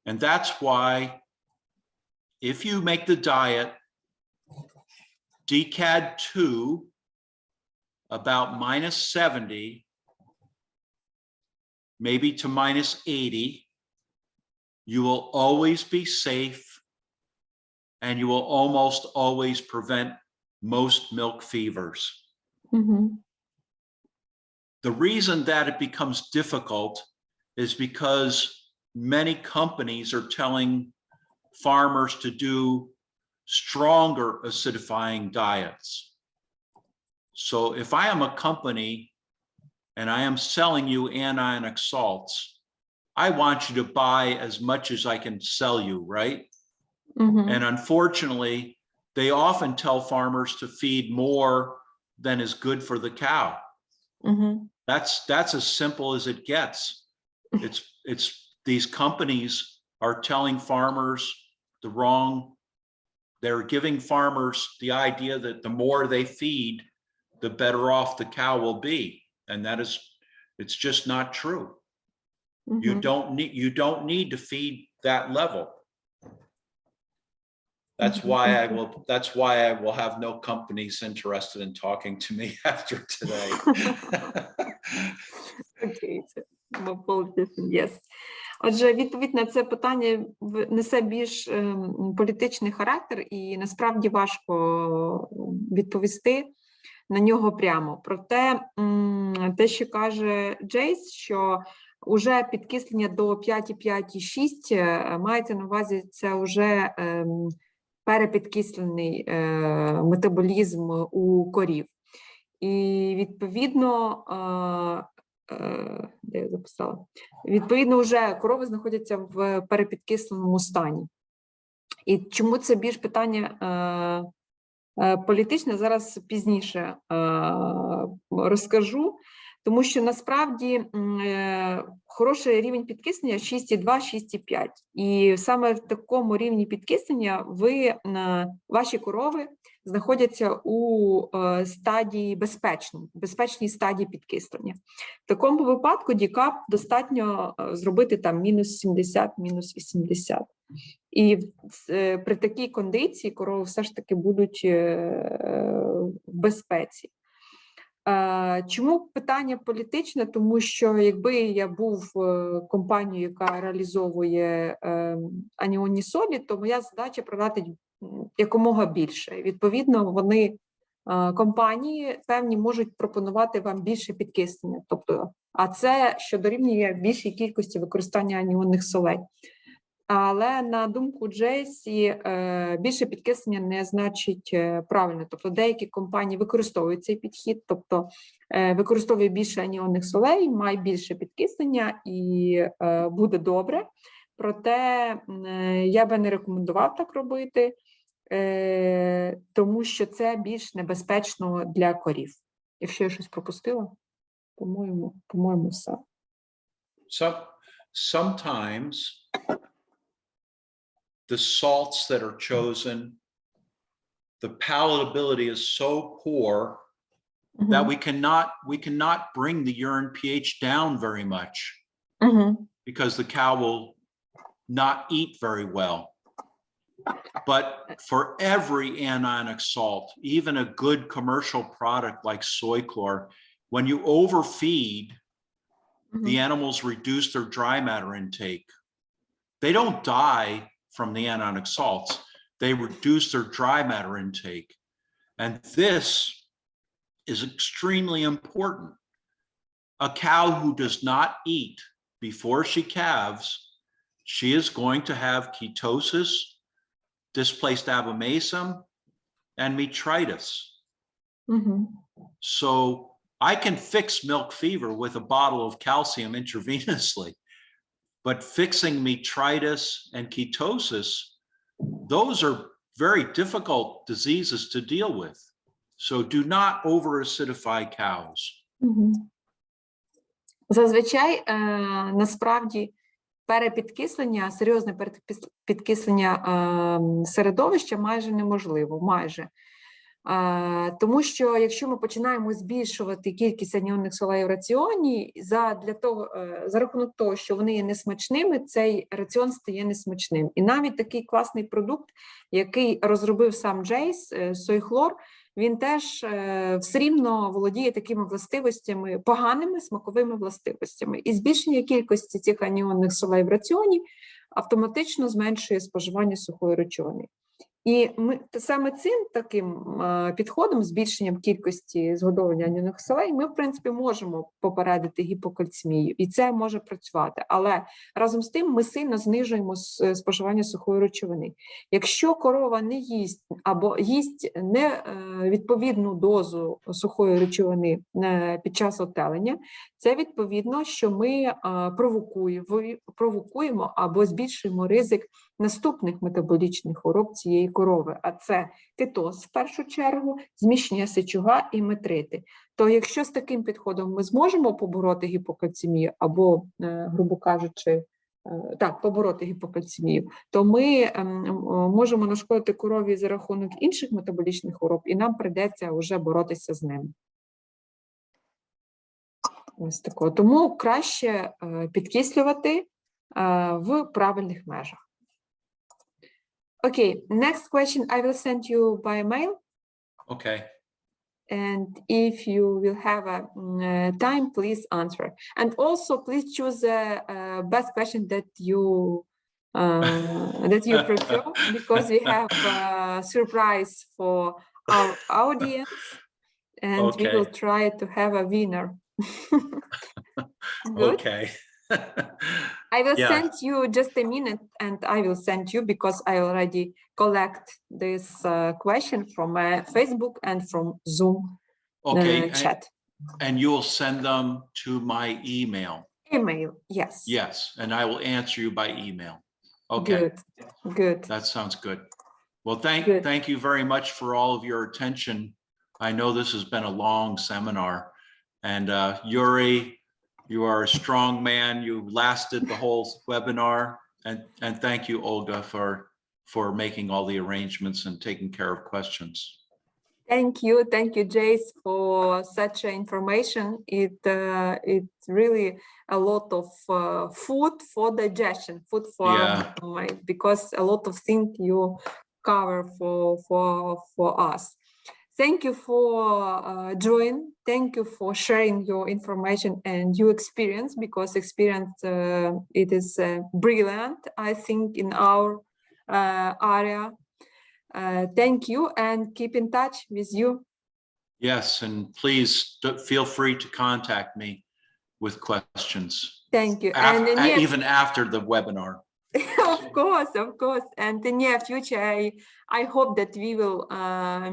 And that's why if you make the diet DCAD 2 about -70, maybe to -80, you will always be safe and you will almost always prevent most milk fevers. The reason that it becomes difficult is because many companies are telling farmers to do stronger acidifying diets. So if I am a company and I am selling you anionic salts, I want you to buy as much as I can sell you, right? And unfortunately, they often tell farmers to feed more than is good for the cow. That's as simple as it gets. It's these companies are telling farmers they're giving farmers the idea that the more they feed, the better off the cow will be. And it's just not true. You don't need to feed that level. That's why I will have no companies interested in talking to me after today. Okay, yes. Отже, відповідь на це питання несе більш політичний характер, і насправді важко відповісти на нього прямо. Проте, те, що каже Джейс, що уже підкислення до 5,5-6 мається на увазі, це вже перепідкислений метаболізм у корів. І відповідно, де я записала? Відповідно, вже корови знаходяться в перепідкисленому стані. І чому це більш питання політичне, зараз пізніше розкажу. Тому що насправді хороший рівень підкиснення 6,2, 6,5. І саме в такому рівні підкиснення ваші корови знаходяться у стадії безпечній стадії підкислення. В такому випадку дікап достатньо зробити там мінус 70, мінус 80. І при такій кондиції корови все ж таки будуть в безпеці. Чому питання політичне? Тому що якби я був компанією, яка реалізовує аніонні солі, то моя задача продати якомога більше. Відповідно, вони, компанії певні, можуть пропонувати вам більше підкиснення. Тобто, а це що дорівнює більшій кількості використання аніонних солей. Але на думку Джейсі, більше підкиснення не значить правильно. Тобто деякі компанії використовують цей підхід, тобто використовує більше аніонних солей, має більше підкиснення і буде добре. Проте я би не рекомендував так робити, тому що це більш небезпечно для корів. Якщо я щось пропустила, по-моєму, все. Sometimes the salts that are chosen, the palatability is so poor that we cannot bring the urine pH down very much because the cow will not eat very well. But for every anionic salt, even a good commercial product like Soychlor, when you overfeed, the animals reduce their dry matter intake. They don't die from the anionic salts, they reduce their dry matter intake. And this is extremely important. A cow who does not eat before she calves, she is going to have ketosis, displaced abomasum, and metritis. So I can fix milk fever with a bottle of calcium intravenously. But fixing metritis and ketosis, those are very difficult diseases to deal with. So do not over-acidify cows. Зазвичай, насправді, перепідкислення, серйозне перепідкислення середовища майже неможливо, тому що якщо ми починаємо збільшувати кількість аніонних солей в раціоні, за рахунок того, що вони є несмачними, цей раціон стає несмачним. І навіть такий класний продукт, який розробив сам Джейс, Soychlor, він теж все рівно володіє такими властивостями, поганими смаковими властивостями. І збільшення кількості цих аніонних солей в раціоні автоматично зменшує споживання сухої речовини. І саме цим таким підходом, збільшенням кількості згодовування аніонних солей, ми, в принципі, можемо попередити гіпокальцемію, і це може працювати. Але разом з тим ми сильно знижуємо споживання сухої речовини. Якщо корова не їсть або їсть невідповідну дозу сухої речовини під час отелення, це відповідно, що ми провокуємо або збільшуємо ризик наступних метаболічних хвороб цієї корови, а це кетоз в першу чергу, зміщення сечога і метрити. То якщо з таким підходом ми зможемо побороти гіпокальцемію або, грубо кажучи, побороти гіпокальцемію, то ми можемо нашкодити корові за рахунок інших метаболічних хвороб, і нам прийдеться вже боротися з ними. Ось такого. Тому краще підкислювати в правильних межах. Okay, next question I will send you by mail. Okay. And if you will have a time, please answer. And also, please choose the best question that you prefer, because we have a surprise for our audience, and we will try to have a winner. Good. Okay. I will send you just a minute, and I will send you, because I already collect this question from Facebook and from Zoom chat. And you will send them to my email. Email, yes. Yes, and I will answer you by email. Okay. Good. That sounds good. Well, thank you very much for all of your attention. I know this has been a long seminar, And Yuri, you are a strong man. You lasted the whole webinar. And thank you, Olga, for making all the arrangements and taking care of questions. Thank you, Jace, for such information. It's really a lot of food for digestion, food for mind, because a lot of things you cover for us. Thank you for joining. Thank you for sharing your information and your experience, because experience it is brilliant, I think, in our area. Thank you, and keep in touch with you. Yes, and please feel free to contact me with questions. Thank you. Even after the webinar. Of course. And in the near future, I hope that we will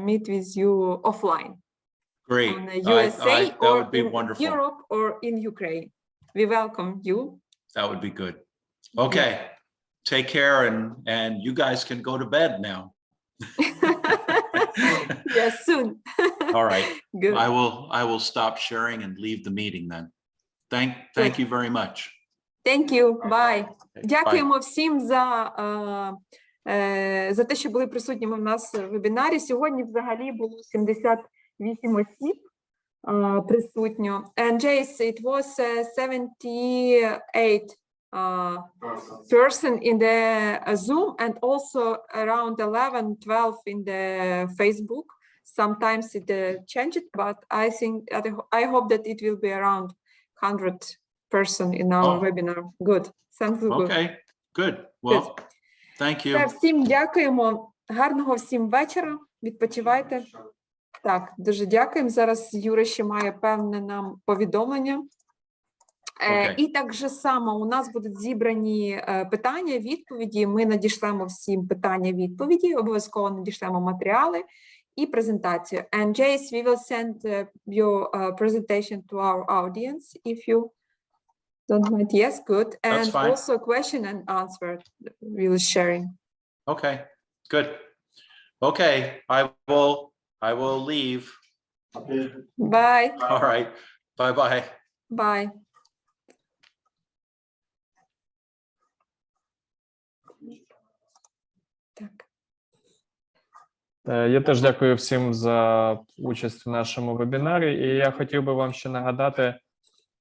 meet with you offline. Great. In the USA that would be wonderful. Europe or in Ukraine. We welcome you. That would be good. Okay. Take care, and you guys can go to bed now. Yes, soon. All right. Good. I will stop sharing and leave the meeting then. Thank you very much. Thank you. Bye. Okay, Дякуємо всім за те, що були присутніми в нас в вебінарі. Сьогодні взагалі було 78 осіб присутньо. And Jace, it was 78 person in the Zoom, and also around 11, 12 in the Facebook. Sometimes it changed, but I think, I hope that it will be around 100 person in our webinar. Good. Sounds good. Okay, good. Well, thank you. Все, всім дякуємо. Гарного всім вечора. Відпочивайте. Так, дуже дякуємо. Зараз Юра ще має певне нам повідомлення. І так же само у нас будуть зібрані питання, відповіді. Ми надішлемо всім питання, відповіді, обов'язково надішлемо матеріали і презентацію. And Jace, we will send your presentation to our audience if you don't mind. Yes, good. And also question and answer we will sharing. Okay, good. Okay, I will leave. Bye. All right. Bye-bye. Bye. Так. Я теж дякую всім за участь в нашому вебінарі, і я хотів би вам ще нагадати